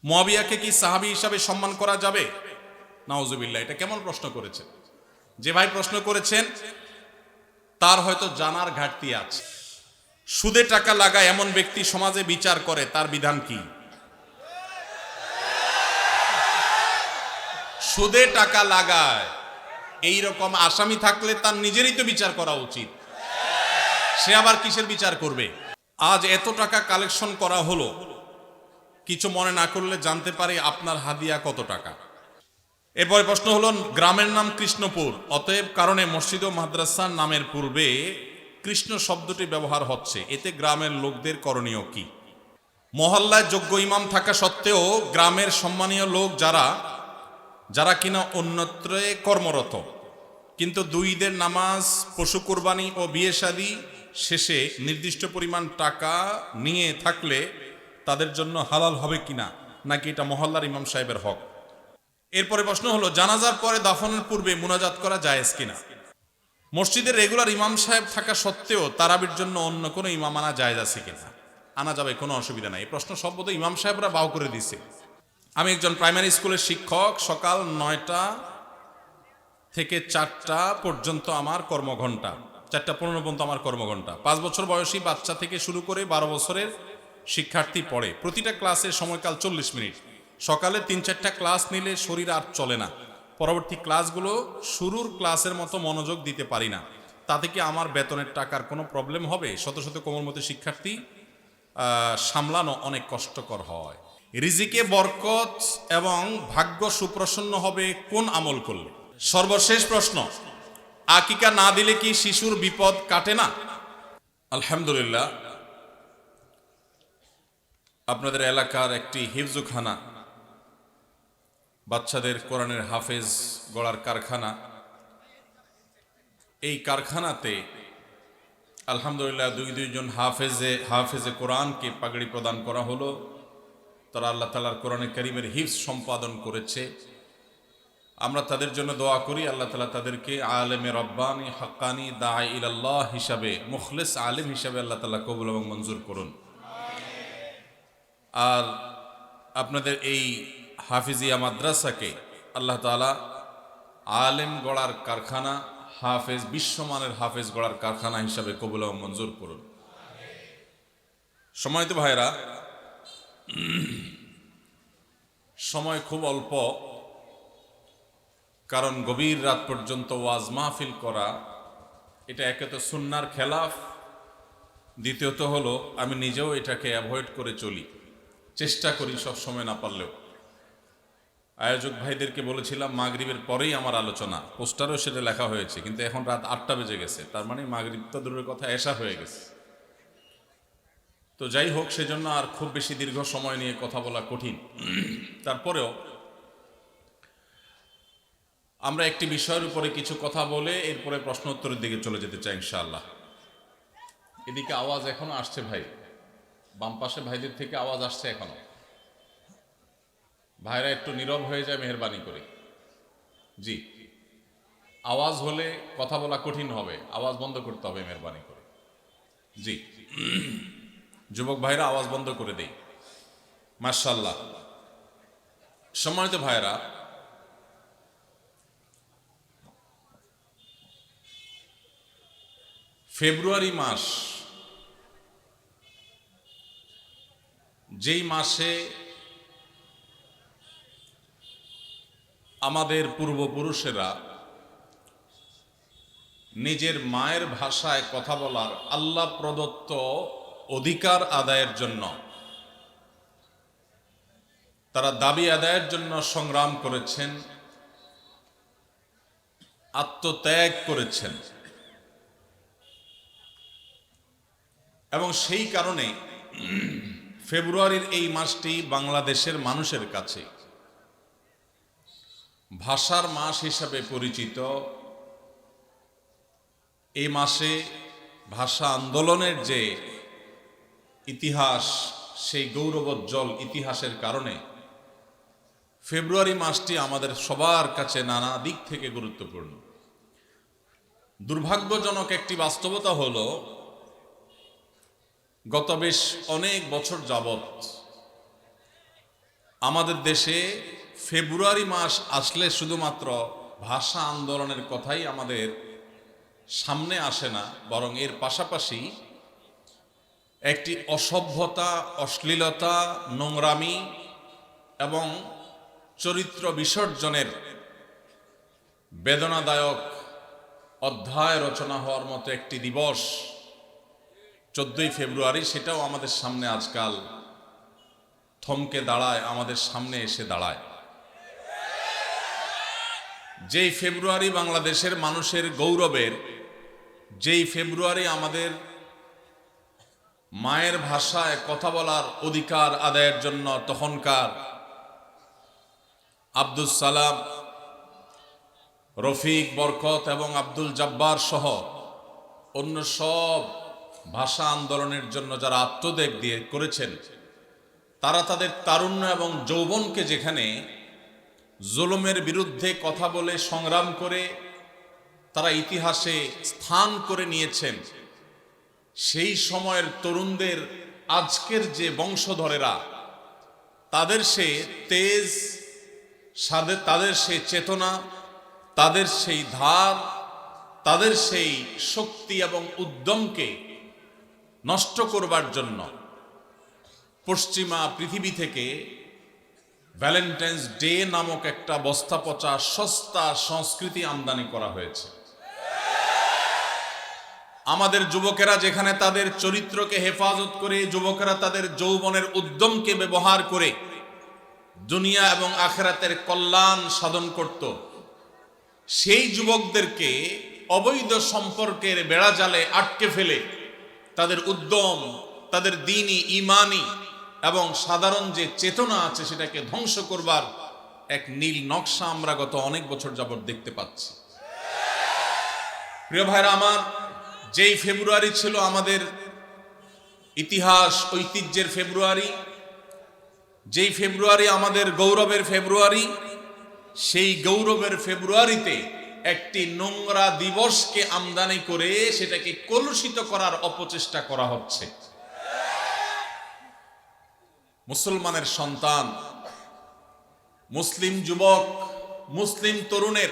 মুয়াবিয়াকে কি সাহাবী হিসাবে সম্মান করা যাবে? নাউজুবিল্লাহ, এটা কেমন প্রশ্ন করেছেন? যে ভাই প্রশ্ন করেছেন তার হয়তো জানার ঘাটতি আছে। সুদে টাকা লাগায় এমন ব্যক্তি সমাজে বিচার করে, তার বিধান কি? সুদে টাকা লাগায় এই রকম আসামি থাকলে তার নিজেরই তো বিচার করা উচিত, সে আবার কিসের বিচার করবে? আজ এত টাকা কালেকশন করা হলো, কিছু মনে না করলে জানতে পারি আপনার হাদিয়া কত টাকা। এরপরে প্রশ্ন হলো, গ্রামের নাম কৃষ্ণপুর, অতএব কারণে মসজিদ ও মাদ্রাসার নামের পূর্বে কৃষ্ণ শব্দটি ব্যবহার হচ্ছে, এতে গ্রামের লোকদের করণীয় কি? মহল্লায় যোগ্য ইমাম থাকা সত্ত্বেও গ্রামের সম্মানীয় লোক যারা কিনা অন্যত্রে কর্মরত, কিন্তু দুই ঈদের নামাজ, পশু কোরবানি ও বিয়ে শাদী শেষে নির্দিষ্ট পরিমাণ টাকা নিয়ে থাকলে তাদের জন্য হালাল হবে কিনা, নাকি এটা মহল্লার ইমাম সাহেবের হক? এরপরে প্রশ্ন হলো, জানাজার পরে দাফনের পূর্বে মুনাজাত করা জায়েজ কিনা? মসজিদের রেগুলার ইমাম সাহেব থাকা সত্ত্বেও তারাবির জন্য অন্য কোনো ইমাম আনা জায়েজ আছে কিনা? আনা যাবে, কোনো অসুবিধা নাই। এই প্রশ্ন সব বোধহয় ইমাম সাহেবরা বাউ করে দিছে। আমি একজন প্রাইমারি স্কুলের শিক্ষক, সকাল 9টা থেকে 4টা পর্যন্ত আমার কর্মঘণ্টা, 4টা 15 পর্যন্ত আমার কর্মঘণ্টা। 5 বছর বয়সী বাচ্চা থেকে শুরু করে 12 বছরের শিক্ষার্থী পড়ে। প্রতিটা ক্লাসের সময়কাল 40 মিনিট। সকালে 3-4টা ক্লাস নিলে শরীর আর চলে না, পরবর্তী ক্লাসগুলো শুরুর ক্লাসের মতো মনোযোগ দিতে পারি না। তাতে কি আমার বেতনের টাকার কোনো প্রবলেম হবে? শত শত কোমলমতি শিক্ষার্থী সামলানো অনেক কষ্টকর হয়। রিজিকে বরকত এবং ভাগ্য সুপ্রসন্ন হবে কোন আমল করলে? সর্বশেষ প্রশ্ন, আকিকা না দিলে কি শিশুর বিপদ কাটে না? আলহামদুলিল্লাহ, আপনাদের এলাকার একটি হিফজুখানা, বাচ্চাদের কোরআনের হাফেজ গড়ার কারখানা, এই কারখানাতে আলহামদুলিল্লাহ দুইজন হাফেজে কোরআনকে পাগড়ি প্রদান করা হলো। তারা আল্লাহ তাআলার কোরআনে কারীমের হিফজ সম্পাদন করেছে। আমরা তাদের জন্য দোয়া করি, আল্লাহ তাআলা তাদেরকে আলেমে রব্বানি, হাক্কানি, দাঈ ইলাল্লাহ হিসাবে, মুখলিস আলেম হিসাবে আল্লাহ তাআলা কবুল এবং মঞ্জুর করুন। আর আপনাদের এই হাফিজিয়া মাদ্রাসাকে আল্লাহ তাআলা আলেম গড়ার কারখানা, হাফেজ, বিশ্বমানের হাফেজ গড়ার কারখানা হিসাবে কবুল এবং মঞ্জুর করুন। সম্মানিত ভাইরা, সময় খুব অল্প, কারণ গভীর রাত পর্যন্ত ওয়াজ মাহফিল করা এটা একে তো সুন্নাহর খেলাফ, দ্বিতীয়ত হলো আমি নিজেও এটাকে অ্যাভয়েড করে চলি, চেষ্টা করি সব সময় না পারলেও। আয়োজক ভাইদেরকে বলেছিলাম মাগরিবের পরেই আমার আলোচনা, পোস্টারেও সেটা লেখা হয়েছে, কিন্তু এখন রাত 8টা বেজে গেছে, তার মানে মাগরিব তো দূরের কথা, এশা হয়ে গেছে। তো যাই হোক, সেজন্য আর খুব বেশি দীর্ঘ সময় নিয়ে কথা বলা কঠিন। তারপরেও আমরা একটি বিষয়ের উপরে কিছু কথা বলে এরপরে প্রশ্ন উত্তরের দিকে চলে যেতে চাই ইনশাআল্লাহ। এদিকে আওয়াজ এখনো আসছে ভাই, বাম পাশে ভাইদের থেকে আওয়াজ আসছে এখনো। ভাইরা একটু নীরব হয়ে যায় মেহেরবানি করে। জি, আওয়াজ হলে কথা বলা কঠিন হবে, আওয়াজ বন্ধ করতে হবে মেহেরবানি করে। জি, যুবক ভাইরা আওয়াজ বন্ধ করে দেই। মাশাআল্লাহ। সম্মানিত ভাইরা, ফেব্রুয়ারি মাস, যেই মাসে আমাদের পূর্বপুরুষেরা নিজের মায়ের ভাষায় কথা বলার আল্লাহ প্রদত্ত অধিকার আদায়ের জন্য, তারা দাবি আদায়ের জন্য সংগ্রাম করেছেন, আত্মত্যাগ করেছেন, এবং সেই কারণে ফেব্রুয়ারির এই মাসটি বাংলাদেশের মানুষের কাছে ভাষার মাস হিসাবে পরিচিত। এই মাসে ভাষা আন্দোলনের যে ইতিহাস, সেই গৌরবোজ্জ্বল ইতিহাসের কারণে ফেব্রুয়ারি মাসটি আমাদের সবার কাছে নানা দিক থেকে গুরুত্বপূর্ণ। দুর্ভাগ্যজনক একটি বাস্তবতা হলো, গত বেশ অনেক বছর যাবৎ আমাদের দেশে ফেব্রুয়ারি মাস আসলে শুধুমাত্র ভাষা আন্দোলনের কথাই আমাদের সামনে আসে না, বরং এর পাশাপাশি একটি অসভ্যতা, অশ্লীলতা, নোংরামি এবং চরিত্র বিসর্জনের বেদনাদায়ক অধ্যায় রচনা হওয়ার মতো একটি দিবস 14ই ফেব্রুয়ারি, সেটাও আমাদের সামনে আজকাল থমকে দাঁড়ায়, আমাদের সামনে এসে দাঁড়ায়। যেই ফেব্রুয়ারি বাংলাদেশের মানুষের গৌরবের, যেই ফেব্রুয়ারি আমাদের মায়ের ভাষায় কথা বলার অধিকার আদায়ের জন্য তখনকার আব্দুল সালাম, রফিক, বরকত এবং আব্দুল জব্বার সহ অন্য সব ভাষা আন্দোলনের জন্য যারা আত্মত্যাগ দিয়ে করেছেন, তারা তাদের তারুণ্য এবং যৌবনকে যেখানে জুলুমের বিরুদ্ধে কথা বলে সংগ্রাম করে তারা ইতিহাসে স্থান করে নিয়েছেন, সেই সময়ের তরুণদের আজকের যে বংশধরেরা, তাদের সে তেজ, তাদের সেই চেতনা, তাদের সেই ধার, তাদের সেই শক্তি এবং উদ্যমকে নষ্ট করবার জন্য পশ্চিমা পৃথিবী থেকে ভ্যালেন্টাইন্স ডে নামক একটা বস্তা পচা সস্তা সংস্কৃতি আমদানি করা হয়েছে। আমাদের যুবকেরা যেখানে তাদের চরিত্রকে হেফাজত করে, যুবকেরা তাদের যৌবনের উদ্যমকে ব্যবহার করে দুনিয়া এবং আখিরাতের কল্যাণ সাধন করত, সেই যুবকদেরকে অবৈধ সম্পর্কের বেড়াজালে আটকে ফেলে তাদের উদ্যম, তাদের দ্বীনি, ঈমানি এবং সাধারণ যে চেতনা আছে সেটাকে ধ্বংস করবার এক নীল নকশা আমরা গত অনেক বছর যাবত দেখতে পাচ্ছি। প্রিয় ভাইরা আমার, যেই ফেব্রুয়ারি ছিল আমাদের ইতিহাস ঐতিহ্যের ফেব্রুয়ারি, যেই ফেব্রুয়ারি আমাদের গৌরবের ফেব্রুয়ারি, সেই গৌরবের ফেব্রুয়ারিতে একটি নোংরা দিবসকে আমদানি করে সেটাকে কলুষিত করার অপচেষ্টা করা হচ্ছে। মুসলমানের সন্তান, মুসলিম যুবক, মুসলিম তরুণের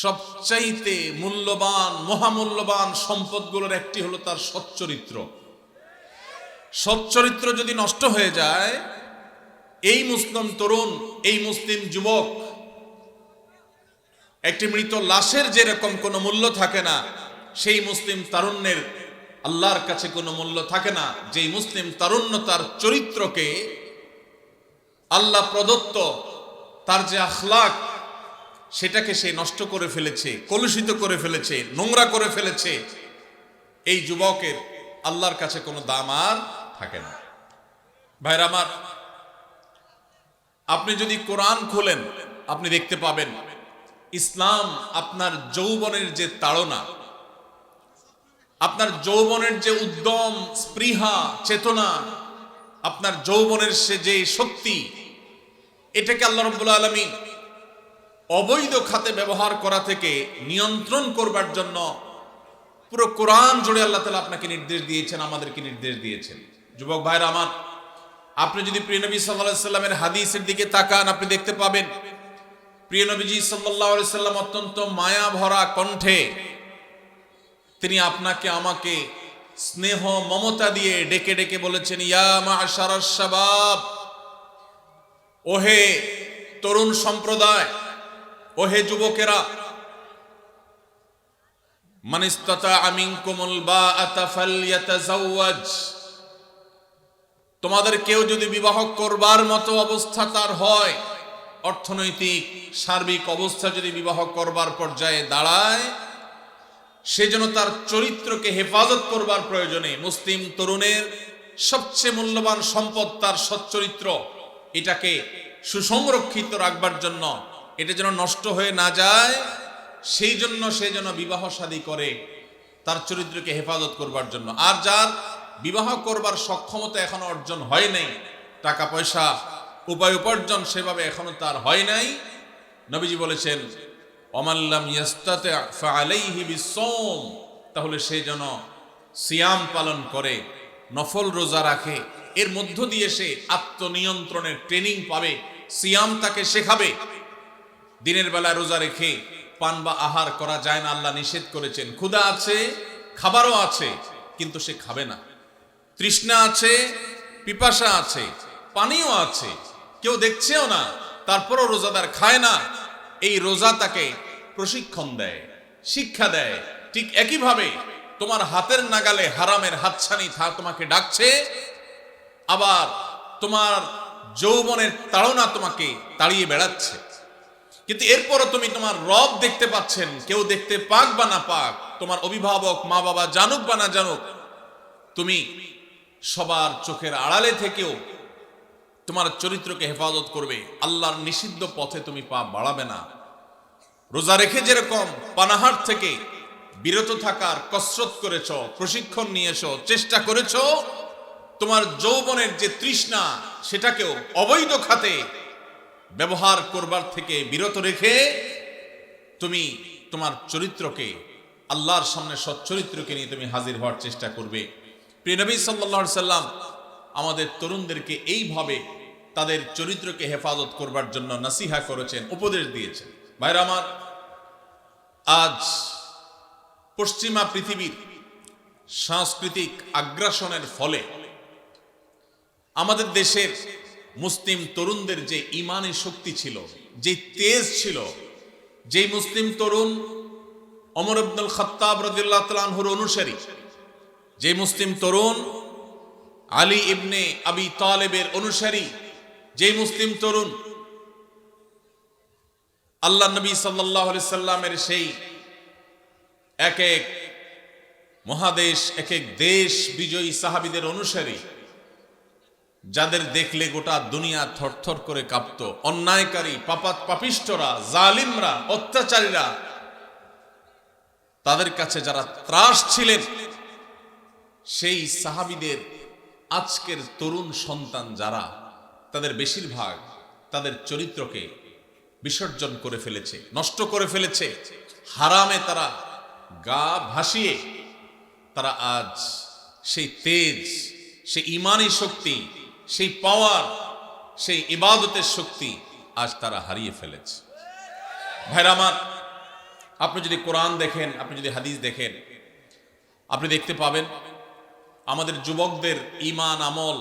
সবচাইতে মূল্যবান, মহামূল্যবান সম্পদগুলোর একটি হলো তার সচ্চরিত্র। সচ্চরিত্র যদি নষ্ট হয়ে যায়, এই মুসলিম তরুণ, এই মুসলিম যুবক একটি মৃত লাশের যেরকম কোনো মূল্য থাকে না, সেই মুসলিম তারুণ্যের আল্লাহর কাছে কোনো মূল্য থাকে না। যেই মুসলিম তারুণ্য তার চরিত্রকে, আল্লাহ প্রদত্ত তার যে আখলাক, সেটাকে সে নষ্ট করে ফেলেছে, কলুষিত করে ফেলেছে, নোংরা করে ফেলেছে, এই যুবকের আল্লাহর কাছে কোনো দাম আর থাকে না। ভাইরা আমার, আপনি যদি কোরআন খোলেন আপনি দেখতে পাবেন ইসলাম আপনার যৌবনের যে তাড়না, আপনার যৌবনের যে উদ্যম, স্পৃহা, চেতনা, আপনার যৌবনের সে যে শক্তি, এটাকে আল্লাহ রাব্বুল আলামিন অবৈধ খাতে ব্যবহার করা থেকে নিয়ন্ত্রণ করবার জন্য পুরো কোরআন জুড়ে আল্লাহ তাআলা আপনাকে নির্দেশ দিয়েছেন, আমাদেরকে নির্দেশ দিয়েছেন। যুবক ভাইরা আমার, আপনি যদি প্রিয় নবী সাল্লাল্লাহু আলাইহি সাল্লামের হাদিসের দিকে তাকান, আপনি দেখতে পাবেন প্রিয় নবীজি সাল্লাল্লাহু আলাইহি সাল্লাম অত্যন্ত মায়া ভরা কণ্ঠে তিনি আপনাকে আমাকে স্নেহ মমতা দিয়ে ডেকে ডেকে বলেছেন, ইয়া মা'শারাশ শাবাব, ওহে তরুণ সম্প্রদায়, ওহে যুবকেরা, মান ইসতাতা'a মিনকুমুল বাআতা ফালইয়াতাযাওয়াজ, তোমাদের কেউ যদি বিবাহ করবার মতো অবস্থা তার হয়, অর্থনৈতিক সার্বিক অবস্থা যদি বিবাহ করবার পর্যায়ে দাঁড়ায়, সেজন্য তার চরিত্রকে হেফাজত করবার প্রয়োজনে মুসলিম তরুণের সবচেয়ে মূল্যবান সম্পদ তার সচ্চরিত্র, এটাকে সুসংরক্ষিত রাখবার জন্য, এটা যেন নষ্ট হয়ে না যায়, সেই জন্য সে যেন বিবাহ শাদী করে তার চরিত্রকে হেফাজত করবার জন্য। আর যার বিবাহ করবার সক্ষমতা এখনো অর্জন হয় নাই, টাকা পয়সা উপায় উপার্জন সেভাবে এখনো তার হয় নাই, নবীজি বলেছেন ওমান লাম ইয়াস্তাতি' ফাআলাইহি বিসসাওম, তাহলে সে যেন সিয়াম পালন করে, নফল রোজা রাখে, এর মধ্য দিয়ে সে আত্মনিয়ন্ত্রণের ট্রেনিং পাবে, সিয়াম তাকে শেখাবে। দিনের বেলা রোজা রেখে পান বা আহার করা যায় না, আল্লাহ নিষেধ করেছেন। ক্ষুধা আছে, খাবারও আছে, কিন্তু সে খাবে না। তৃষ্ণা আছে, পিপাসা আছে, পানিও আছে, কেউ দেখছেও না, তারপরও রোজাদার খায় না। এই রোজা তাকে প্রশিক্ষণ দেয়, শিক্ষা দেয়। ঠিক একইভাবে তোমার হাতের নাগালে হারামের হাতছানি তোমাকে ডাকছে, আবার তোমার যৌবনের তাড়না তোমাকে তাড়িয়ে বেড়াচ্ছে, কিন্তু এরপরও তুমি তোমার রব দেখতে পাচ্ছেন। কেউ দেখতে পাক বা না পাক, তোমার অভিভাবক মা বাবা জানুক বা না জানুক, তুমি সবার চোখের আড়ালে থেকেও তোমার চরিত্রকে হেফাজত করবে। আল্লাহর নিষিদ্ধ পথে তুমি পা বাড়াবে না। রোজা রেখে যেরকম পানাহার থেকে বিরত থাকার কসরত করেছ, প্রশিক্ষণ নিয়েছ, চেষ্টা করেছ, তোমার যৌবনের যে তৃষ্ণা সেটাকেও অবৈধ খাতে ব্যবহার করবার থেকে বিরত রেখে তুমি তোমার চরিত্রকে, আল্লাহর সামনে সচ্চরিত্রকে নিয়ে তুমি হাজির হওয়ার চেষ্টা করবে। প্রিয় নবী সাল্লাল্লাহু আলাইহি সাল্লাম আমাদের তরুণদেরকে এইভাবে তাদের চরিত্রকে হেফাজত করবার জন্য নসিহা করেছেন, উপদেশ দিয়েছেন। ভাইরা আমার, আজ পশ্চিমা পৃথিবীর সাংস্কৃতিক আগ্রাসনের ফলে আমাদের দেশের মুসলিম তরুণদের যে ইমানি শক্তি ছিল, যে তেজ ছিল, যেই মুসলিম তরুণ ওমর ইবনুল খাত্তাব রাদিয়াল্লাহু তাআলা আনহুর অনুসারী, যে মুসলিম তরুণ আলী ইবনে আবি তালেবের অনুসারী, যে মুসলিম তরুণ আল্লাহ নবী সাল্লাল্লাহু আলাইহি সাল্লামের সেই এক এক মহাদেশ, এক এক দেশ বিজয়ী সাহাবীদের অনুসারী, যাদের দেখলে গোটা দুনিয়া থরথর করে কাঁপত। অন্যায়কারী, পাপিষ্ঠরা, জালিমরা, অত্যাচারীরা, তাদের কাছে যারা ত্রাস ছিলেন, সেই সাহাবীদের আজকের তরুণ সন্তান যারা, তাদের বেশিরভাগ তাদের চরিত্রকে বিসর্জন করে ফেলেছে, নষ্ট করে ফেলেছে। হারামে তারা গা ভাসিয়ে তারা আজ সেই তেজ, সেই ইমানি শক্তি, সেই পাওয়ার, সেই ইবাদতের শক্তি আজ তারা হারিয়ে ফেলেছে। ভাইরা আমার, আপনি যদি কোরআন দেখেন, আপনি যদি হাদিস দেখেন, আপনি দেখতে পাবেন আমাদের যুবকদের ঈমান আমল,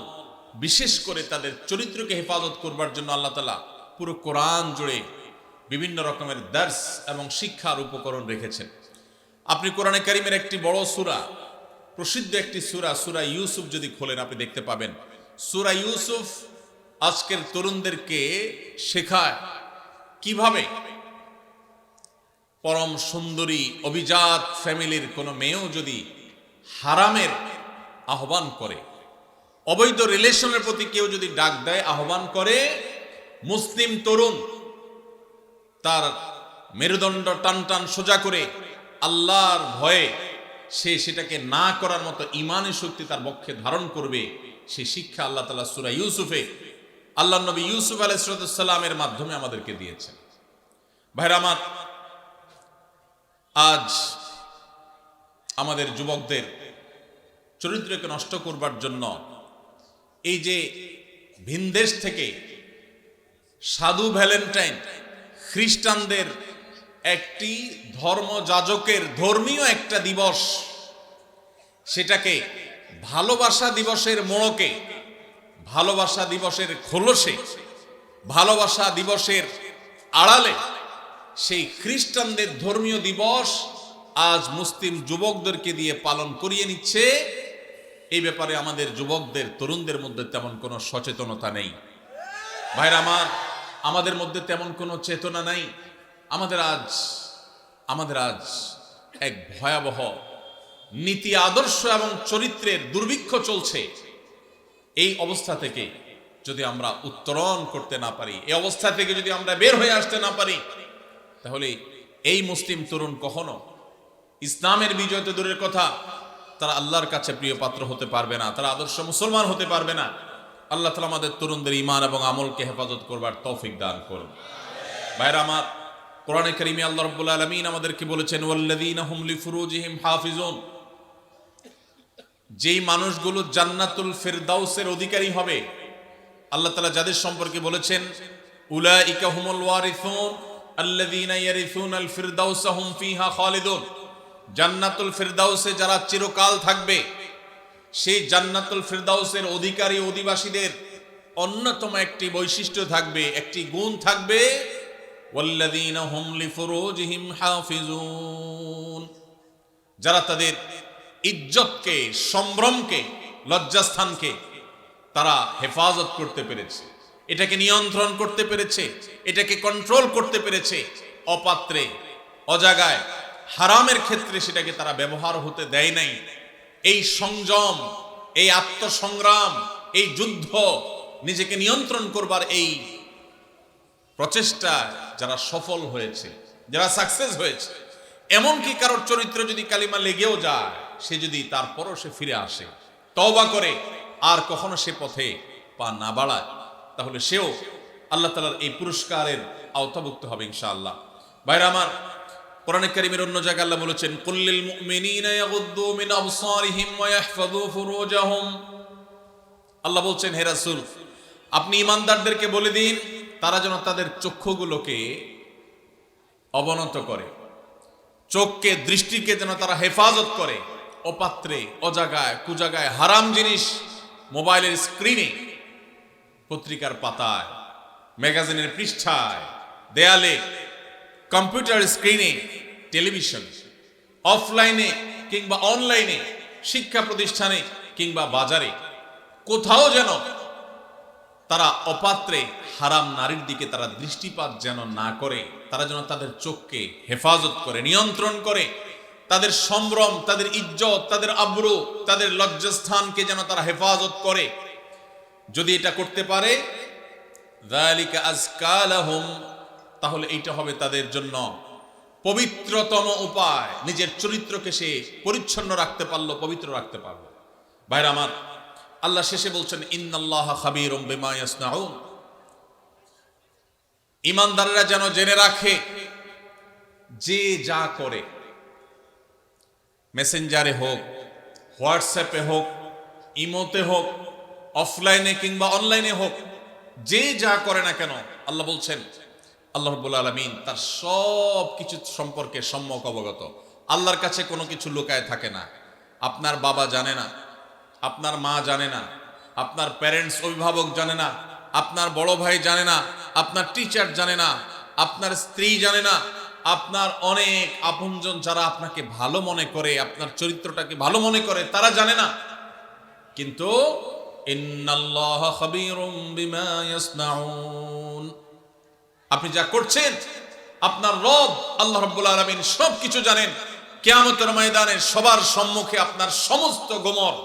বিশেষ করে তাদের চরিত্রকে হেফাজত করবার জন্য আল্লাহ তাআলা পুরো কোরআন জুড়ে বিভিন্ন রকমের দার্স এবং শিক্ষার উপকরণ রেখেছেন। আপনি কোরআনে কারীমের একটি বড় সূরা, প্রসিদ্ধ একটি সূরা, সূরা ইউসুফ যদি খোলেন, আপনি দেখতে পাবেন সূরা ইউসুফ আজকের তরুণদেরকে শেখায় কিভাবে পরম সুন্দরী অভিজাত ফ্যামিলির কোনো মেয়েও যদি হারামের আহ্বান করে, অবৈধ রিলেশনের প্রতি কেউ যদি ডাক দেয়, আহ্বান করে, মুসলিম তরুণ তার মেরুদণ্ড টান টান সোজা করে আল্লাহর ভয়ে সে সেটাকে না করার মতো ইমানি শক্তি তার বক্ষে ধারণ করবে। সে শিক্ষা আল্লাহ তাআলা সূরা ইউসুফে আল্লাহর নবী ইউসুফ আলাইহিস সালামের মাধ্যমে আমাদেরকে দিয়েছেন। ভাইরা আমার, আজ আমাদের যুবকদের চরিত্রকে নষ্ট করবার জন্য এই যে ভিনদেশ থেকে সাধু ভ্যালেন্টাইন, খ্রিস্টানদের একটি ধর্মযাজকের ধর্মীয় একটা দিবস, সেটাকে ভালোবাসা দিবসের মোড়কে, ভালোবাসা দিবসের খোলসে, ভালোবাসা দিবসের আড়ালে সেই খ্রিস্টানদের ধর্মীয় দিবস আজ মুসলিম যুবকদেরকে দিয়ে পালন করিয়ে নিচ্ছে। এই ব্যাপারে আমাদের যুবকদের, তরুণদের মধ্যে তেমন কোনো সচেতনতা নেই। ভাইরা আমার, আমাদের মধ্যে তেমন কোনো চেতনা নাই। আমাদের আজ এক ভয়াবহ নীতি, আদর্শ এবং চরিত্রের দুর্ভিক্ষ চলছে। এই অবস্থা থেকে যদি আমরা উত্তরণ করতে না পারি, এই অবস্থা থেকে যদি আমরা বের হয়ে আসতে না পারি, তাহলে এই মুসলিম তরুণ কখনো ইসলামের বিজয় তো দূরের কথা, তারা আল্লাহর কাছে প্রিয় পাত্র হতে পারবে না, তারা আদর্শ মুসলমান হতে পারবে না। আল্লাহ তাআলা আমাদের তরুণদের ঈমান এবং আমলকে হেফাজত করবার তৌফিক দান করুন। ভাইরা আমার, কোরআনে কারীমে আল্লাহ রাব্বুল আলামিন আমাদেরকে বলেছেন, ওয়াল্লাযীনা হুম লিফুরুজিহিম হাফিজুন, যেই মানুষগুলো জান্নাতুল ফিরদাউসের অধিকারী হবে, আল্লাহ তাআলা যাদের সম্পর্কে বলেছেন উলাইকা হুমুল ওয়ারিসুন আল্লাযীনা ইয়ারিসুনাল ফিরদাউসা হুম ফিহা খালিদুন। জান্নাতুল ফিরদাউসে যারা চিরকাল থাকবে, সেই জান্নাতুল ফিরদাউসের অধিকারী অধিবাসীদের অন্যতম একটি বৈশিষ্ট্য থাকবে, একটি গুণ থাকবে, ওয়াল্লাযীনা হুম লিফুরুজিহিম হাফিজুন। যারা তাদের ইজ্জতকে, সম্ভ্রমকে, লজ্জাস্থানকে তারা হেফাজত করতে পেরেছে, এটাকে নিয়ন্ত্রণ করতে পেরেছে, এটাকে কন্ট্রোল করতে পেরেছে। অপাত্রে, অজাগায়, হারামের ক্ষেত্রে সেটাকে তারা ব্যবহার হতে দেয় নাই। এই সংযম, এই আত্মসংগ্রাম, এই যুদ্ধ, নিজেকে নিয়ন্ত্রণ করবার এই প্রচেষ্টা যারা সফল হয়েছে, যারা সাকসেস হয়েছে, এমনকি কারোর চরিত্র যদি কালিমা লেগেও যায়, সে যদি তারপরও সে ফিরে আসে, তওবা করে, আর কখনো সে পথে পা না বাড়ায়, তাহলে সেও আল্লাহ তাআলার এই পুরস্কারের আওতাভুক্ত হবে ইনশাআল্লাহ। ভাইরা আমার, কোরআনে কারীমের অন্য জায়গায় আল্লাহ বলেছেন কুল্লিল মুমিনিনা ইয়াগুদ্দু মিন আবসারিহিম ওয়া ইয়াহফাযু ফুরুজাহুম। আল্লাহ বলছেন, হে রাসূল, আপনি ঈমানদারদেরকে বলে দিন তারা যেন তাদের চক্ষুগুলোকে অবনত করে, চোখকে, দৃষ্টিকে যেন তারা হেফাজত করে। অপাত্রে, অজাগায়, কুজাগায়, হারাম জিনিস, মোবাইলের স্ক্রিনে, পত্রিকার পাতায়, ম্যাগাজিনের পৃষ্ঠায়, দেয়ালে, কম্পিউটার স্ক্রিনে, টেলিভিশন, অফলাইনে কিংবা অনলাইনে, শিক্ষা প্রতিষ্ঠানে কিংবা বাজারে, কোথাও যেন তারা অপাত্রে হারাম নারীর দিকে তারা দৃষ্টিপাত যেন না করে, তারা যেন তাদের চোখকে হেফাজত করে, নিয়ন্ত্রণ করে, তাদের সম্ভ্রম, তাদের ইজ্জত, তাদের আবরু, তাদের লজ্জাস্থানকে যেন তারা হেফাজত করে। যদি এটা করতে পারে, যালিকা আযকা লাহুম, তাহলে এইটা হবে তাদের জন্য পবিত্রতম উপায়। নিজের চরিত্রকে সে পরিচ্ছন্ন রাখতে পারলো, পবিত্র রাখতে পারলো। ভাইরা আমার, আল্লাহ শেষে বলছেন ইন্নাল্লাহা খাবীরুম বিমা ইয়াসনাউন। ঈমানদাররা যেন জেনে রাখে, যে যা করে, মেসেঞ্জারে হোক, হোয়াটসঅ্যাপে হোক, ইমোতে হোক, অফলাইনে কিংবা অনলাইনে হোক, যে যা করে না কেন, আল্লাহ বলছেন, আল্লাহ রাব্বুল আলামিন তার সব কিছু সম্পর্কে সম্যক অবগত। আল্লাহর কাছে কোনো কিছু লুকায় থাকে না। আপনার বাবা জানে না, আপনার মা জানে না, আপনার প্যারেন্টস, অভিভাবক জানে না, আপনার বড় ভাই জানে না, আপনার টিচার জানে না, আপনার স্ত্রী জানে না, আপনার অনেক আপনজন যারা আপনাকে ভালো মনে করে, আপনার চরিত্রটাকে ভালো মনে করে, তারা জানে না। কিন্তু ইন্নাল্লাহা খাবীরুম বিমা ইয়াসনাউন, আপনি যা করছেন আপনার রব আল্লাহ রাব্বুল আলামিন সবকিছু জানেন। কিয়ামতের ময়দানে সবার সম্মুখে আপনার সমস্ত গোমর,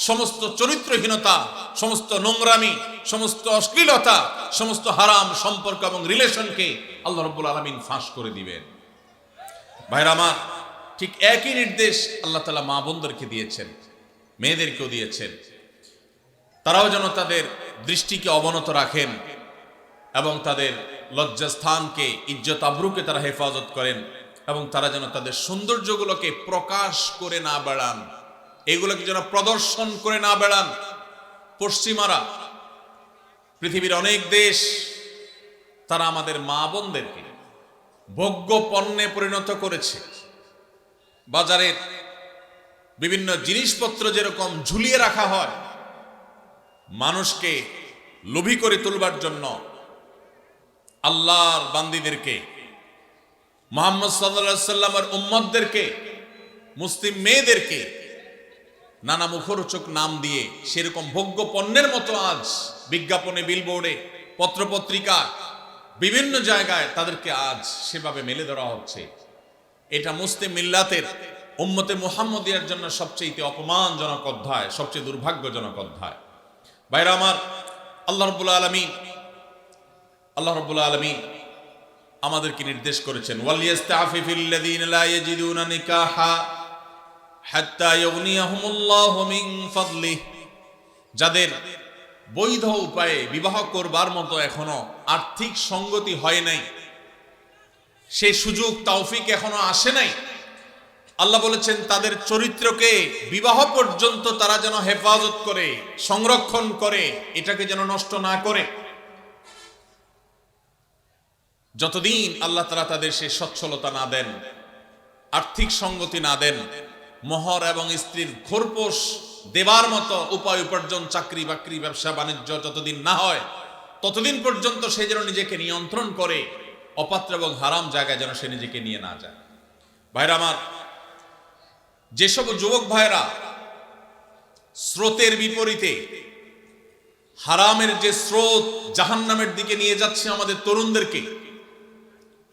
সমস্ত চরিত্রহীনতা, সমস্ত নোংরামি, সমস্ত অশ্লীলতা, সমস্ত হারাম সম্পর্ক এবং রিলেশনকে আল্লাহ রাব্বুল আলামিন ফাঁস করে দিবেন। ভাইরা আমার, ঠিক একই নির্দেশ আল্লাহ তাআলা মা বোনদেরকে দিয়েছেন, মেয়েদেরকেও দিয়েছেন। তারাও যেন তাদের দৃষ্টিকে অবনত রাখেন এবং তাদের লজ্জাস্থানকে, ইজ্জত আবরুকে তারা হেফাজত করেন, এবং তারা যেন তাদের সৌন্দর্যগুলোকে প্রকাশ করে না বেড়ান, এগুলোকে যেন প্রদর্শন করে না বেড়ান। পশ্চিমারা, পৃথিবীর অনেক দেশ, তারা আমাদের মা বোনদেরকে ভোগ্য পণ্যে পরিণত করেছে। বাজারের বিভিন্ন জিনিসপত্র যেরকম ঝুলিয়ে রাখা হয় মানুষকে লোভী করে তুলবার জন্য, আল্লাহর বান্দীদেরকে, মুহাম্মদ সাল্লাল্লাহু আলাইহি সাল্লামের উম্মতদেরকে, মুসলিম মেয়েদেরকে নানা মুখরোচক নাম দিয়ে সেরকম ভোগ্য পণ্যের মতো আজ বিজ্ঞাপনে, বিলবোর্ডে, পত্রপত্রিকা, বিভিন্ন জায়গায় তাদেরকে আজ সেভাবে মেলে ধরা হচ্ছে। এটা মুসলিম মিল্লাতের, উম্মতে মুহাম্মদিয়ার জন্য সবচেয়ে অপমানজনক অধ্যায়, সবচেয়ে দুর্ভাগ্যজনক অধ্যায়। ভাইরা আমার, আল্লাহ রাব্বুল আলামিন আমাদেরকে নির্দেশ করেছেন ওয়ালিয়াস্তাফিফিল্লাযীনা লা ইয়াজিদুনা নিকাহা হাত্তা ইউগনিয়াহুমুল্লাহু মিন ফাদলিহি, যাদের বৈধ উপায়ে বিবাহ করবার মতো এখনো আর্থিক সঙ্গতি হয় নাই, সেই সুযোগ তৌফিক এখনো আসে নাই, আল্লাহ বলেছেন তাদের চরিত্রকে বিবাহ পর্যন্ত তারা যেন হেফাজত করে, সংরক্ষণ করে, এটাকে যেন নষ্ট না করে। যতদিন আল্লাহ তাআলা তাদের সে সচ্ছলতা না দেন, আর্থিক সঙ্গতি না দেন, মোহর এবং স্ত্রীর খোরপোশ দেবার মতো উপায় উপার্জন, চাকরি বাকরি, ব্যবসা বাণিজ্য যতদিন না হয়, ততদিন পর্যন্ত সে যেন নিজেকে নিয়ন্ত্রণ করে, অপাত্র এবং হারাম জায়গায় যেন সে নিজেকে নিয়ে না যায়। ভাইরা আমার, যেসব যুবক ভাইরা স্রোতের বিপরীতে হারামের যে স্রোত জাহান্নামের দিকে নিয়ে যাচ্ছে আমাদের তরুণদেরকে,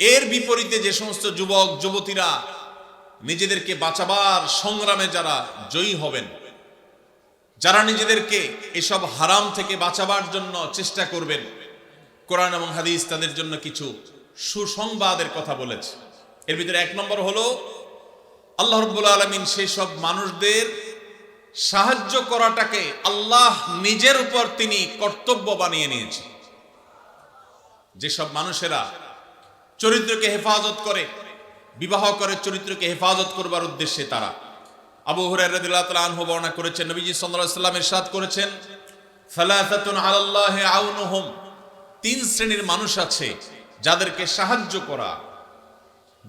এর বিপরীতে যে সমস্ত যুবক যুবতীরা নিজেদেরকে বাঁচাবার সংগ্রামে যারা জয়ী হবেন, যারা নিজেদেরকে এসব হারাম থেকে বাঁচাবার জন্য চেষ্টা করবেন, কোরআন এবং হাদিস তাদের জন্য কিছু সুসংবাদের কথা বলেছে। এর ভিতরে এক নম্বর হলো আল্লাহ রাব্বুল আলামিন সেই সব মানুষদের সাহায্য করাটাকে আল্লাহ নিজের উপর তিনি কর্তব্য বানিয়ে নিয়েছেন। যেসব মানুষেরা চরিত্রকে হেফাজত করে, বিবাহ করে চরিত্রকে হেফাজত করবার উদ্দেশ্যে তারা, আবু হুরায়রা রাদিয়াল্লাহু তাআলা আনহু বর্ণনা করেছেন, নবীজি সাল্লাল্লাহু আলাইহি ওয়াসাল্লাম ইরশাদ করেছেন, সালাসাতুন আলাল্লাহি আউনুহুম, তিন শ্রেণীর মানুষ আছে যাদেরকে সাহায্য করা,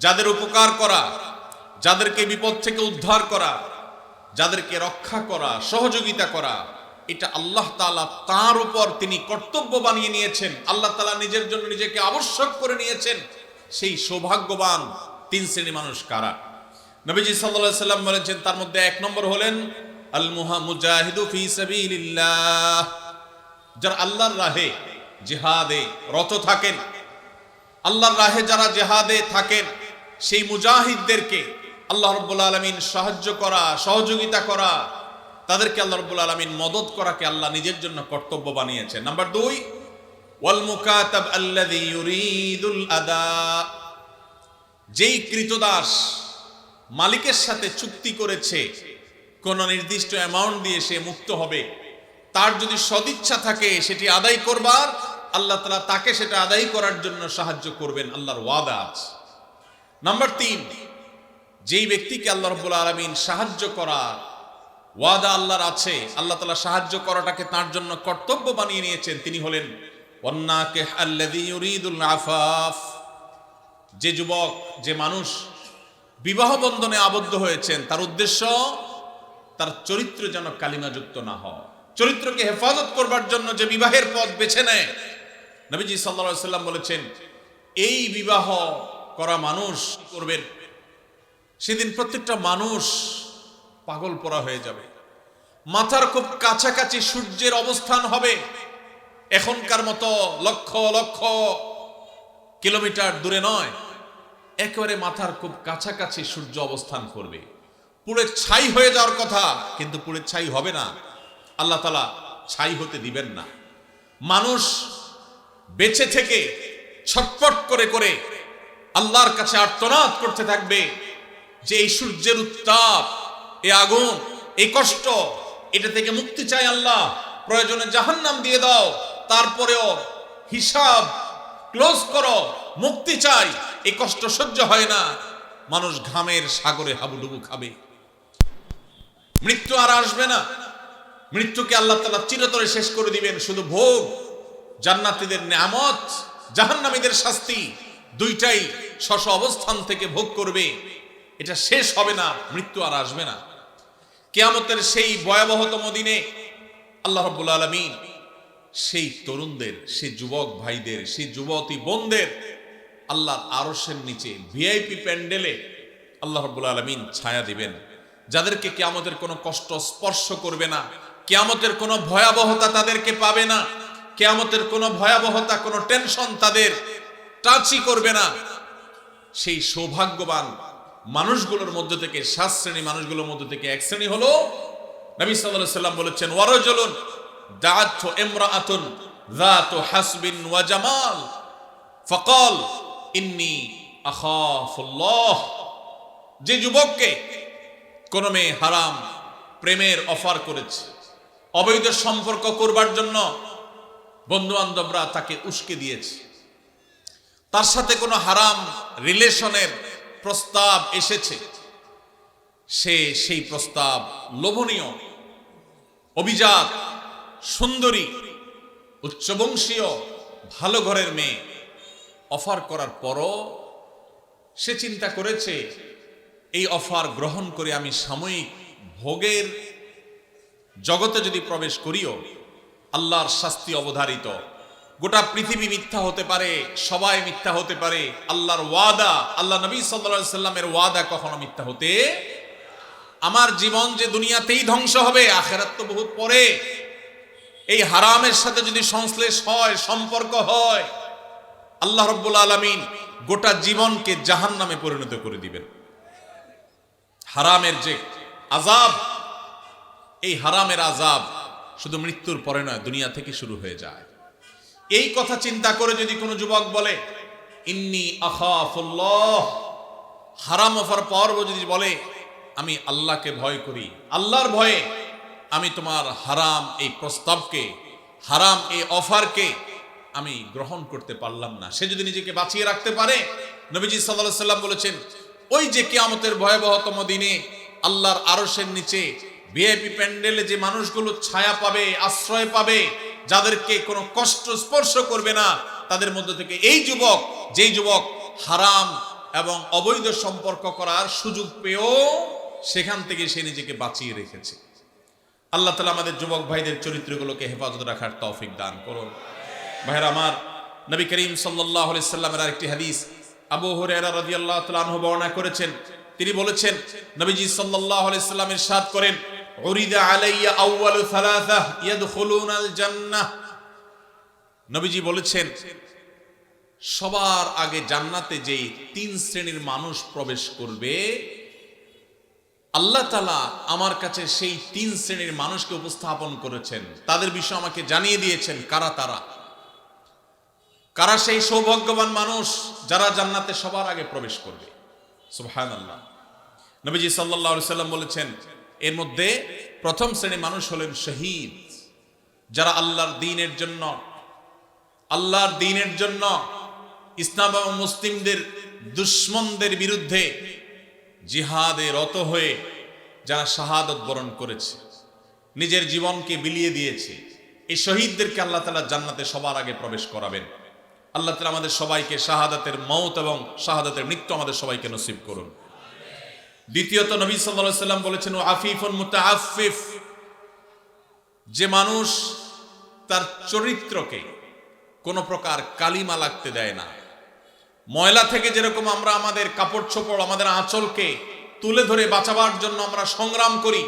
যাদের উপকার করা, যাদেরকে বিপদ থেকে উদ্ধার করা, যাদেরকে রক্ষা করা, সহযোগিতা করা, এটা আল্লাহ তাআলা তার উপর তিনি কর্তব্য বানিয়ে নিয়েছেন। আল্লাহ তাআলা নিজের জন্য নিজেকে আবশ্যক করে নিয়েছেন। সেই সৌভাগ্যবান তিন শ্রেণীর মানুষ কারা? নবীজি সাল্লাল্লাহু আলাইহি ওয়াসাল্লাম বলেছেন, তার মধ্যে এক নম্বর হলেন আল মুজাহিদু ফি সাবিলিল্লাহ, যারা আল্লাহর রাহে জিহাদে রত থাকেন, আল্লাহর রাহে যারা জিহাদে থাকেন, সেই মুজাহিদদেরকে আল্লাহ রাব্বুল আলামিন সাহায্য করা, সহযোগিতা করা, তাদেরকে আল্লাহ রাব্বুল আলামিন মদদ করাকে আল্লাহ নিজের জন্য কর্তব্য বানিয়েছেন। নাম্বার 2, ওয়াল মুকাতাব আল্লাযী ইউরিদুল আদা, যেই কৃতদাস মালিকের সাথে চুক্তি করেছে কোন নির্দিষ্ট অ্যামাউন্ট দিয়ে সে মুক্ত হবে, তার যদি সদিচ্ছা থাকে সেটি আদায় করবার, আল্লাহ তাআলা তাকে সেটা আদায় করার জন্য সাহায্য করবেন, আল্লাহর ওয়াদা আছে। নাম্বার 3, যেই ব্যক্তিকে আল্লাহ রাব্বুল আলামিন সাহায্য করার ওয়াদা আল্লাহর আছে, আল্লাহ তাআলা সাহায্য করাটাকে তার জন্য কর্তব্য বানিয়ে নিয়েছেন, তিনি হলেন ওয়ান্নাকিহ আল্লাযী ইউরিদুল আফাফ, যে যুবক, যে মানুষ বিবাহ বন্ধনে আবদ্ধ হয়েছেন, তার উদ্দেশ্য তার চরিত্র যেন কালিমাযুক্ত না হয়, চরিত্রকে হেফাজত করবার জন্য যে বিবাহের পথ বেছে নেয়, নবীজি সাল্লাল্লাহু আলাইহি ওয়াসাল্লাম বলেছেন, এই বিবাহ করা মানুষ করবেন, সেদিন প্রত্যেকটা মানুষ পাগল পরা হয়ে যাবে, মাথার খুব কাছাকাছি সূর্যের অবস্থান হবে, এখনকার মতো লক্ষ লক্ষ কিলোমিটার দূরে নয়, একেবারে মাথার খুব কাছাকাছি সূর্য অবস্থান করবে। পুড়ে ছাই হয়ে যাওয়ার কথা, কিন্তু পুড়ে ছাই হবে না, আল্লাহ তাআলা ছাই হতে দিবেন না। মানুষ বেঁচে থেকে ছটফট করে করে আল্লাহর কাছে আর্তনাদ করতে থাকবে যে এই সূর্যের উত্তাপ, এই আগুন, এই কষ্ট, এটা থেকে মুক্তি চাই আল্লাহ, প্রয়োজনে জাহান্নাম দিয়ে দাও, তারপরেও হিসাব ক্লোজ করো, মুক্তি চাই, এই কষ্ট সহ্য হয় না। মানুষ ঘামের সাগরে হাবুডুবু খাবে, মৃত্যু আর আসবে না, মৃত্যুকে আল্লাহ তাআলা চিরতরে শেষ করে দিবেন। শুধু ভোগ, জান্নাতীদের নিয়ামত, জাহান্নামীদের শাস্তি, দুইটাই স্ব অবস্থান থেকে ভোগ করবে, এটা শেষ হবে না, মৃত্যু আর আসবে না। কিয়ামতের সেই ভয়াবহতম দিনে আল্লাহ রাব্বুল আলামিন সেই তরুণদের, সেই যুবক ভাইদের, সেই যুবতী বোনদের আল্লাহর আরশের নিচে ভিআইপি প্যান্ডেলে আল্লাহ রাব্বুল আলামিন ছায়া দিবেন, যাদেরকে কিয়ামতের কোনো কষ্ট স্পর্শ করবে না, কিয়ামতের কোনো ভয়াবহতা তাদেরকে পাবে না, কিয়ামতের কোনো ভয়াবহতা, কোনো টেনশন তাদের টাচই করবে না। সেই সৌভাগ্যবান মানুষগুলোর মধ্যে থেকে, 7 শ্রেণী মানুষগুলোর মধ্যে থেকে এক শ্রেণী হলো, নবী সাল্লাল্লাহু আলাইহি ওয়াসাল্লাম বলেছেন, ওয়ারাজুলুন দাআতহু ইমরাআতুন যাতু হাসবিন ওয়া জামাল ফাকাল ইন্নী আখাফুল্লাহ, যে যুবককে কোন মেয়ে হারাম প্রেমের অফার করেছে, অবৈধ সম্পর্ক করবার জন্য বন্ধু বান্ধবরা তাকে উস্কে দিয়েছে, তার সাথে কোনো হারাম রিলেশনের প্রস্তাব এসেছে, সেই প্রস্তাব লোভনীয়, অভিজাত, সুন্দরী, উচ্চবংশীয়, ভালো ঘরের মেয়ে অফার করার পরও সে চিন্তা করেছে এই অফার গ্রহণ করে আমি সাময়িক ভোগের জগতে যদি প্রবেশ করিও আল্লাহর শাস্তি অবধারিত, গোটা পৃথিবী মিথ্যা হতে পারে, সবাই মিথ্যা হতে পারে, আল্লাহর ওয়াদা, আল্লাহ নবী সাল্লাল্লাহু আলাইহি সাল্লামের ওয়াদা কখনো মিথ্যা হতে, আমার জীবন যে দুনিয়াতেই ধ্বংস হবে, আখিরাত তো বহুত পরে, এই হারামের সাথে যদি সংশ্লেষ হয়, সম্পর্ক হয়, আল্লাহ রাব্বুল আলামিন গোটা জীবনকে জাহান্নামে পরিণত করে দিবেন। হারামের যে আযাব, এই হারামের আযাব শুধু মৃত্যুর পরে নয়, দুনিয়া থেকে শুরু হয়ে যায়। এই কথা চিন্তা করে যদি কোনো যুবক বলে ইন্নী আখাফুল্লাহ, হারাম অফার পর যদি বলে আমি আল্লাহকে ভয় করি, আল্লাহর ভয়ে আমি তোমার হারাম এই প্রস্তাবকে, হারাম এই অফারকে আমি গ্রহণ করতে পারলাম না, সে যদি নিজেকে বাঁচিয়ে রাখতে পারে, নবীজি সাল্লাল্লাহু আলাইহি সাল্লাম বলেছেন ওই যে কিয়ামতের ভয়াবহতম দিনে আল্লাহর আরশের নিচে ভিআইপি প্যান্ডেলে যে মানুষগুলো ছায়া পাবে, আশ্রয় পাবে, যাদেরকে কোনো কষ্ট স্পর্শ করবে না, তাদের মধ্যে থেকে এই যুবক, যেই যুবক হারাম এবং অবৈধ সম্পর্ক করার সুযোগ পেয়েও সেখান থেকে সে নিজেকে বাঁচিয়ে রেখেছে। আল্লাহ তাআলা আমাদের যুবক ভাইদের চরিত্রগুলোকে হেফাজত রাখার তৌফিক দান করুন। ভাইরা আমার, নবী করিম সাল্লাল্লাহু আলাইহি সাল্লামের আরেকটি হাদিস আবু হুরায়রা রাদিয়াল্লাহু তাআলা আনহু বর্ণনা করেছেন। তিনি বলেছেন, নবীজি সাল্লাল্লাহু আলাইহি সাল্লাম ইরশাদ করেন, উরিদা আলাইয়া আউয়ালু সালাসা ইয়াদখুলুনাল জান্নাহ। নবীজি বলেছেন সবার আগে জান্নাতে যেই 3 শ্রেণীর মানুষ প্রবেশ করবে, আল্লাহ তাআলা আমার কাছে সেই 3 শ্রেণীর মানুষকে উপস্থাপন করেছেন, তাদের বিষয় আমাকে জানিয়ে দিয়েছেন কারা তারা, কারা সেই সৌভাগ্যবান মানুষ যারা জান্নাতে সবার আগে প্রবেশ করবে। সুবহানাল্লাহ। নবীজি সাল্লাল্লাহু আলাইহি সাল্লাম বলেছেন এর মধ্যে প্রথম শ্রেণীর মানুষ হলেন শহীদ, যারা আল্লাহর দ্বীনের জন্য ইসলাম এবং মুসলিমদের দুশমনদের বিরুদ্ধে জিহাদে রত হয়ে যারা শাহাদাত বরণ করেছে, নিজের জীবনকে বিলিয়ে দিয়েছে, এই শহীদদেরকে আল্লাহ তাআলা জান্নাতে সবার আগে প্রবেশ করাবেন। আল্লাহ তাআলা আমাদের সবাইকে শাহাদাতের মওত এবং শাহাদাতের মৃত্যু আমাদের সবাইকে নসিব করুন। দ্বিতীয়ত নবী সাল্লাল্লাহু আলাইহি সাল্লাম বলেছেন আফিফুন মুতাআফফিফ, যে মানুষ তার চরিত্রকে কোনো প্রকার কালিমা লাগতে দেয় না। ময়লা থেকে যেরকম আমরা আমাদের কাপড় চোপড়, আমাদের আঁচলকে তুলে ধরে বাঁচাবার জন্য আমরা সংগ্রাম করি,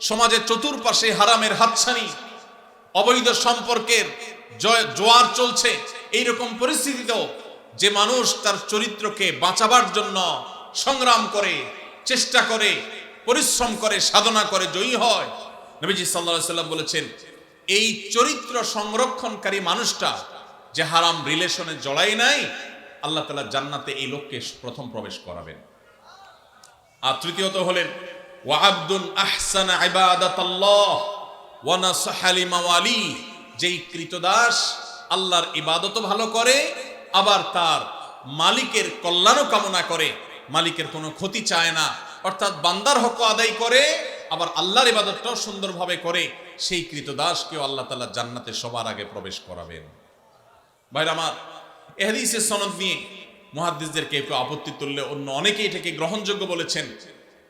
সমাজের চতুর্পাশে হারামের হাতছানি, অবৈধ সম্পর্কের জোয়ার চলছে, এইরকম পরিস্থিতিতেও যে মানুষ তার চরিত্রকে বাঁচাবার জন্য সংগ্রাম করে, চেষ্টা করে, পরিশ্রম করে, সাধনা করে, জয়ী হয়, নবীজি সাল্লাল্লাহু আলাইহি সাল্লাম বলেছেন এই চরিত্র সংরক্ষণকারী মানুষটা যে হারাম রিলেশনে জড়ায় নাই, আল্লাহ তাআলা জান্নাতে এই লোককে প্রথম প্রবেশ করাবেন। আর তৃতীয়ত হলেন ওয়া আবদুন আহসানা ইবাদাতাল্লাহ ওয়া নাসাহা লিমাওয়ালি, যেই কৃতদাস আল্লাহর ইবাদতও ভালো করে, আবার তার মালিকের কল্যাণও কামনা করে, মালিকের কোনো ক্ষতি চায় না, অর্থাৎ বান্দার হক আদায় করে, আবার আল্লাহর ইবাদতটাও সুন্দরভাবে করে, সেই কৃতদাসকেও আল্লাহ তাআলা জান্নাতে সবার আগে প্রবেশ করাবেন। ভাইরা আমার, এই হাদিসের সনদ নিয়ে মুহাদ্দিসদের কেউ কেউ আপত্তি তুললে অন্য অনেকে এটাকে গ্রহণযোগ্য বলেছেন।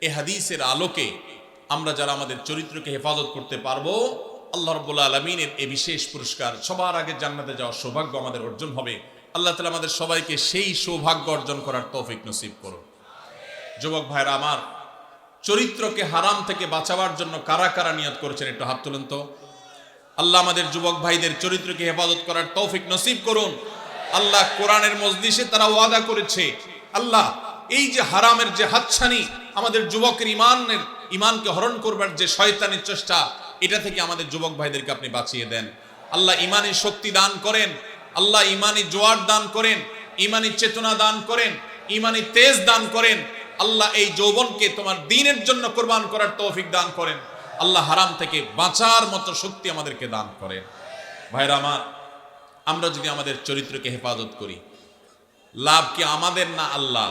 এই হাদিসের আলোকে আমরা যারা আমাদের চরিত্রকে হেফাজত করতে পারবো, আল্লাহ রাব্বুল আলামিনের এই বিশেষ পুরস্কার, সবার আগে জান্নাতে যাওয়ার সৌভাগ্য আমাদের অর্জন হবে। আল্লাহ তাআলা আমাদের সবাইকে সেই সৌভাগ্য অর্জন করার তৌফিক নসিব করুন। যুবক ভাইরা আমার, চরিত্রকে হারাম থেকে বাঁচাবার জন্য কারা কারা নিয়ত করেছেন একটু হাত তুলেন তো। আল্লাহ আমাদের যুবক ভাইদের চরিত্রকে হেফাজত করার তৌফিক নসিব করুন। আল্লাহ কোরআনের মজলিসে তারা ওয়াদা করেছে, আল্লাহ এই যে হারামের যে হাতছানি, আমাদের যুবকের ইমানকে হরণ করবার যে শয়তানের চেষ্টা, এটা থেকে আমাদের যুবক ভাইদেরকে আপনি বাঁচিয়ে দেন। আল্লাহ ইমানি শক্তি দান করেন, আল্লাহ ইমানি জোয়ার দান করেন, ইমানি চেতনা দান করেন, ইমানি তেজ দান করেন। আল্লাহ এই যৌবনকে তোমার দ্বীনের জন্য কোরবান করার তৌফিক দান করেন। আল্লাহ হারাম থেকে বাঁচার মতো শক্তি আমাদেরকে দান করেন। ভাইরা আমার, আমরা যদি আমাদের চরিত্রকে হেফাজত করি, লাভ কি আমাদের না আল্লাহ?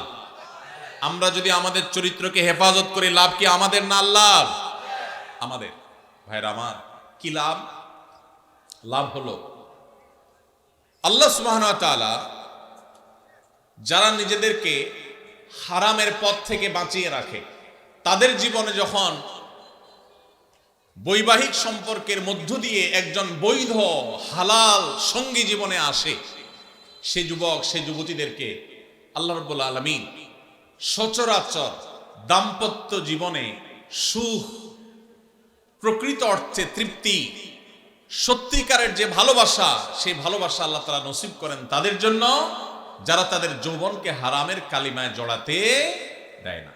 আমরা যদি আমাদের চরিত্রকে হেফাজত করি, লাভ কি আমাদের না আল্লাহর? আমাদের। ভাইরা আমার, কি লাভ? লাভ হলো আল্লাহ সুবহানাহু ওয়া তাআলা যারা নিজেদেরকে হারামের পথ থেকে বাঁচিয়ে রাখে, তাদের জীবনে যখন বৈবাহিক সম্পর্কের মধ্য দিয়ে একজন বৈধ হালাল সঙ্গী জীবনে আসে, সে যুবক সে যুবতীদেরকে আল্লাহ রাব্বুল আলামিন সচরাচর দাম্পত্য জীবনে সুখ, প্রকৃত অর্থে তৃপ্তি, সত্যিকারের যে ভালোবাসা, সেই ভালোবাসা আল্লাহ তাআলা নসিব করেন তাদের জন্য যারা তাদের যৌবনকে হারামের কালিমায় জড়াতে দেয় না।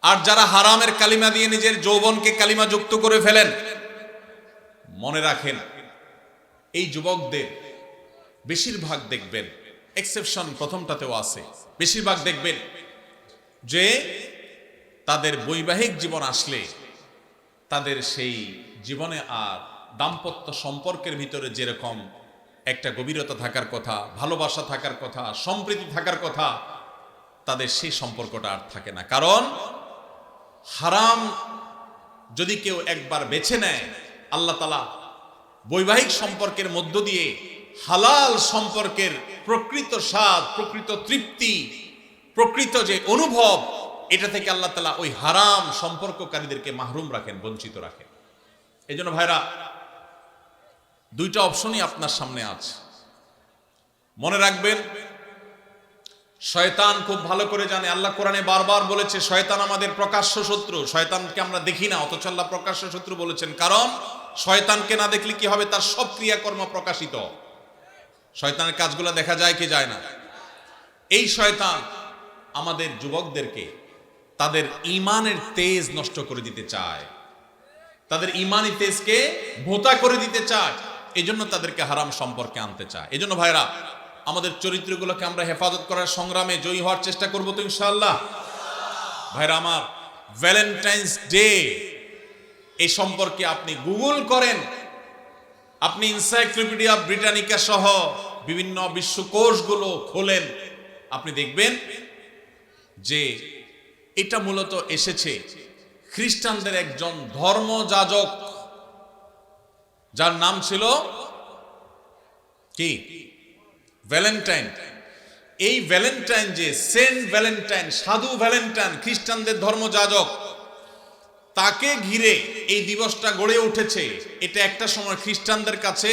আর যারা হারামের কালিমা দিয়ে নিজের যৌবনকে কালিমা যুক্ত করে ফেলেন, মনে রাখেন এই যুবকদের বেশিরভাগ দেখবেন, এক্সেপশন প্রথমটাতেও আছে, বেশিরভাগ দেখবেন যে তাদের বৈবাহিক জীবন আসলে তাদের সেই জীবনে আর দাম্পত্য সম্পর্কের ভিতরে যেরকম একটা গভীরতা থাকার কথা, ভালোবাসা থাকার কথা, সম্প্রীতি থাকার কথা, তাদের সেই সম্পর্কটা আর থাকে না। কারণ হারাম যদি কেউ একবার বেছে নেয়, আল্লাহ তাআলা বৈবাহিক সম্পর্কের মধ্য দিয়ে হালাল সম্পর্কের প্রকৃত স্বাদ, প্রকৃত তৃপ্তি, প্রকৃত যে অনুভব, এটা থেকে আল্লাহ তাআলা ওই হারাম সম্পর্ককারীদেরকে মাহরুম রাখেন, বঞ্চিত রাখেন। এই জন্য ভাইরা, দুইটা অপশনই আপনার সামনে আছে। মনে রাখবেন, শয়তান খুব ভালো করে জানে, আল্লাহ কোরআনে বারবার বলেছে শয়তান আমাদের প্রকাশ্য শত্রু। শয়তানকে আমরা দেখি না, অথচ আল্লাহ প্রকাশ্য শত্রু বলেছেন। কারণ শয়তানকে না দেখলে কি হবে? তার সব ক্রিয়াকর্ম প্রকাশিত। শয়তানের কাজগুলো দেখা যায় কি যায় না? এই শয়তান আমাদের যুবকদেরকে তাদের ঈমানের তেজ নষ্ট করে দিতে চায়, তাদের ঈমানি তেজকে ভোঁতা করে দিতে চায়। এই জন্য তাদেরকে হারাম সম্পর্কে আনতে চায়। এই জন্য ভাইরা, আমাদের চরিত্রগুলোকে আমরা হেফাজত করার সংগ্রামে জয়ী হওয়ার চেষ্টা করবো তো ইনশাআল্লাহ। ভাইরা আমার, ভ্যালেন্টাইন্স ডে এই সম্পর্কে আপনি গুগল করেন, আপনি এনসাইক্লোপিডিয়া ব্রিটানিকা সহ বিভিন্ন বিশ্বকোষগুলো খোলেন, আপনি দেখবেন যে এটা মূলত এসেছে খ্রিস্টানদের একজন ধর্মযাজক, যার নাম ছিল কি? ভ্যালেন্টাইন। এই ভ্যালেন্টাইন, যে সেন্ট ভ্যালেন্টাইন, সাধু ভ্যালেন্টাইন, খ্রিস্টানদের ধর্মযাজক, তাকে ঘিরে এই দিবসটা গড়ে উঠেছে। এটা একটা সময় খ্রিস্টানদের কাছে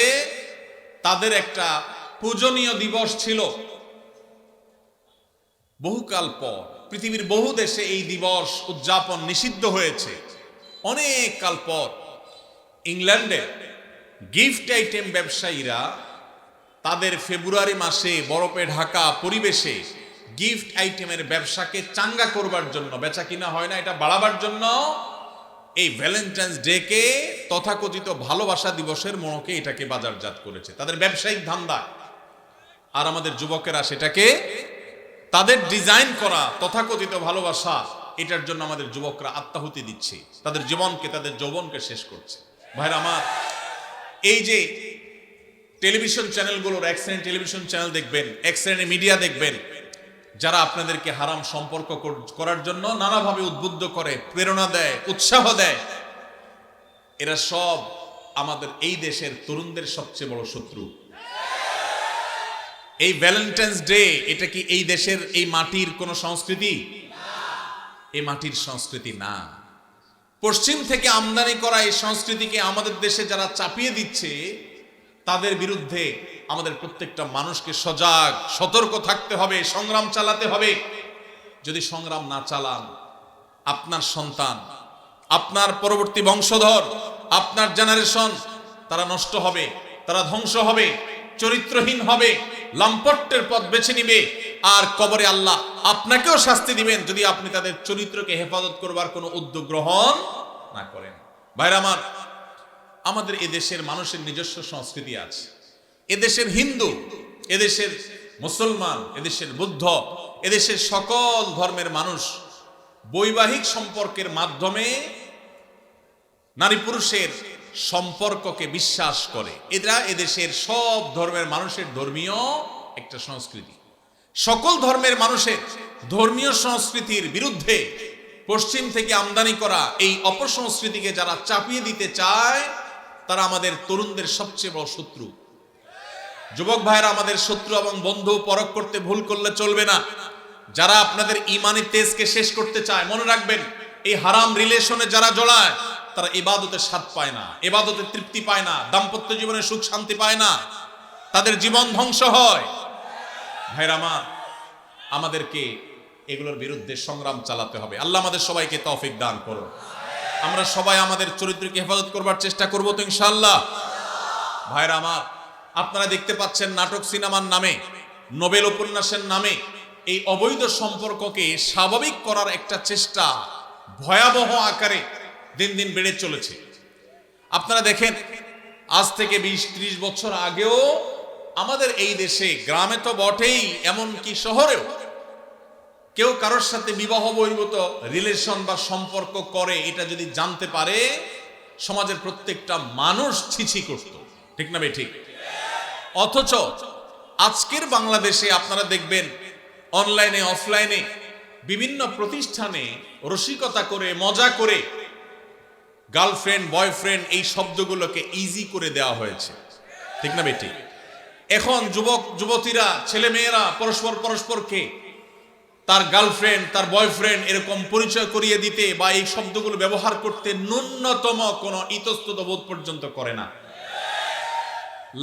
তাদের একটা পূজনীয় দিবস ছিল। বহুকাল পর পৃথিবীর বহু দেশে এই দিবস উদযাপন নিষিদ্ধ হয়েছে। অনেক কাল পর ইংল্যান্ডে গিফট আইটেম ব্যবসায়ীরা তাদের ফেব্রুয়ারি মাসে বরফে ঢাকা পরিবেশে গিফট আইটেমের ব্যবসাকে চাঙ্গা করবার জন্য, বেচা কিনা হয় না, এটা বাড়াবার জন্য এই ভ্যালেন্টাইন্স ডে কে তথাকথিত ভালোবাসা দিবসের মোড়কে এটাকে বাজারজাত করেছে তাদের ব্যবসায়িক ধান্দা। আর আমাদের যুবকেরা সেটাকে তাদের ডিজাইন করা তথাকথিত ভালোবাসা, এটার জন্য আমাদের যুবকরা আত্মাহুতি দিচ্ছে, তাদের জীবনকে, তাদের যৌবনকে শেষ করছে। ভাইরা আমার, এই যে টেলিভিশন চ্যানেলগুলোর, এক শ্রেণীর টেলিভিশন চ্যানেল দেখবেন, এক শ্রেণীর মিডিয়া দেখবেন, যারা আপনাদেরকে হারাম সম্পর্ক করার জন্য নানাভাবে উদ্বুদ্ধ করে, প্রেরণা দেয়, উৎসাহ দেয়, এরা সব আমাদের এই দেশের তরুণদের সবচেয়ে বড় শত্রু। এই ভ্যালেন্টাইন্স ডে, এটা কি এই দেশের, এই মাটির কোন সংস্কৃতি? এই মাটির সংস্কৃতি না। পশ্চিম থেকে আমদানি করা এই সংস্কৃতিকে আমাদের দেশে যারা চাপিয়ে দিচ্ছে, তাদের বিরুদ্ধে আমাদের প্রত্যেকটা মানুষকে সজাগ, সতর্ক থাকতে হবে, সংগ্রাম চালাতে হবে। যদি সংগ্রাম না চালান, আপনার সন্তান, আপনার পরবর্তী বংশধর, আপনার জেনারেশন, তারা নষ্ট হবে, তারা ধ্বংস হবে, চরিত্রহীন হবে, লাম্পট্যের পথ বেছে নিবে। আর কবরে আল্লাহ আপনাকেও শাস্তি দিবেন যদি আপনি তাদের চরিত্রকে হেফাজত করবার কোনো উদ্যোগ গ্রহণ না করেন। ভাইরা আমার, আমাদের এদেশের মানুষের নিজস্ব সংস্কৃতি আছে। এদেশের হিন্দু, এদেশের মুসলমান, এদেশের বুদ্ধ, এদেশের সকল ধর্মের মানুষ বৈবাহিক সম্পর্কের মাধ্যমে নারী পুরুষের সম্পর্ককে বিশ্বাস করে। এটা এদেশের সব ধর্মের মানুষের ধর্মীয় একটা সংস্কৃতি। সকল ধর্মের মানুষের ধর্মীয় সংস্কৃতির বিরুদ্ধে পশ্চিম থেকে আমদানি করা এই অপসংস্কৃতিকে যারা চাপিয়ে দিতে চায় তারা আমাদের তরুণদের সবচেয়ে বড় শত্রু। যুবক ভাইরা আমাদের শত্রু এবং বন্ধু, পরখ করতে ভুল করলে চলবে না। যারা আপনাদের ইমানি তেজকে শেষ করতে চায়, মনে রাখবেন এই হারাম রিলেশনে যারা জড়ায় তারা ইবাদতের স্বাদ পায় না, ইবাদতের তৃপ্তি পায় না, দাম্পত্য জীবনে সুখ শান্তি পায় না, তাদের জীবন ধ্বংস হয়। ভাইরা আমার, আমাদেরকে এগুলোর বিরুদ্ধে সংগ্রাম চালাতে হবে। আল্লাহ আমাদের সবাইকে তৌফিক দান করুন। আমরা সবাই আমাদের চরিত্রকে হেফাজত করবার চেষ্টা করব তো ইনশাআল্লাহ। ভাইরা আমার, আপনারা দেখতে পাচ্ছেন নাটক সিনেমার নামে, নোবেল উপন্যাসের নামে এই অবৈধ সম্পর্ককে স্বাভাবিক করার একটা চেষ্টা ভয়াবহ আকারে দিন দিন বেড়ে চলেছে। আপনারা দেখেন, আজ থেকে 20-30 বছর আগেও আমাদের এই দেশে, গ্রামে তো বটেই, এমনকি শহরেও কেউ কারোর সাথে বিবাহ বহির্ভূত রিলেশন বা সম্পর্ক করে এটা যদি জানতে পারে, সমাজের প্রত্যেকটা মানুষ ছিছি করত, ঠিক না ভাই? ঠিক। অথচ আজকের বাংলাদেশে আপনারা দেখবেন অনলাইনে অফলাইনে বিভিন্ন প্রতিষ্ঠানে রসিকতা করে, মজা করে গার্লফ্রেন্ড বয়ফ্রেন্ড এই শব্দগুলোকে ইজি করে দেওয়া হয়েছে, ঠিক না ভাই? ঠিক। এখন যুবক যুবতীরা, ছেলে মেয়েরা পরস্পরকে তার গার্লফ্রেন্ড, তার বয়ফ্রেন্ড এরকম পরিচয় করিয়ে দিতে বা এই শব্দগুলো ব্যবহার করতে ন্যূনতম কোনো ইতস্তত বোধ পর্যন্ত করে না।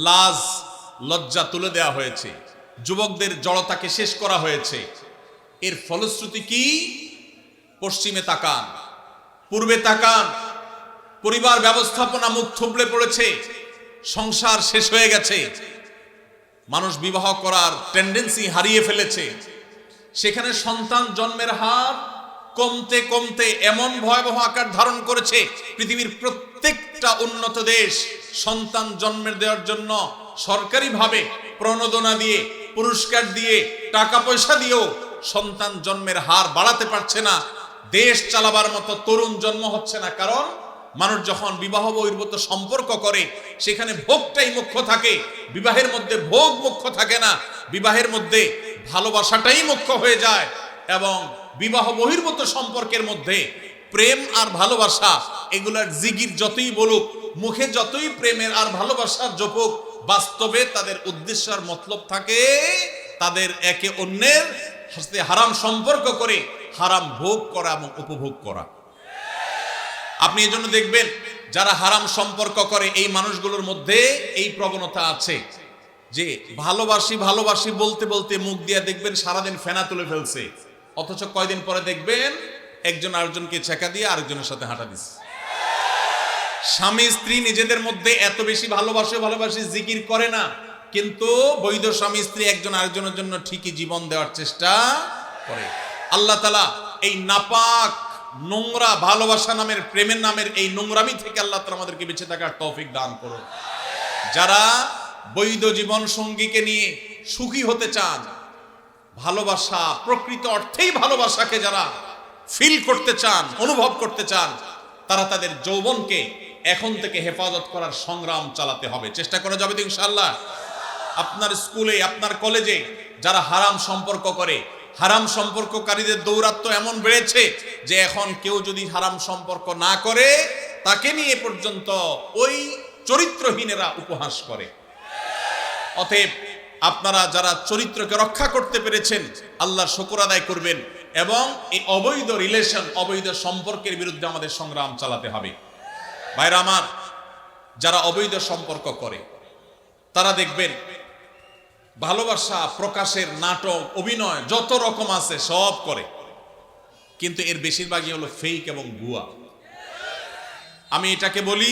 লাজ লজ্জা তুলে দেওয়া হয়েছে, যুবকদের জড়তাকে শেষ করা হয়েছে। এর ফলশ্রুতি কি? পশ্চিমে তাকান, পূর্বে তাকান, পরিবার ব্যবস্থাপনা মুখ থুবড়ে পড়েছে, সংসার শেষ হয়ে গেছে, মানুষ বিবাহ করার টেন্ডেন্সি হারিয়ে ফেলেছে। সেখানে সন্তান জন্মের হার কমতে কমতে এমন ভয়াবহ আকার ধারণ করেছে, পৃথিবীর প্রত্যেকটা উন্নত দেশ সন্তান জন্মের দেওয়ার জন্য সরকারিভাবে প্রণোদনা দিয়ে, পুরস্কার দিয়ে, টাকা পয়সা দিয়েও সন্তান জন্মের হার বাড়াতে পারছে না। দেশ চালাবার মতো তরুণ জন্ম হচ্ছে না। কারণ মানুষ যখন বিবাহ বহির্ভূত সম্পর্ক করে সেখানে ভোগটাই মুখ্য থাকে, বিবাহের মধ্যে ভোগ মুখ্য থাকে না, বিবাহের মধ্যে ভালোবাসাটাই মুখ্য হয়ে যায়। এবং বিবাহ বহির্ভূত সম্পর্কের মধ্যে প্রেম আর ভালোবাসা এগুলার জিগির যতই বলুক, মুখে যতই প্রেমের আর ভালোবাসার জপুক, বাস্তবে তাদের উদ্দেশ্য আর মতলব থাকে তাদের একে অন্যের সাথে হারাম সম্পর্ক করে হারাম ভোগ করা এবং উপভোগ করা। আপনি এজন্য দেখবেন যারা হারাম সম্পর্ক করে এই মানুষগুলোর মধ্যে এই প্রবণতা আছে যে ভালোবাসি ভালোবাসি বলতে বলতে মুখ দিয়ে দেখবেন সারাদিন ফেনা তুলে ফেলছে, অথচ কয়দিন পরে দেখবেন একজন আরেকজনকে ছেঁকা দিয়ে আরেকজনের সাথে হাঁটা দিচ্ছে। স্বামী স্ত্রী নিজেদের মধ্যে এত বেশি ভালোবাসি জিকির করে না, কিন্তু বৈধ স্বামী স্ত্রী একজন আরেকজনের জন্য ঠিকই জীবন দেওয়ার চেষ্টা করে। আল্লাহ তাআলা এই নাপাক নোংরা ভালোবাসা নামের, প্রেমের নামের এই নোংরামি থেকে আল্লাহ তাআলা আমাদেরকে বেঁচে থাকার তৌফিক দান করুন। যারা বৈধ জীবন সঙ্গীকে নিয়ে সুখী হতে চান, ভালোবাসা প্রকৃত অর্থেই ভালোবাসাকে যারা ফিল করতে চান, অনুভব করতে চান, তারা তাদের যৌবনকে এখন থেকে হেফাজত করার সংগ্রাম চালাতে হবে। চেষ্টা করা যাবে তো ইনশাআল্লাহ। আপনার স্কুলে, আপনার কলেজে যারা হারাম সম্পর্ক করে, হারাম সম্পর্ককারীদের দৌরাত্ম্য এমন বেড়েছে যে এখন কেউ যদি হারাম সম্পর্ক না করে তাকে নিয়ে পর্যন্ত ওই চরিত্রহীনেরা উপহাস করে। অতএব আপনারা যারা চরিত্রকে রক্ষা করতে পেরেছেন আল্লাহর শুকর আদায় করবেন এবং এই অবৈধ রিলেশন, অবৈধ সম্পর্কের বিরুদ্ধে আমাদের সংগ্রাম চালাতে হবে। ভাইরা আমার, যারা অবৈধ সম্পর্ক করে তারা দেখবেন ভালোবাসা প্রকাশের নাটক, অভিনয় যত রকম আছে সব করে, কিন্তু এর বেশিরভাগই হলো ফেক এবং ভুয়া। আমি এটাকে বলি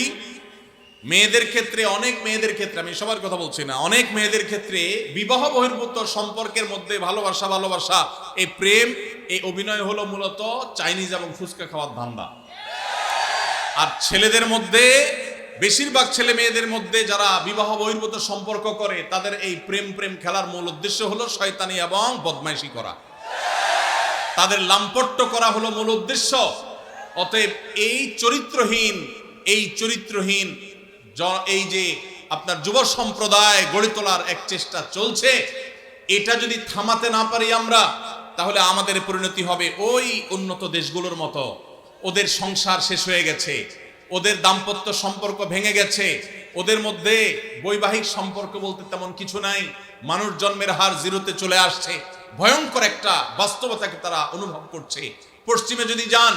মেয়েদের ক্ষেত্রে, অনেক মেয়েদের ক্ষেত্রে, আমি সবার কথা বলছি না, অনেক মেয়েদের ক্ষেত্রে বিবাহ বহির্ভূত সম্পর্কের মধ্যে ভালোবাসা এই প্রেম, এই অভিনয় হলো মূলত চাইনিজ এবং ফুচকা খাওয়ার ধান্দা। আর ছেলেদের মধ্যে, বেশিরভাগ ছেলে মেয়েদের মধ্যে যারা বিবাহ বহির্ভূত সম্পর্ক করে তাদের এই প্রেম খেলার মূল উদ্দেশ্য হলো শয়তানি এবং বদমাইশি করা, তাদের লাম্পট্য করা হলো মূল উদ্দেশ্য। অতএব এই চরিত্রহীন এই যে আপনার যুব সম্প্রদায় গড়ে তোলার এক চেষ্টা চলছে, এটা যদি থামাতে না পারি আমরা, তাহলে আমাদের পরিণতি হবে ওই উন্নত দেশগুলোর মতো। ওদের সংসার শেষ হয়ে গেছে, ওদের দাম্পত্য সম্পর্ক ভেঙে গেছে, ওদের মধ্যে বৈবাহিক সম্পর্ক বলতে তেমন কিছু নাই, মানুষ জন্মের হার জিরোতে চলে আসছে। ভয়ঙ্কর একটা বাস্তবতাকে তারা অনুভব করছে। পশ্চিমে যদি যান,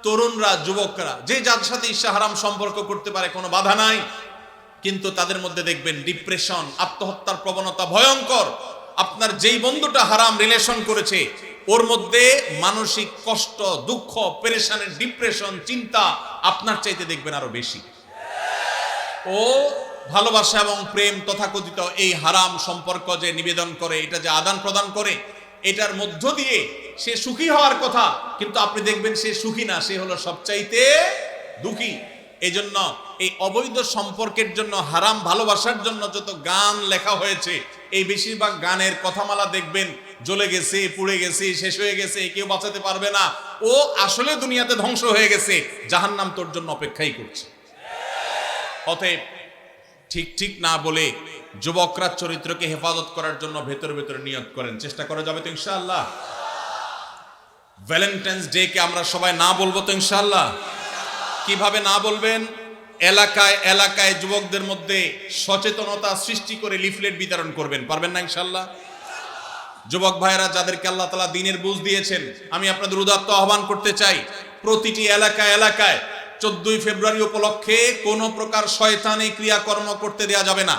তরুণরা, যুবকরা যে যার সাথে ইচ্ছা হারাম সম্পর্ক করতে পারে, কোনো বাধা নাই, কিন্তু তাদের মধ্যে দেখবেন ডিপ্রেশন, আত্মহত্যার প্রবণতা ভয়ঙ্কর। আপনার যেই বন্ধুটা হারাম রিলেশন করেছে, ওর মধ্যে মানসিক কষ্ট, দুঃখ, পেরেশানের, ডিপ্রেশন, চিন্তা আপনার চাইতে দেখবেন আরো বেশি। ও ভালোবাসা এবং প্রেম তথাকথিত এই হারাম সম্পর্ক যে নিবেদন করে, এটা যে আদান প্রদান করে, এটার মধ্য দিয়ে সে সুখী হওয়ার কথা, কিন্তু আপনি দেখবেন সে সুখী না, সে হলো সবচাইতে দুঃখী। এই জন্য এই অবৈধ সম্পর্কের জন্য, হারাম ভালোবাসার জন্য যত গান লেখা হয়েছে, এই বেশিরভাগ গানের কথামালা দেখবেন জ্বলে গেছে, পুড়ে গেছে, শেষ হয়ে গেছে, কেউ বাঁচাতে পারবে না, ও আসলে দুনিয়াতে ধ্বংস হয়ে গেছে, জাহান্নাম তোর জন্য অপেক্ষাই করছে। অতএব ঠিক ঠিক না বলে যুবকরা চরিত্রকে হেফাজত করার জন্য ভেতরে ভেতরে নিয়ত করেন। চেষ্টা করা যাবে তো ইনশাআল্লাহ? ভ্যালেন্টাইন্স ডে কে আমরা সবাই না বলবো তো ইনশাআল্লাহ? কিভাবে না বলবেন? এলাকায় এলাকায় যুবকদের মধ্যে সচেতনতা সৃষ্টি করে লিফলেট বিতরণ করবেন। পারবেন না ইনশাআল্লাহ? যুবক ভাইয়েরা, যাদেরকে আল্লাহ তাআলা দ্বীনের বুঝ দিয়েছেন, আমি আপনাদের উদাত্ত আহ্বান করতে চাই, প্রতিটি এলাকায় এলাকায় 14ই ফেব্রুয়ারি উপলক্ষে কোনো প্রকার শয়তানি ক্রিয়াকর্ম করতে দেয়া যাবে না।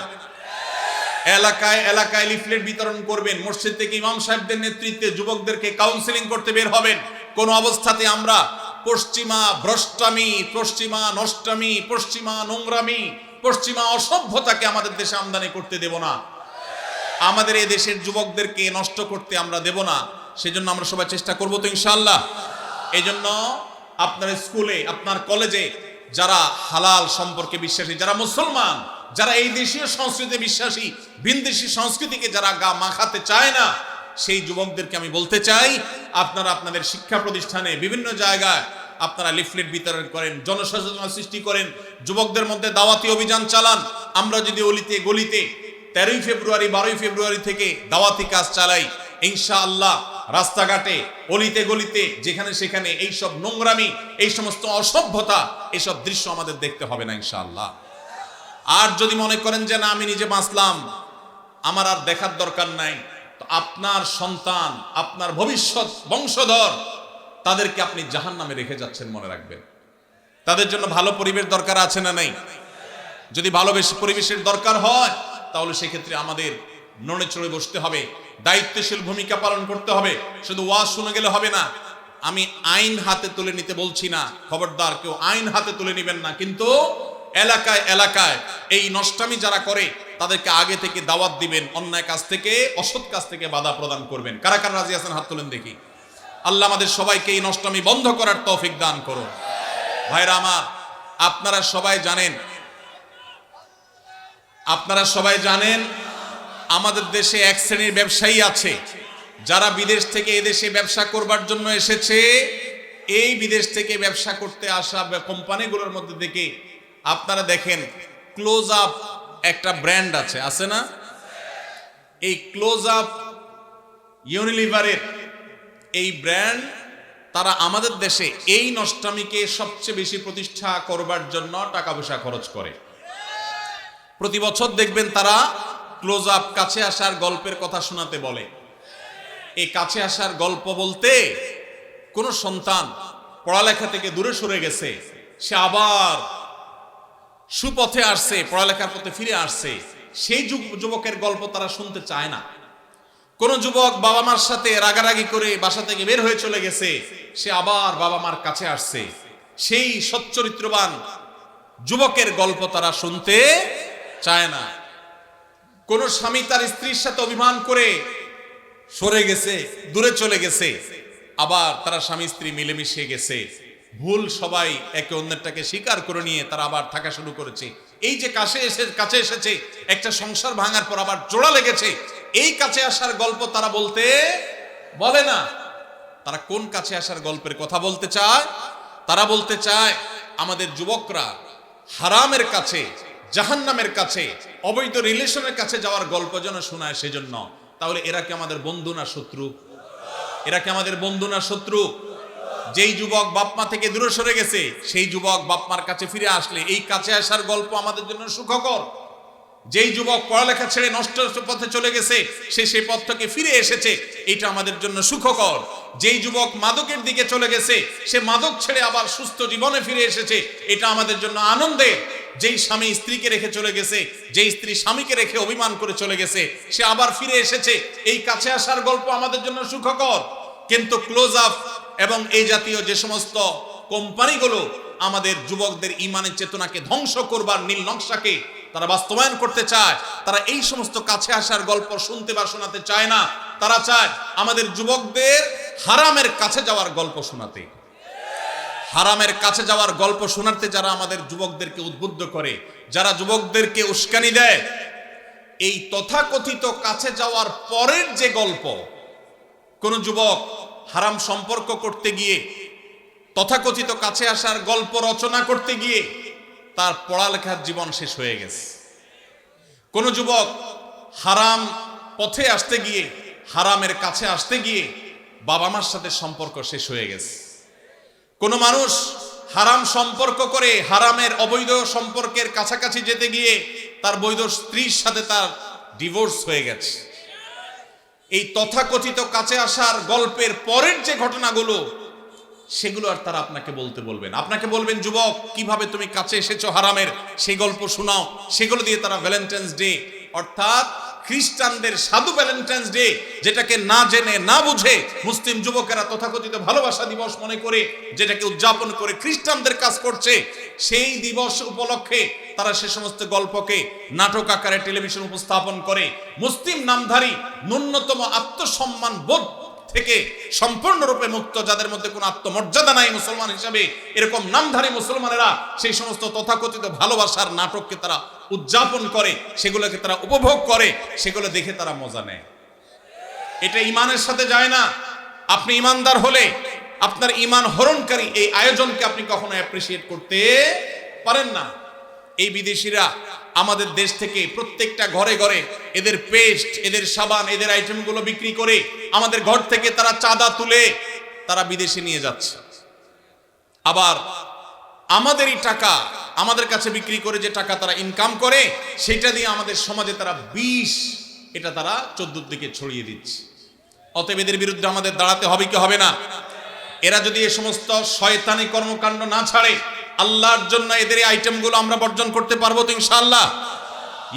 এলাকায় এলাকায় লিফলেট বিতরণ করবেন। মসজিদ থেকে ইমাম সাহেবদের নেতৃত্বে যুবকদেরকে কাউন্সিলিং করতে বের হবেন। কোন অবস্থাতে আমরা পশ্চিমা ভ্রষ্টামি, পশ্চিমা নষ্টামি, পশ্চিমা নোংরামি, পশ্চিমা অসভ্যতাকে আমাদের দেশে আমদানি করতে দেব না। আমাদের এই দেশের যুবকদেরকে নষ্ট করতে আমরা দেব না। সেজন্য আমরা সবাই চেষ্টা করব তো ইনশাআল্লাহ। এই জন্য আপনার স্কুলে, আপনার কলেজে যারা হালাল সম্পর্কে বিশ্বাসী, যারা মুসলমান, যারা এই দেশীয় সংস্কৃতিতে বিশ্বাসী, ভিনদেশী সংস্কৃতিকে যারা গা মাখাতে চায় না, সেই যুবকদেরকে আমি বলতে চাই, আপনারা আপনাদের শিক্ষা প্রতিষ্ঠানে বিভিন্ন জায়গায় আপনারা লিফলেট বিতরণ করেন, জনসচেতনতা সৃষ্টি করেন, যুবকদের মধ্যে দাওয়াতি অভিযান চালান। আমরা যদি অলিতে গলিতে 13ই ফেব্রুয়ারি 12ই ফেব্রুয়ারি থেকে দাওয়াতি কাজ চালাই, ইনশাআল্লাহ রাস্তাঘাটে অলিতে গলিতে যেখানে সেখানে এইসব নোংরামি, এই সমস্ত অসভ্যতা, এইসব দৃশ্য আমাদের দেখতে হবে না ইনশাআল্লাহ। আর যদি মনে করেন যে না, আমি নিজে বাঁচলাম, আমার আর দেখার দরকার নাই, তো আপনার সন্তান, আপনার ভবিষ্যৎ বংশধর, তাদেরকে আপনি জাহান্নামে রেখে যাচ্ছেন, মনে রাখবেন। তাদের জন্য ভালো পরিবেশ দরকার আছে না নেই? যদি ভালো পরিবেশের দরকার হয়, তাহলে সেক্ষেত্রে আমাদের নড়ে চড়ে বসতে হবে, দায়িত্বশীল ভূমিকা পালন করতে হবে। শুধু ওয়াজ শুনে গেলে হবে না। আমি আইন হাতে তুলে নিতে বলছি না, খবরদার কেউ আইন হাতে তুলে নেবেন না, কিন্তু এলাকায় এলাকায় এই নষ্টামি যারা করে তাদেরকে আগে থেকে দাওয়াত দিবেন, অন্যায় কাজ থেকে, অসৎ কাজ থেকে বাধা প্রদান করবেন। কারা কারা রাজি আছেন হাত তোলেন দেখি। আল্লাহ আমাদের সবাইকে এই নষ্টামি বন্ধ করার তৌফিক দান করুন। ভাইরা আমার, আপনারা সবাই জানেন আমাদের দেশে এক শ্রেণীর ব্যবসায়ী আছে যারা বিদেশ থেকে এদেশে ব্যবসা করবার জন্য এসেছে। এই বিদেশ থেকে ব্যবসা করতে আসা কোম্পানিগুলোর মধ্যে থেকে আপনারা দেখেন, ক্লোজ আপ একটা ব্র্যান্ড আছে না? এই ক্লোজ আপ ইউনিলিভারের এই ব্র্যান্ড, তারা আমাদের দেশে এই নষ্টামিকে সবচেয়ে বেশি প্রতিষ্ঠা করবার জন্য টাকা পয়সা খরচ করে। প্রতি বছর দেখবেন তারা ক্লোজ আপ কাছে আসার গল্পের কথা শোনাতে বলে। এই কাছে আসার গল্প বলতে, কোন সন্তান পড়ালেখা থেকে দূরে সরে গেছে, সে আবার সুপথে আসছে, পড়ালেখার পথে ফিরে আসছে, সেই যুবকের গল্প তারা শুনতে চায় না। কোন যুবক বাবা মার সাথে রাগারাগি করে বাসা থেকে বের হয়ে চলে গেছে, সে আবার বাবা মার কাছে আসছে, সেই সচ্চরিত্রবান যুবকের গল্প তারা শুনতে চায় না। কোন স্বামী তার স্ত্রীর সাথে অভিমান করে সরে গেছে, দূরে চলে গেছে, আবার তারা স্বামী স্ত্রী মিলেমিশে গেছে, ভুল সবাই একে অন্যটাকে স্বীকার করে নিয়ে তারা আবার থাকা শুরু করেছে। এই যে কাছে এসেছে, একটা সংসার ভাঙার পর আবার জোড়া লেগেছে, এই কাছে আসার গল্প তারা বলে না। তারা কোন কাছে আসার গল্পের কথা বলতে চায়? তারা বলতে চায় আমাদের যুবকরা হারামের কাছে, জাহান্নামের কাছে, অবৈধ রিলেশনের কাছে যাওয়ার গল্প যেন শোনায়, সেজন্য তাহলে এরা কি আমাদের বন্ধু না শত্রু? এরা কি আমাদের বন্ধু না শত্রু? যেই যুবক বাপমা থেকে দূরে সরে গেছে, সেই যুবক বাপমার কাছে ফিরে আসলে এই কাছে আসার গল্প আমাদের জন্য সুখকর। যেই যুবক পড়ালেখা ছেড়ে নষ্ট পথে চলে গেছে, সে সেই পথ থেকে ফিরে এসেছে, এটা আমাদের জন্য সুখকর। যেই যুবক মাদকের দিকে চলে গেছে, সে মাদক ছেড়ে আবার সুস্থ জীবনে ফিরে এসেছে, এটা আমাদের জন্য আনন্দের। যেই স্বামী স্ত্রীকে রেখে চলে গেছে, যেই স্ত্রী স্বামীকে রেখে অভিমান করে চলে গেছে, সে আবার ফিরে এসেছে, এই কাছে আসার গল্প আমাদের জন্য সুখকর। কিন্তু ক্লোজ আপ এবং এই জাতীয় যে সমস্ত কোম্পানিগুলো আমাদের যুবকদের ইমানের চেতনাকে ধ্বংস করবার নীল নকশাকে তারা বাস্তবায়ন করতে চায়, তারা এই সমস্ত কাছে আসার গল্প শুনতে বা শোনাতে চায় না। তারা চায় আমাদের যুবকদের হারামের কাছে যাওয়ার গল্প শোনাতে। হারামের কাছে যাওয়ার গল্প শোনাতে যারা আমাদের যুবকদেরকে উদ্বুদ্ধ করে, যারা যুবকদেরকে উস্কানি দেয়, এই তথাকথিত কাছে যাওয়ার পরের যে গল্প, কোন যুবক হারাম সম্পর্ক করতে গিয়ে, তথাকথিত কাছে আসার গল্প রচনা করতে গিয়ে তার পড়ালেখার জীবন শেষ হয়ে গেছে। কোন যুবক হারাম পথে আসতে গিয়ে, হারামের কাছে আসতে গিয়ে বাবা মার সাথে সম্পর্ক শেষ হয়ে গেছে। কোন মানুষ হারাম সম্পর্ক করে হারামের অবৈধ সম্পর্কের কাছাকাছি যেতে গিয়ে তার বৈধ স্ত্রীর সাথে তার ডিভোর্স হয়ে গেছে। এই তথাকথিত কাছে আসার গল্পের পরের যে ঘটনাগুলো, সেগুলো আর তারা আপনাকে বলতে বলবেন। আপনাকে বলবেন, যুবক কিভাবে তুমি কাছে এসেছো হারামের, সেই গল্প শোনাও। সেগুলো দিয়ে তারা ভ্যালেন্টাইন্স ডে, অর্থাৎ খ্রিস্টানদের সাধু ভ্যালেন্টাইন্স ডে, যেটাকে না জেনে না বুঝে মুসলিম যুবকেরা তথাকথিত ভালোবাসা দিবস মনে করে যেটাকে উদযাপন করে খ্রিস্টানদের কাজ করছে, সেই দিবস উপলক্ষে তারা সে সমস্ত গল্পকে নাটক আকারে টেলিভিশন উপস্থাপন করে। মুসলিম নামধারী ন্যূনতম আত্মসম্মান বোধ থেকে সম্পূর্ণরূপে মুক্ত, যাদের মধ্যে কোনো আত্মমর্যাদা নাই মুসলমান হিসাবে, এরকম নামধারী মুসলমানেরা সেই সমস্ত তথাকথিত ভালোবাসার নাটককে তারা উদযাপন করে, সেগুলোকে তারা উপভোগ করে, সেগুলো দেখে তারা মজা নেয়। এটা ইমানের সাথে যায় না। আপনি ইমানদার হলে আপনার ইমান হরণকারী এই আয়োজনকে আপনি কখনো অ্যাপ্রিসিয়েট করতে পারেন না। এই বিদেশিরা আমাদের দেশ থেকে প্রত্যেকটা ঘরে ঘরে এদের পেস্ট, এদের সাবান, এদের আইটেমগুলো বিক্রি করে আমাদের ঘর থেকে তারা চাঁদা তুলে তারা বিদেশে নিয়ে যাচ্ছে। আবার আমাদেরই টাকা আমাদের কাছে বিক্রি করে যে টাকা তারা ইনকাম করে, সেটা দিয়ে আমাদের সমাজে তারা বিষ, এটা তারা 14 দিকে ছড়িয়ে দিচ্ছে। অতএব এদের বিরুদ্ধে আমাদের দাঁড়াতে হবে কি হবে না? এরা যদি এই সমস্ত শয়তানি কর্মকাণ্ড না ছাড়ে, আল্লাহর জন্য এদের এই আইটেমগুলো আমরা বর্জন করতে পারবো তো ইনশাআল্লাহ?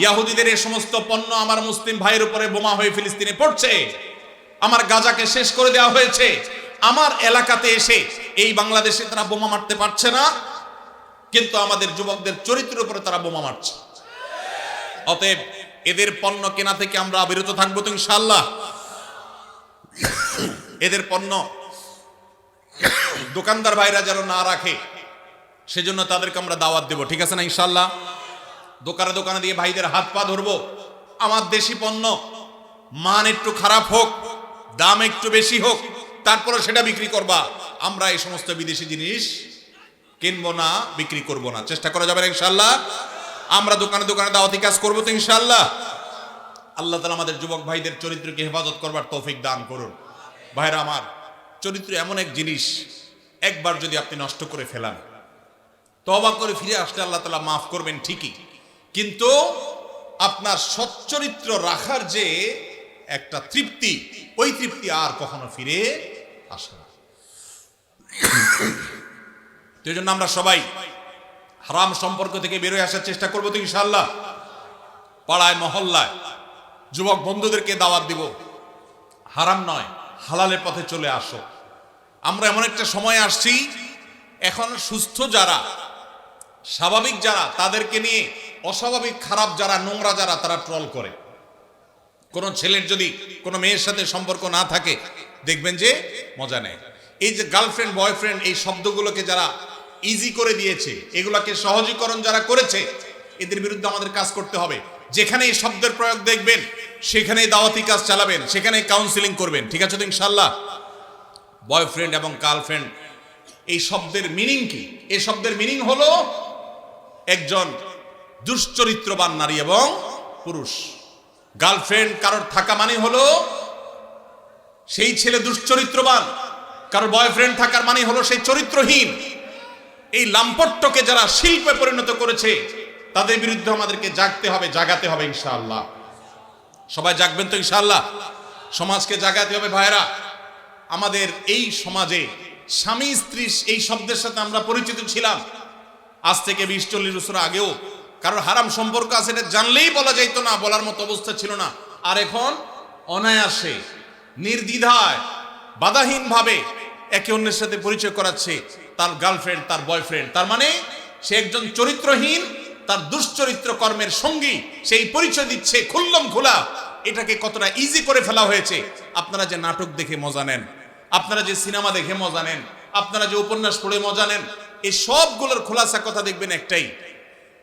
ইয়াহুদিদের এই সমস্ত পণ্য আমার মুসলিম ভাইয়ের উপরে বোমা হয়ে ফিলিস্তিনে পড়ছে। আমার গাজাকে শেষ করে দেওয়া হয়েছে। আমার এলাকাতে এসে এই বাংলাদেশে তারা বোমা মারতে পারছে না, কিন্তু আমাদের যুবকদের চরিত্রের উপরে তারা বোমা মারছে। অতএব এদের পণ্য কেনা থেকে আমরা বিরত থাকবো তো ইনশাআল্লাহ? এদের পণ্য দোকানদার ভাইরা যেন না রাখে, সেজন্য তাদেরকে আমরা দাওয়াত দেব, ঠিক আছে না ইনশাআল্লাহ? দোকানে দোকানে দিয়ে ভাইদের হাত পা ধরবো। আমার দেশি পণ্য মান একটু খারাপ হোক, দাম একটু বেশি হোক, তারপরে সেটা বিক্রি করবা। আমরা এই সমস্ত বিদেশি জিনিস কিনবো না, বিক্রি করব না। চেষ্টা করা যাবে ইনশাআল্লাহ? আমরা দোকানে দোকানে দাওয়াতি কাজ করবো তো ইনশাআল্লাহ? আল্লাহ তাআলা আমাদের যুবক ভাইদের চরিত্রকে হেফাজত করবার তৌফিক দান করুন। ভাইরা আমার, চরিত্র এমন এক জিনিস, একবার যদি আপনি নষ্ট করে ফেলান, তওবা করে ফিরে আসলে আল্লাহ তাআলা মাফ করবেন ঠিকই, কিন্তু আপনার সচ্চরিত্র রাখার যে একটা তৃপ্তি, ওই তৃপ্তি আর কখনো ফিরে আসে না। এই জন্য আমরা সবাই হারাম সম্পর্ক থেকে বেরোয় আসার চেষ্টা করবো তো ইনশাআল্লাহ? পাড়ায় মহল্লায় যুবক বন্ধুদেরকে দাওয়াত দিব, হারাম নয় হালালের পথে চলে আসো। আমরা এমন একটা সময় আসছি, এখন সুস্থ যারা, স্বাভাবিক যারা, তাদেরকে নিয়ে অস্বাভাবিক খারাপ যারা, নোংরা যারা, তারা ট্রল করে। কোন ছেলের যদি কোনো মেয়ের সাথে সম্পর্ক না থাকে, দেখবেন যে মজা নেয়। এই যে গার্লফ্রেন্ড বয়ফ্রেন্ড, এই শব্দগুলোকে যারা ইজি করে দিয়েছে, এগুলাকে সহজীকরণ যারা করেছে, এদের বিরুদ্ধে আমাদের কাজ করতে হবে। যেখানে এই শব্দের প্রয়োগ দেখবেন, সেখানেই দাওয়াতি কাজ চালাবেন, সেখানেই কাউন্সিলিং করবেন, ঠিক আছে তো ইনশাআল্লাহ? বয়ফ্রেন্ড এবং গার্লফ্রেন্ড, এই শব্দের মিনিং কি? এই শব্দের মিনিং হলো একজন দুশ্চরিত্রবান নারী এবং পুরুষ। গার্লফ্রেন্ড কারোর থাকা মানে হলো সেই ছেলে দুশ্চরিত্রবান, কারোর বয়ফ্রেন্ড থাকার মানে হলো সেই চরিত্রহীন। এই লাম্পট্যকে যারা শিল্পে পরিণত করেছে তাদের বিরুদ্ধে আমাদেরকে জাগতে হবে, জাগাতে হবে ইনশাআল্লাহ। সবাই জাগবেন তো ইনশাআল্লাহ? সমাজকে জাগাতে হবে ভাইরা। আমাদের এই সমাজে স্বামী স্ত্রী এই শব্দের সাথে আমরা পরিচিত ছিলাম আজ থেকে 20-40 বছর আগেও। কারোর হারাম সম্পর্ক আছে এটা জানলেই বলা যাইতো না, বলার মতো অবস্থা ছিল না। আর এখন অনায়াসে, নির্দ্বিধায়, বাধাহীন ভাবে একে অন্যের সাথে পরিচয় করাচ্ছে তার গার্লফ্রেন্ড, তার বয়ফ্রেন্ড। তার মানে সে একজন চরিত্রহীন, তার দুশ্চরিত্র কর্মের সঙ্গী, সেই পরিচয় দিচ্ছে খুল্লম খোলা। এটাকে কতটা ইজি করে ফেলা হয়েছে। আপনারা যে নাটক দেখে মজা নেন, আপনারা যে সিনেমা দেখে মজা নেন, আপনারা যে উপন্যাস পড়ে মজা নেন, এই সবগুলোর খোলাসা কথা দেখবেন একটাই,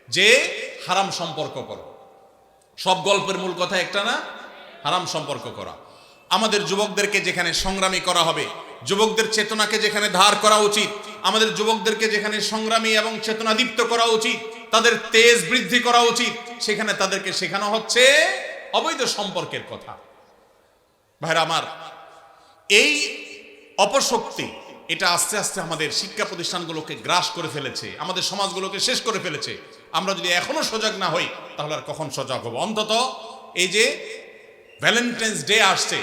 যে হারাম সম্পর্ক করো। সব গল্পের মূল কথা একটা না, হারাম সম্পর্ক করা। আমাদের যুবকদেরকে যেখানে সংগ্রামী করা হবে, যুবকদের চেতনাকে যেখানে ধার করা উচিত, আমাদের যুবকদেরকে যেখানে সংগ্রামী এবং চেতনাদীপ্ত করা উচিত, তাদের তেজ বৃদ্ধি করা উচিত, সেখানে তাদেরকে শেখানো হচ্ছে অবৈধ সম্পর্কের কথা। ভাইরা আমার, এই অপশক্তি এটা আস্তে আস্তে আমাদের শিক্ষা প্রতিষ্ঠানগুলোকে গ্রাস করে ফেলেছে, আমাদের সমাজগুলোকে শেষ করে ফেলেছে। আমরা যদি এখনো সজাগ না হই তাহলে আর কখন সজাগ হব? অন্তত এই যে ভ্যালেন্টাইন্স ডে আসছে,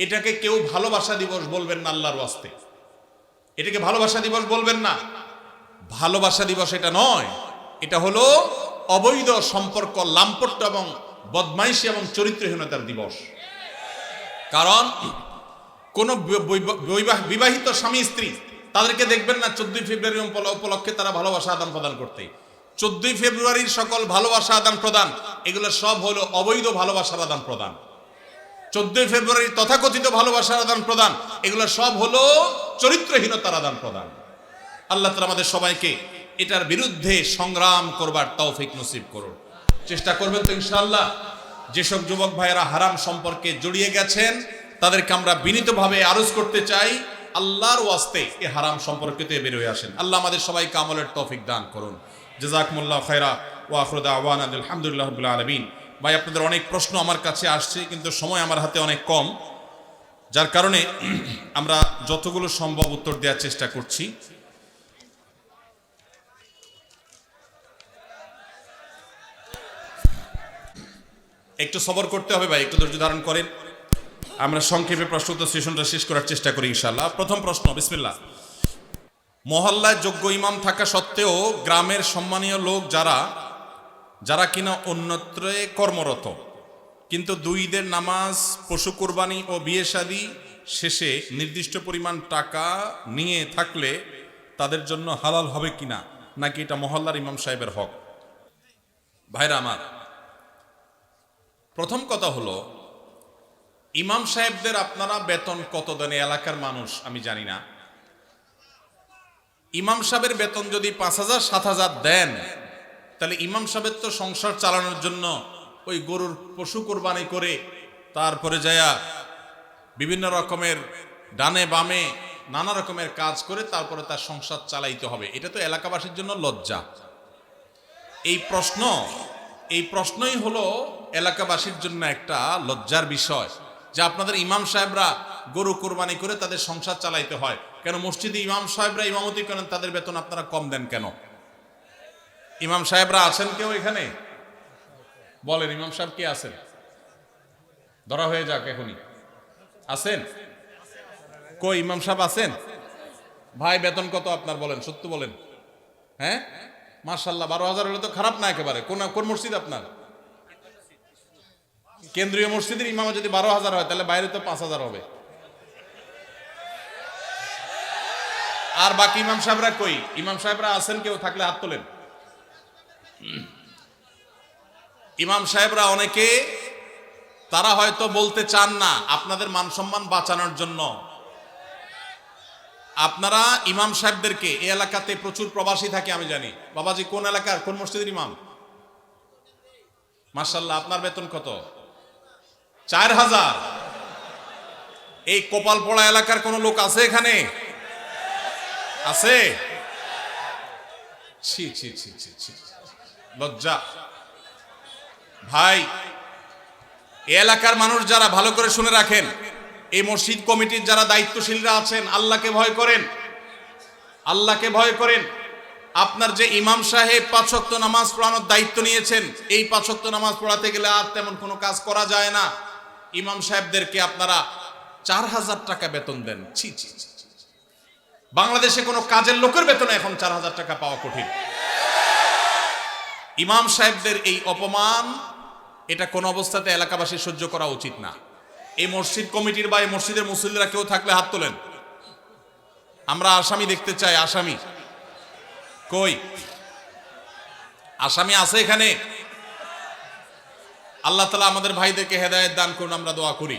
এটাকে কেউ ভালোবাসা দিবস বলবেন না আল্লাহর ওয়াস্তে। এটাকে ভালোবাসা দিবস বলবেন না। ভালোবাসা দিবস এটা নয়, এটা হলো অবৈধ সম্পর্ক, লাম্পট্য এবং বদমাইশি এবং চরিত্রহীনতার দিবস। কারণ কোন বিবাহিত স্বামী স্ত্রী তাদেরকে দেখবেন না 14 ফেব্রুয়ারি উপলক্ষে তারা ভালোবাসা আদান প্রদান করতে। 14 ফেব্রুয়ারির সকল ভালোবাসা আদান প্রদান এগুলো সব হলো অবৈধ ভালোবাসার আদান প্রদান। 14 ফেব্রুয়ারির তথাকথিত ভালোবাসার আদান প্রদান এগুলো সব হলো চরিত্রহীনতার আদান প্রদান। আল্লাহ তাআলা আমাদের সবাইকে এটার বিরুদ্ধে সংগ্রাম করবার তৌফিক নসিব করুন। চেষ্টা করবেন তো ইনশাআল্লাহ? যেসব যুবক ভাইয়েরা হারাম সম্পর্কে জড়িয়ে গেছেন তাদেরকে আমরা বিনীতভাবে আরজ করতে চাই, আল্লাহর ওয়াস্তে এই হারাম সম্পর্কে থেকে বের হয়ে আসেন। আল্লাহ আমাদের সবাইকে আমলের তৌফিক দান করুন। জাযাকুমুল্লাহু খায়রা ওয়া আখিরু দাওয়ানা আলহামদুলিল্লাহি রাব্বিল আলামিন। ভাই, আপনাদের অনেক প্রশ্ন আমার কাছে আসছে, কিন্তু সময় আমার হাতে অনেক কম, যার কারণে আমরা যতগুলো সম্ভব উত্তর দেওয়ার চেষ্টা করছি। একটু সবর করতে হবে ভাই, একটু ধৈর্য ধারণ করেন। আমরা সংক্ষেপে প্রশ্ন উত্তর সেশনটা শেষ করার চেষ্টা করি ইনশাআল্লাহ। প্রথম প্রশ্ন, বিসমিল্লাহ। মহল্লায় যোগ্য ইমাম থাকা সত্ত্বেও গ্রামের সম্মানীয় লোক যারা কিনা অন্যত্রে কর্মরত, কিন্তু 2 ঈদের নামাজ, পশু কুরবানি ও বিয়ে শাদী শেষে নির্দিষ্ট পরিমাণ টাকা নিয়ে থাকলে তাদের জন্য হালাল হবে কিনা, নাকি এটা মহল্লার ইমাম সাহেবের হক? ভাইরা আমার, প্রথম কথা হলো, ইমাম সাহেবদের আপনারা বেতন কত দেন এলাকার মানুষ আমি জানি না। ইমাম সাহেবের বেতন যদি 5,000-7,000 দেন, তাহলে ইমাম সাহেবের তো সংসার চালানোর জন্য ওই গরুর পশু কোরবানি করে তারপরে যায়া বিভিন্ন রকমের ডানে বামে নানা রকমের কাজ করে তারপরে তার সংসার চালাইতে হবে। এটা তো এলাকাবাসীর জন্য লজ্জা। এই প্রশ্নই হলো এলাকাবাসীর জন্য একটা লজ্জার বিষয়, যে আপনাদের ইমাম সাহেবরা গরু কোরবানি করে তাদের সংসার চালাইতে হয় কেন? মসজিদে ইমাম সাহেবরা ইমামতি করেন, তাদের বেতন আপনারা কম দেন কেন? ইমাম সাহেবরা আছেন কেউ এখানে? বলেন, ইমাম সাহেব কে আছেন? ধরা হয়ে যাক এখনই। আছেন? কই ইমাম সাহেব আছেন? ভাই, বেতন কত আপনার বলেন, সত্য বলেন। হ্যাঁ, মাশাআল্লাহ, 12,000 হলে তো খারাপ না একেবারে। কোন মসজিদ আপনার? কেন্দ্রীয় মসজিদের ইমাম যদি 12,000 হয় তাহলে বাইরে তো 5,000 হবে। আর বাকি ইমাম সাহেবরা কই? ইমাম সাহেবরা আছেন কেউ? থাকলে হাত তোলেন। ইমাম সাহেবরা অনেকে তারা হয়তো বলতে চান না, আপনাদের মান সম্মান বাঁচানোর জন্য আপনারা ইমাম সাহেবদেরকে, এই এলাকাতে প্রচুর প্রবাসী থাকে আমি জানি। বাবাজি, কোন এলাকার কোন মসজিদের ইমাম? মাশাআল্লাহ, আপনার বেতন কত? 4,000। এই কপালপড়া এলাকার কোন লোক আছে এখানে? আছে? ছি ছি ছি ছি ছি, লজ্জা। ভাই, এই এলাকার মানুষ যারা ভালো করে শুনে রাখেন, এই মসজিদ কমিটির যারা দায়িত্বশীলরা আছেন, আল্লাহকে ভয় করেন, আল্লাহকে ভয় করেন। আপনার যে ইমাম সাহেব 5 ওয়াক্ত নামাজ পড়ানোর দায়িত্ব নিয়েছেন, এই 5 ওয়াক্ত নামাজ পড়াতে গেলে আর তেমন কোনো কাজ করা যায় না। ইমাম সাহেবদেরকে আপনারা 4000 টাকা বেতন দেন। ছি ছি ছি। বাংলাদেশে কোনো কাজের লোকের বেতনে এখন 4000 টাকা পাওয়া কঠিন। ইমাম সাহেবদের এই অপমান, এটা কোন অবস্থাতে এলাকাবাসী সহ্য করা উচিত না। এই মসজিদ কমিটির বা এই মসজিদের মুসল্লিরা কেউ থাকলে হাত তোলেন। আমরা আসামি দেখতে চাই। আসামি কই? আসামি আছে এখানে? আল্লাহ তাআলা আমাদের ভাইদেরকে হেদায়েত দান করুন, আমরা দোয়া করি।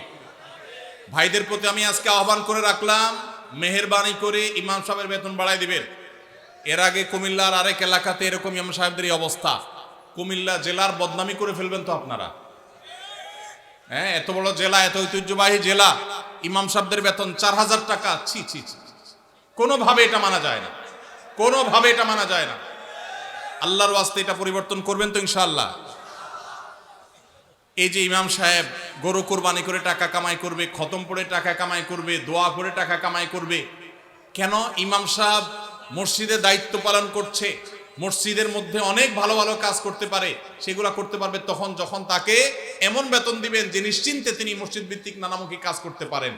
ভাইদের প্রতি আমি আজকে আহ্বান করে রাখলাম, মেহেরবানি করে ইমাম সাহেবের বেতন বাড়াই দিবেন। এর আগে কুমিল্লার আরেক এলাকাতে এরকম ইমাম সাহেবদের এই অবস্থা। কুমিল্লা জেলার বদনামি করে ফেলবেন তো আপনারা। হ্যাঁ, এত বড় জেলা, এত ঐতিহ্যবাহী জেলা, ইমাম সাহেবদের বেতন 4000 টাকা। ছি ছি ছি। কোনোভাবে এটা মানা যায় না, কোনোভাবে এটা মানা যায় না। আল্লাহর ওয়াস্তে এটা পরিবর্তন করবেন তো ইনশাআল্লাহ? এই যে ইমাম সাহেব গরু কুরবানি করে টাকা কামাই করবে, খতম পড়ে টাকা কামাই করবে, দোয়া করে টাকা কামাই করবে, কেন? ইমাম সাহেব মসজিদে দায়িত্ব পালন করছে, মসজিদের মধ্যে অনেক ভালো ভালো কাজ করতে পারে, সেগুলা করতে পারবে তখন যখন তাকে এমন বেতন দিবেন যে নিশ্চিন্তে তিনি মসজিদ ভিত্তিক নানামুখী কাজ করতে পারেন।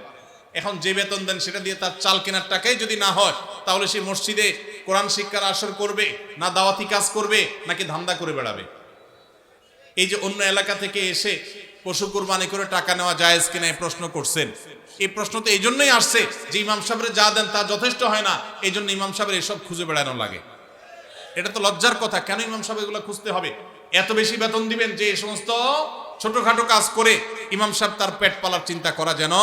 এখন যে বেতন দেন সেটা দিয়ে তার চাল কেনার টাকাই যদি না হয়, তাহলে সে মসজিদে কোরআন শিক্ষার আসর করবে না, দাওয়াতি কাজ করবে, নাকি ধান্দা করে বেড়াবে? এই যে অন্য এলাকা থেকে এসে পশু কুরবানি করে টাকা নেওয়া জায়েজ কিনা এই প্রশ্ন করছেন, এই প্রশ্ন তো এই জন্যই আসছে যে ইমাম সাহেবের যা দেন তা যথেষ্ট হয় না, এই জন্য ইমাম সাহেবের এসব খুঁজে বেড়ানো লাগে। এটা তো লজ্জার কথা। কেন ইমাম সাহেব এগুলো খুঁজতে হবে? এত বেশি বেতন দিবেন যে এই সমস্ত ছোটখাটো কাজ করে ইমাম সাহেব তার পেট পালার চিন্তা করা যেন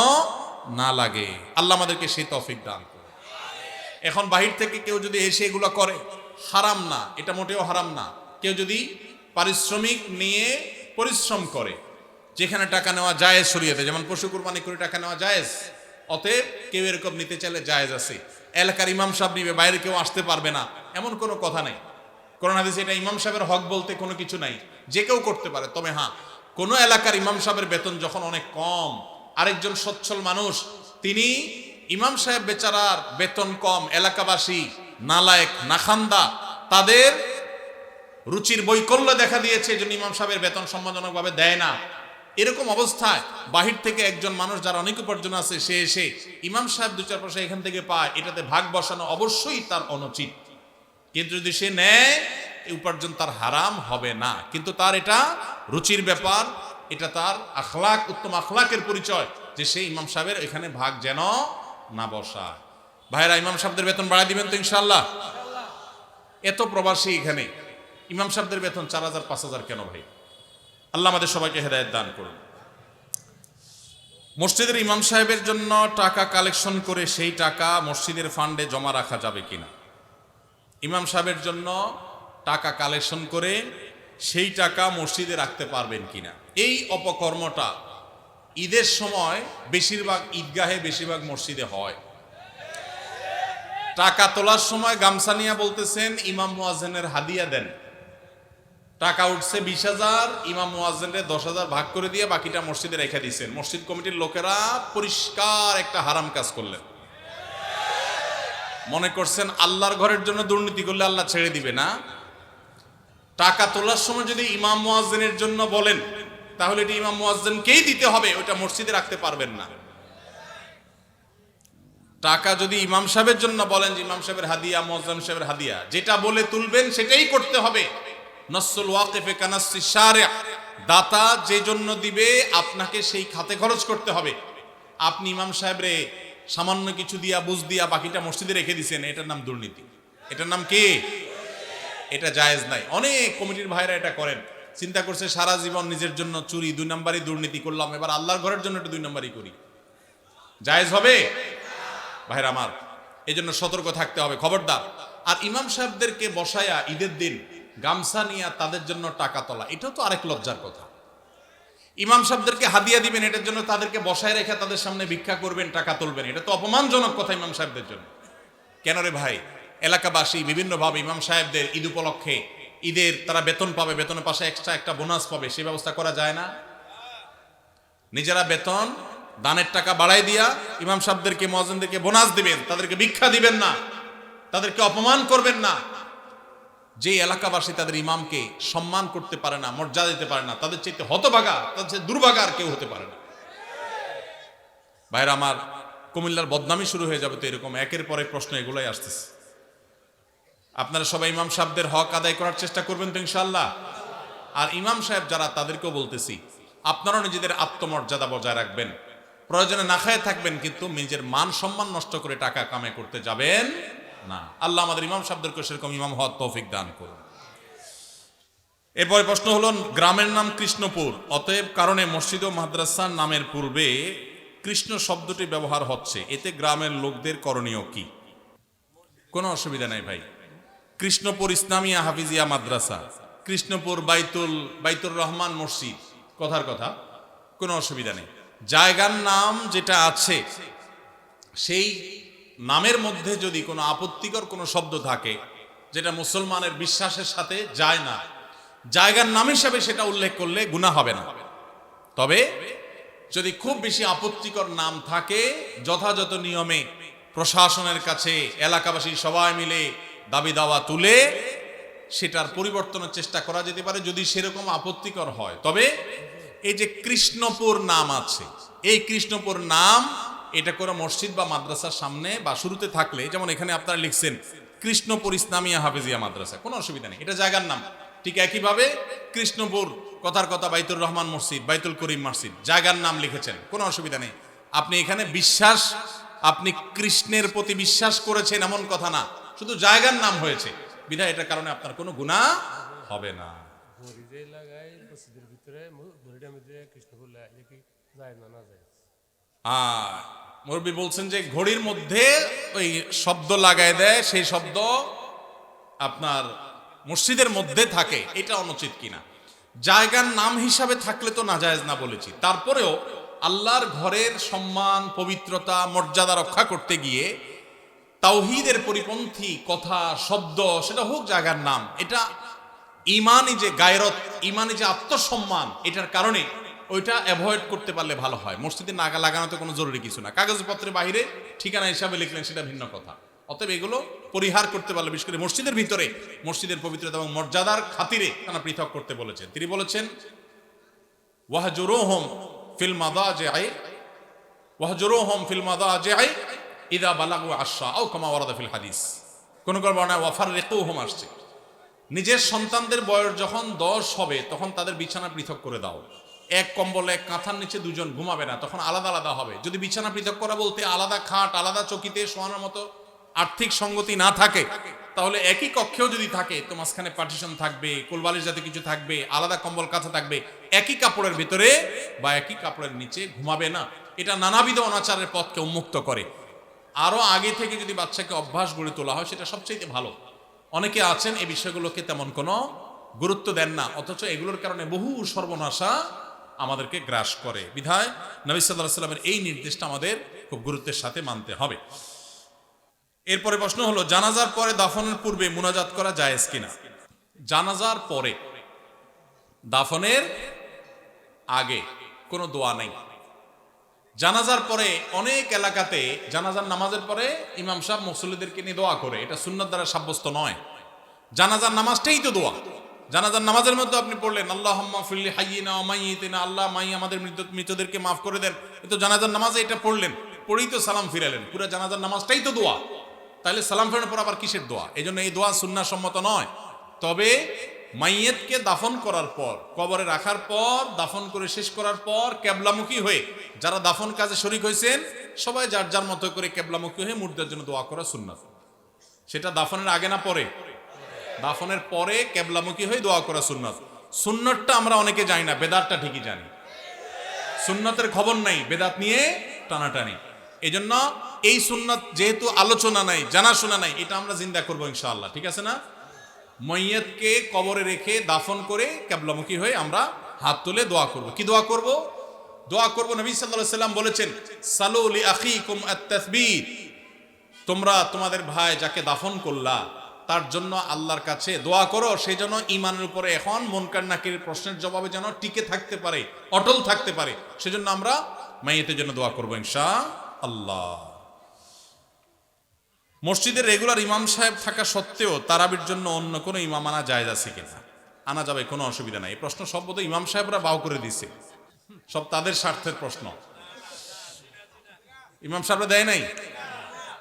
না লাগে। আল্লাহ আমাদেরকে সেই তৌফিক দান করুন। এখন বাহির থেকে কেউ যদি এসে এগুলো করে, হারাম না, এটা মোটেও হারাম না। কেউ যদি পারিশ্রমিক নিয়ে পরিশ্রম করে, যেখানে টাকা নেওয়া জায়েজ শরীয়তে, যেমন পশু কুরবানি করে টাকা নেওয়া জায়েজ, অতএব কেউ এরকম নিতে চাইলে জায়েজ আছে। এলাকার ইমাম সাহেব নিবে, বাইরে কেউ আসতে পারবে না, এমন কোনো কথা নেই। কোরআন হাদিসে এটা ইমাম সাহেবের হক বলতে কোনো কিছু নাই, যে কেউ করতে পারে। তবে হ্যাঁ, কোনো এলাকার ইমাম সাহেবের বেতন যখন অনেক কম, আরেকজন সচ্ছল মানুষ, তিনি ইমাম সাহেব বেচারার বেতন কম, এলাকাবাসী নালায়েক নাখান্দা, তাদের রুচির বৈকল্য দেখা দিয়েছে, এজন্য ইমাম সাহেবের বেতন সম্মানজনকভাবে দেয় না। এরকম অবস্থায় বাহির থেকে একজন মানুষ যারা অনেক উপার্জন আছে, সে এসে ইমাম সাহেব 2-4 পয়সা এখান থেকে পায়, এটাতে ভাগ বসানো অবশ্যই তার অনুচিত। কিন্তু যদি সে নেয়, এই উপার্জন তার হারাম হবে না, কিন্তু তার এটা রুচির ব্যাপার, এটা তার আখলাক, উত্তম আখলাকের পরিচয় যে সে ইমাম সাহেবের এখানে ভাগ যেন না বসায়। ভাইরা, ইমাম সাহেবদের বেতন বাড়াই দিবেন তো ইনশাআল্লাহ? এত প্রবাসী এখানে, ইমাম সাহেবদের বেতন 4000-5000 কেন ভাই? আল্লাহ আমাদের সবাইকে হেদায়েত দান করুন। মসজিদের ইমাম সাহেবের জন্য টাকা কালেকশন করে সেই টাকা মসজিদের ফান্ডে জমা রাখা যাবে কিনা? ইমাম সাহেবের জন্য টাকা কালেকশন করে সেই টাকা মসজিদে রাখতে পারবেন কিনা? এই অপকর্মটা ঈদের সময় বেশিরভাগ ঈদগাহে, বেশিরভাগ মসজিদে হয়। টাকা তোলার সময় গামছা নিয়ে বলতেছেন ইমাম মুয়াজ্জিনের হাদিয়া দেন। টাকা উঠছে 20,000, ইমাম মুয়াজ্জিনের 10,000 ভাগ করে দিয়ে বাকিটা মসজিদে রেখে দিয়েছেন। মসজিদ কমিটির লোকেরা পরিষ্কার একটা হারাম কাজ করলেন। মনে করছেন আল্লাহর ঘরের জন্য দুর্নীতি করলে আল্লাহ ছেড়ে দিবে না? টাকা তোলার সময় যদি ইমাম মুয়াজ্জিনের জন্য বলেন, তাহলে এটি ইমাম মুয়াজ্জিনকেই দিতে হবে, ওটা মসজিদে রাখতে পারবেন না। টাকা যদি ইমাম সাহেবের জন্য বলেন যে ইমাম সাহেবের হাদিয়া, মুয়াজ্জিন সাহেবের হাদিয়া, যেটা বলে তুলবেন সেটাই করতে হবে। নসুল ওয়াকিফে কানাসি শারিআ, দাতা যে জন্য দিবে আপনাকে সেই খাতে খরচ করতে হবে। আপনি ইমাম সাহেবরে সামান্য কিছু দিয়া, বুঝ দিয়া বাকিটা মসজিদে রেখে দিয়েছেন, এটার নাম দুর্নীতি। এটার নাম কি? এটা জায়েজ নাই। অনেক কমিটির ভাইরা এটা করেন, চিন্তা করছে সারা জীবন নিজের জন্য চুরি, 2 নম্বরই দুর্নীতি করলাম, এবার আল্লাহর ঘরের জন্য একটু 2 নম্বরই করি। জায়েজ হবে? ভাইরা আমার, এই জন্য সতর্ক থাকতে হবে, খবরদার। আর ইমাম সাহেবদেরকে বসায়া ঈদের দিন গামছা নিয়ে তাদের জন্য টাকা তোলা, এটাও তো আরেক লজ্জার কথা। ইমাম সাহেবদেরকে হাদিয়া দিবেন, এটার জন্য তাদেরকে বসায় রেখে তাদের সামনে ভিক্ষা করবেন, টাকা তুলবেন, এটা তো অপমানজনক কথা ইমাম সাহেবদের জন্য। কেন রে ভাই? এলাকাবাসী বিভিন্নভাবে ইমাম সাহেবদের ঈদ উপলক্ষে, ঈদের তারা বেতন পাবে, বেতনের পাশে এক্সট্রা একটা বোনাস পাবে, সেই ব্যবস্থা করা যায় না? নিজেরা বেতন দানের টাকা বাড়াই দিয়া ইমাম সাহেবদেরকে মুয়াজ্জিনদেরকে বোনাস দিবেন, তাদেরকে ভিক্ষা দিবেন না, তাদেরকে অপমান করবেন না। যে এলাকাবাসী তাদের ইমামকে সম্মান করতে পারে না, মর্যাদা দিতে পারে না, তাদের চাইতে হতভাগা, তাদের চাইতে দুর্ভাগা আর কেউ হতে পারে না। ভাইরা আমার, কুমিল্লার বদনামি শুরু হয়ে যাবে তো এরকম একের পর এক প্রশ্ন এগুলোই আসতেছে। আপনারা সবাই ইমাম সাহেবদের হক আদায় করার চেষ্টা করবেন তো ইনশাআল্লাহ। আর ইমাম সাহেব যারা, তাদেরকেও বলতেছি, আপনারাও নিজেদের আত্মমর্যাদা বজায় রাখবেন, প্রয়োজনে না খায় থাকবেন, কিন্তু নিজের মান সম্মান নষ্ট করে টাকা কামাই করতে যাবেন না। আল্লাহ আমাদের ইমাম সাহেবদেরকে সেরকম ইমাম হওয়ার তৌফিক দান করুন। এরপরে প্রশ্ন হলো, গ্রামের নাম কৃষ্ণপুর, অতএব কারণে মসজিদ ও মাদ্রাসার নামের পূর্বে কৃষ্ণ শব্দটি ব্যবহার হচ্ছে, এতে গ্রামের লোকদের করণীয় কি? কোনো অসুবিধা নাই ভাই। কৃষ্ণপুর ইসলামিয়া হাফিজিয়া মাদ্রাসা, কৃষ্ণপুর বাইতুর রহমান মসজিদ, কথার কথা, কোনো অসুবিধা নেই। জায়গার নাম যেটা আছে সেই নামের মধ্যে যদি কোনো আপত্তিকর কোনো শব্দ থাকে যেটা মুসলমানের বিশ্বাসের সাথে যায় না, জায়গার নাম হিসাবে সেটা উল্লেখ করলে গুনাহ হবে না। তবে যদি খুব বেশি আপত্তিকর নাম থাকে, যথাযথ নিয়মে প্রশাসনের কাছে এলাকাবাসী সবাই মিলে দাবি দাওয়া তুলে সেটার পরিবর্তনের চেষ্টা করা যেতে পারে, যদি সেরকম আপত্তিকর হয়। তবে এই যে কৃষ্ণপুর নাম আছে, এই কৃষ্ণপুর নাম এটা করে মসজিদ বা মাদ্রাসার সামনে বা শুরুতে থাকলে, যেমন এখানে আপনারা লিখছেন কৃষ্ণপুর ইসলামিয়া হাফিজিয়া মাদ্রাসা, কোনো অসুবিধা নেই, এটা জায়গার নাম। ঠিক একইভাবে কৃষ্ণপুর, কথার কথা, বাইতুর রহমান মসজিদ, বাইতুল করিম মসজিদ, জায়গার নাম লিখেছেন, কোনো অসুবিধা নেই। আপনি এখানে বিশ্বাস, আপনি কৃষ্ণের প্রতি বিশ্বাস করেছেন এমন কথা না, শুধু জায়গার নাম হয়েছে বিধায় এটার কারণে আপনার কোনো গুনাহ হবে না। মুরব্বী বলছেন যে ঘড়ির মধ্যে ওই শব্দ লাগায় দেয়, সেই শব্দ আপনার মসজিদের মধ্যে থাকে, এটা অনুচিত কিনা। জায়গার নাম হিসাবে থাকলে তো নাজায়েজ না বলেছি, তারপরেও আল্লাহর ঘরের সম্মান, পবিত্রতা, মর্যাদা রক্ষা করতে গিয়ে তাওহীদের পরিপন্থী কথা, শব্দ, সেটা হোক জায়গার নাম, এটা ইমানি যে গায়রত, ইমানি যে আত্মসম্মান, এটার কারণে ওইটা অ্যাভয়েড করতে পারলে ভালো হয়। মসজিদে নাগা লাগানো তো কোনো জরুরি কিছু না, কাগজপত্রের বাইরে ঠিকানা হিসাবে লিখলেন সেটা ভিন্ন কথা। অতএব এগুলো পরিহার করতে পারলে, বিশেষ করে মসজিদের ভিতরে মসজিদের পবিত্রতা এবং মর্যাদার খাতিরে তারা পৃথক করতে বলেছেন। তিনি বলেছেন ওয়াহজুরুহুম ফিল মাদাজি'i ওয়াহজুরুহুম ফিল মাদাজি'i ইযা বালাগু আশরা আও কামা ওয়ারাদা ফিল হাদিস। কোন কোন বর্ণনায় ওয়াফাররিকুহুম আসছে, নিজের সন্তানদের বয়স যখন 10 হবে তখন তাদের বিছানা পৃথক করে দাও। এক কম্বলে এক কাঁথার নিচে দুজন ঘুমাবে না, তখন আলাদা আলাদা হবে। যদি বিছানা পৃথক করা বলতে আলাদা খাট, আলাদা চকিতে শোয়ানোর মতো আর্থিক সঙ্গতি না থাকে, তাহলে একই কক্ষেও যদি থাকে তো মাঝখানে পার্টিশন থাকবে, কোলবালিশ জাতীয় কিছু থাকবে, আলাদা কম্বল কাঁথা থাকবে, একই কাপড়ের ভিতরে বা একই কাপড়ের নিচে ঘুমাবে না। এটা নানাবিধ অনাচারের পথকে উন্মুক্ত করে। আরো আগে থেকে যদি বাচ্চাকে অভ্যাস গড়ে তোলা হয় সেটা সবচেয়ে ভালো। অনেকে আছেন এই বিষয়গুলোকে তেমন কোনো গুরুত্ব দেন না, অথচ এগুলোর কারণে বহু সর্বনাশা আমাদেরকে গ্রাস করে। বিধায় নবী সাল্লাল্লাহু আলাইহি ওয়াসাল্লামের এই নির্দেশটা আমাদের খুব গুরুত্বের সাথে মানতে হবে। এরপরে প্রশ্ন হলো, জানাজার পরে দাফনের পূর্বে মুনাজাত করা জায়েজ কিনা? জানাজার পরে, দাফনের আগে কোনো দোয়া নেই। জানাজার পরে অনেক এলাকাতে জানাজার নামাজের পরে ইমাম সাহেব মুসল্লিদেরকে নিয়ে দোয়া করে, এটা সুন্নাত দ্বারা সাব্যস্ত নয়। জানাজার নামাজটাই তো দোয়া। জানাজার নামাজের মধ্যে আপনি পড়লেন আল্লাহুম্মা ফিরলি হাইয়িনা ওয়া মাইয়িতিনা, আল্লাহ মাই আমাদের মৃতদেরকে মাফ করে দেন, তো জানাজার নামাজে এটা পড়লেন, পড়েই তো সালাম ফিরালেন। পুরো জানাজার নামাজটাই তো দোয়া, তাহলে সালাম ফেরানোর পর আবার কিসের দোয়া? এই জন্য এই দোয়া সুন্নাহ সম্মত নয়। তবে মাইয়েতকে দাফন করার পর, কবরে রাখার পর, দাফন করে শেষ করার পর কেবলামুখী হয়ে যারা দাফন কাজে শরীক হয়েছেন সবাই যার যার মতো করে কেবলামুখী হয়ে মুর্দার জন্য দোয়া করা সুন্নাত। সেটা দাফনের আগে না পরে? দাফনের পরে কেবলামুখী হয়ে দোয়া করা সুন্নাত। সুন্নাতটা আমরা অনেকে জানি না, বেদাতটা ঠিকই জানি। সুন্নাতের খবর নাই, বেদাত নিয়ে টানাটানি। এই জন্য এই সুন্নাত যেহেতু আলোচনা নাই, জানাশোনা নাই, এটা আমরা জিন্দা করবো ইনশাআল্লাহ, ঠিক আছে না? মাইয়াতকে কবরে রেখে দাফন করে কিবলামুখী হয়ে আমরা হাত তুলে দোয়া করব। কি দোয়া করব? দোয়া করব, নবী সাল্লাল্লাহু আলাইহি সাল্লাম বলেছেন সালু লি আখিকুম আত-তাসবীত, তোমরা তোমাদের ভাই যাকে দাফন করলা তার জন্য আল্লাহর কাছে দোয়া করো, সেই জন্য ইমানের উপরে এখন মুনকার নাকিরের প্রশ্নের জবাবে যেন টিকে থাকতে পারে, অটল থাকতে পারে, সেজন্য আমরা মাইয়েতের জন্য দোয়া করবো ইনশাআল্লাহ। মসজিদের রেগুলার ইমাম সাহেব থাকা সত্ত্বেও তারাবির জন্য অন্য কোনো ইমাম আনা জায়েজ আছে কিনা? আনা যাবে, কোনো অসুবিধা নাই। এই প্রশ্ন সব বোধহয় ইমাম সাহেবরা বাউ করে দিছে, সব তাদের স্বার্থের প্রশ্ন। ইমাম সাহেবরা দেয় নাই,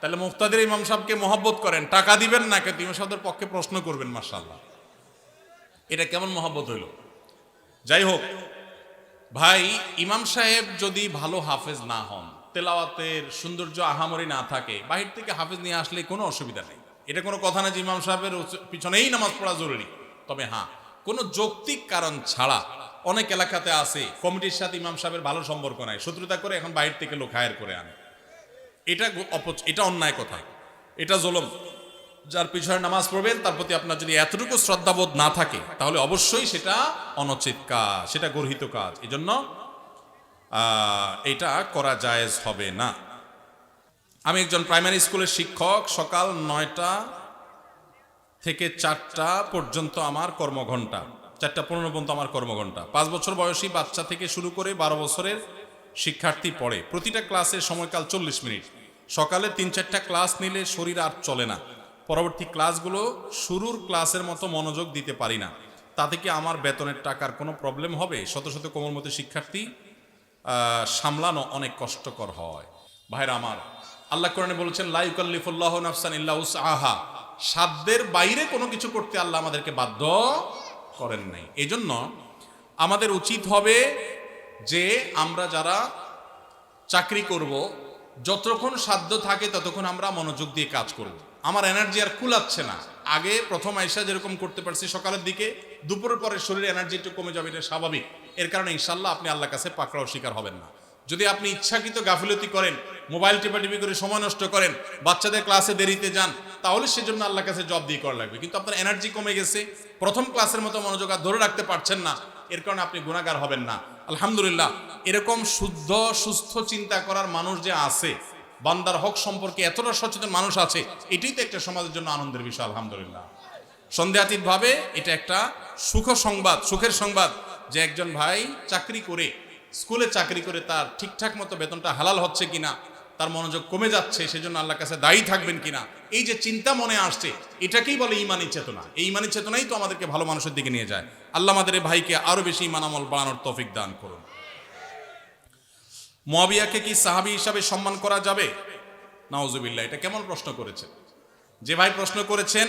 তাহলে মুক্তাদের ইমাম সাহেবকে মহব্বত করেন, টাকা দিবেন না, কিন্তু ইমাম সাহেবদের পক্ষে প্রশ্ন করবেন। মাশাআল্লাহ, এটা কেমন মহব্বত হইল? যাই হোক ভাই, ইমাম সাহেব যদি ভালো হাফেজ না হন, তেলাওয়াতের সৌন্দর্য আহামরি না থাকে, বাহির থেকে হাফেজ নিয়ে আসলে কোনো অসুবিধা নেই। এটা কোনো কথা না যে ইমাম সাহেবের পিছনেই নামাজ পড়া জরুরি। তবে হ্যাঁ, কোনো যৌক্তিক কারণ ছাড়া অনেক এলাকাতে আছে কমিটির সাথে ইমাম সাহেবের ভালো সম্পর্ক নাই, শত্রুতা করে এখন বাহির থেকে লোক হায়ার করে আনে। এটা অন্যায় কথা, এটা জুলুম। যার পিছনে নামাজ পড়বেন তার প্রতি আপনার যদি এতটুকু শ্রদ্ধাবোধ না থাকে, তাহলে অবশ্যই সেটা অনুচিত কাজ, সেটা গর্হিত কাজ। এই জন্য এটা করা জায়েজ হবে না। আমি একজন প্রাইমারি স্কুলের শিক্ষক। সকাল 9টা থেকে 4টা পর্যন্ত আমার কর্মঘণ্টা, 4:15 পর্যন্ত আমার কর্মঘণ্টা। 5 বছর বয়সী বাচ্চা থেকে শুরু করে 12 বছরের শিক্ষার্থী পড়ে। প্রতিটা ক্লাসের সময়কাল 40 মিনিট। সকালে 3-4টা ক্লাস নিলে শরীর আর চলে না। পরবর্তী ক্লাসগুলো শুরুর ক্লাসের মতো মনোযোগ দিতে পারি না। তাতে কি আমার বেতনের টাকার কোনো প্রবলেম হবে? শত শত কোমলমতি শিক্ষার্থী সামলানো অনেক কষ্টকর হয়। ভাইরা আমার, আল্লাহ কোরআনে বলেছেন, লা ইউকাল্লিফুল্লাহু নাফসান ইল্লা উসআহা। সাধ্যের বাইরে কোনো কিছু করতে আল্লাহ আমাদেরকে বাধ্য করেন নাই। এই জন্য আমাদের উচিত হবে যে আমরা যারা চাকরি করব, যতক্ষণ সাধ্য থাকে ততক্ষণ আমরা মনোযোগ দিয়ে কাজ করব। আমার এনার্জি আর কুলাচ্ছে না। আগে প্রথম আইসা যেরকম করতে পারছি সকালের দিকে, দুপুরের পরে শরীরে এনার্জি একটু কমে যাবে, এটা স্বাভাবিক। এর কারণে ইনশাল্লাহ আপনি আল্লাহর কাছে পাকড়াও শিকার হবেন না। যদি আপনি ইচ্ছাকৃত গাফিলতি করেন, মোবাইল টিপাটিপি করে সময় নষ্ট করেন, বাচ্চাদের ক্লাসে দেরিতে যান, তাহলে সেজন্য আল্লাহর কাছে জব দিয়ে করা লাগবে। কিন্তু আপনার এনার্জি কমে গেছে, প্রথম ক্লাসের মতো মনোযোগ আর ধরে রাখতে পারছেন না, এর কারণে আপনি গুনাহগার হবেন না। আলহামদুলিল্লাহ, এরকম শুদ্ধ সুস্থ চিন্তা করার মানুষ যে আছে, বান্দার হক সম্পর্কে এতটা সচেতন মানুষ আছে, এটাই তো একটা সমাজের জন্য আনন্দের বিষয়। আলহামদুলিল্লাহ, সন্দেহাতীতভাবে এটা একটা সুখের সংবাদ যে একজন ভাই চাকরি করে, স্কুলে চাকরি করে তার ঠিকঠাক মতো বেতনটা হালাল হচ্ছে কিনা, তার মনোযোগ কমে যাচ্ছে, সেজন্য আল্লাহর কাছে দায়ী থাকবেন কিনা, এই যে চিন্তা মনে আসছে, এটাকেই বলে ঈমানী চেতনা। এই ঈমানী চেতনাই তো আমাদেরকে ভালো মানুষের দিকে নিয়ে যায়। আল্লাহ আমাদের এই ভাইকে আরো বেশি ঈমান আমল বাড়ানোর তৌফিক দান করুন। মুআবিয়াকে কি সাহাবী হিসাবে সম্মান করা যাবে? নাউজুবিল্লাহ, এটা কেমন প্রশ্ন করেছেন? যে ভাই প্রশ্ন করেছেন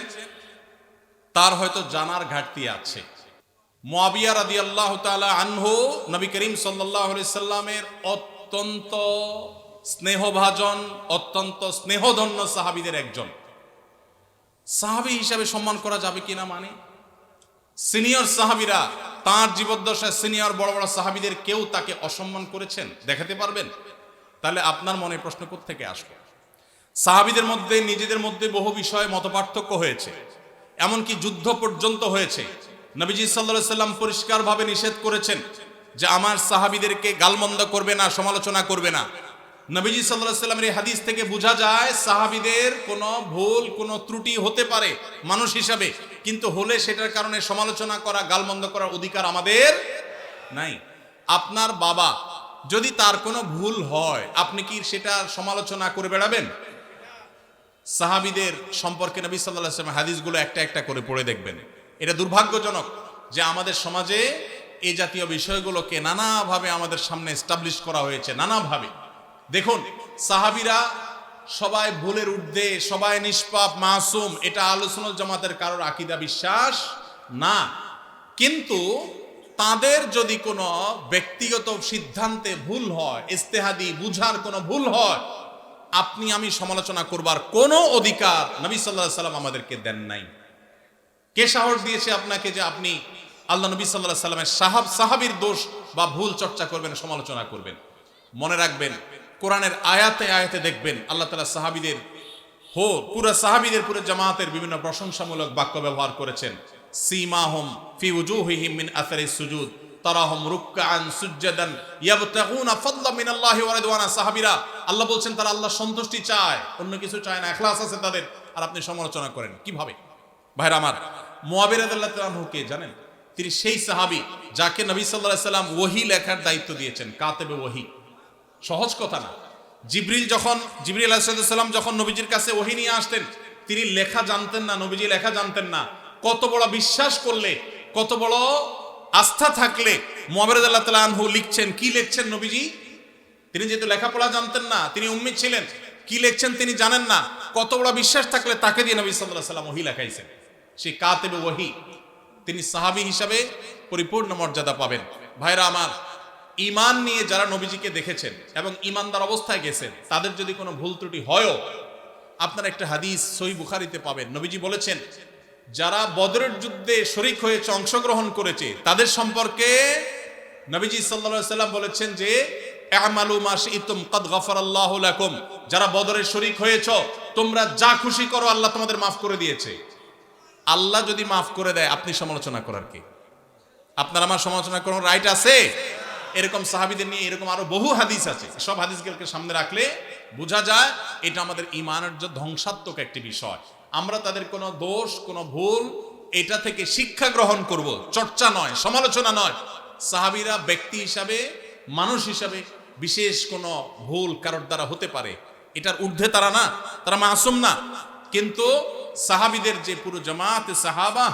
তার হয়তো জানার ঘাটতি আছে। মুআবিয়া রাদিয়াল্লাহু তাআলা আনহু নবী করিম সাল্লাল্লাহু আলাইহি সাল্লামের অত্যন্ত স্নেহভাজন, অত্যন্ত স্নেহধন্য সাহাবীদের একজন। সাহাবী হিসাবে সম্মান করা যাবে কিনা, মানে সিনিয়র সাহাবীরা, তার জীবদ্দশায় সিনিয়র বড় বড় সাহাবীদের কেউ তাকে অসম্মান করেছেন? দেখাতে পারবেন? তাহলে আপনার মনে প্রশ্ন কোত্থেকে আসবে? সাহাবীদের মধ্যে নিজেদের মধ্যে বহু বিষয়ে মতপার্থক্য হয়েছে, এমনকি যুদ্ধ পর্যন্ত হয়েছে। নবীজি সাল্লাল্লাহু আলাইহি সাল্লাম পরিষ্কারভাবে নিষেধ করেছেন যে আমার সাহাবীদেরকে গালমন্দ করবে না, সমালোচনা করবে না। নবীজি সাল্লাল্লাহু আলাইহি সাল্লামের এই হাদিস থেকে বোঝা যায় সাহাবীদের কোনো ভুল, কোনো ত্রুটি হতে পারে মানুষ হিসাবে, কিন্তু হলে সেটার কারণে সমালোচনা করা, গালমন্দ করার অধিকার আমাদের নাই। আপনার বাবা যদি তার কোনো ভুল হয়, আপনি কি সেটা সমালোচনা করে বেড়াবেন? সাহাবীদের সম্পর্কে নবী সাল্লাল্লাহু আলাইহি ওয়াসাল্লাম হাদিসগুলো একটা একটা করে পড়ে দেখবেন। এটা দুর্ভাগ্যজনক যে আমাদের সমাজে এই জাতীয় বিষয়গুলোকে নানাভাবে আমাদের সামনে এস্টাবলিশ করা হয়েছে, নানাভাবে। দেখুন, সাহাবীরা সবাই ভুলের ঊর্ধ্বে, সবাই নিষ্পাপ, মাসুম, এটা আহলুস সুন্নাত জামাতের কারোর আকীদা বিশ্বাস না। কিন্তু তাদের যদি কোনো ব্যক্তিগত সিদ্ধান্তে ভুল হয়, ইজতিহাদি বুঝার কোনো ভুল হয়, আপনি আমি সমালোচনা করবার কোনো অধিকার নবী সাল্লাল্লাহু আলাইহি সাল্লাম আমাদেরকে দেন নাই। কে সাহস দিয়েছে আপনাকে যে আপনি আল্লাহ নবী সাল্লাল্লাহু আলাইহি সাল্লামের সাহাবীর দোষ বা ভুল চর্চা করবেন, সমালোচনা করবেন? মনে রাখবেন, কোরআনের আয়াতে আয়াতে দেখবেন আল্লাহ তাআলা সাহাবীদের পুরো সাহাবীদের পুরো জামাতের বিভিন্ন প্রশংসামূলক বাক্য ব্যবহার করেছেন। সীমাহুম ফি উজুহিহিম মিন আসারিস সুজুদ তারাহুম রুকআন সুজদান ইয়াবতাগুনা ফাদলা মিনাল্লাহি ওয়া রিদওয়ানা। সাহাবীরা, আল্লাহ বলছেন তারা আল্লাহর সন্তুষ্টি চায়, অন্য কিছু চায় না, ইখলাস আছে তাদের, আর আপনি সমালোচনা করেন কিভাবে? ভাইরা আমার, মুআবিয়া রাদিয়াল্লাহু তাআলা আনহু কে জানেন? তিনি সেই সাহাবী যাকে নবী সাল্লাল্লাহু আলাইহি সাল্লাম ওহী লেখার দায়িত্ব দিয়েছেন, কাতেবে ওহী। সহজ কথা না। জিবরিল আলাইহিস সালাম যখন নবীজির কাছে ওহী নিয়ে আসতেন, তিনি লেখা জানতেন না, নবীজি লেখা জানতেন না। কত বড় বিশ্বাস করলে, কত বড় আস্থা থাকলে মুআবিয়া রাদিয়াল্লাহু তাআলা আনহু লিখছেন, কি লিখছেন নবীজি? তিনি যেহেতু লেখাপড়া জানতেন না, তিনি উম্মি ছিলেন, কি লিখছেন তিনি জানেন না। কত বড় বিশ্বাস থাকলে তাকে দিয়ে নবী সাল্লাল্লাহু আলাইহি সাল্লাম ওহী লেখাইছেন। সেই কাতেবে ওহী, তিনি সাহাবী হিসাবে পরিপূর্ণ মর্যাদা পাবেন। ভাইরা আমার, ঈমান নিয়ে যারা নবীজিকে দেখেছেন এবং ঈমানদার অবস্থায় গেছেন, তাদের যদি কোনো ভুল ত্রুটি হয়ও, আপনারা একটা হাদিস সহিহ বুখারীতে পাবেন। নবীজি বলেছেন, যারা বদরের যুদ্ধে শরীক হয়েছে, অংশগ্রহণ করেছে, তাদের সম্পর্কে নবীজি সাল্লাল্লাহু আলাইহি সাল্লাম বলেছেন যে আমালু মা শি'তুম কাদ গাফারাল্লাহু লাকুম, যারা বদরের শরীক হয়েছো, তোমরা যা খুশি করো, আল্লাহ তোমাদের মাফ করে দিয়েছে। আল্লাহ যদি মাফ করে দেয়, আপনি সমালোচনা করার কি? আপনার আমার সমালোচনা করার রাইট আছে? এরকম সাহাবীদের নিয়ে এরকম আরো বহু হাদিস আছে। সব হাদিসগুলোকে সামনে রাখলে বোঝা যায় এটা আমাদের ঈমানের যে ধ্বংসাত্মক একটি বিষয়। আমরা তাদের কোনো দোষ, কোনো ভুল, এটা থেকে শিক্ষা গ্রহণ করব, চর্চা নয়, সমালোচনা নয়। সাহাবীরা ব্যক্তি হিসাবে, মানুষ হিসাবে বিশেষ কোনো ভুল কারোর দ্বারা হতে পারে, এটার ঊর্ধ্বে তারা না, তারা মাসুম না। কিন্তু সাহাবীদের যে পুরো জামাতে সাহাবা,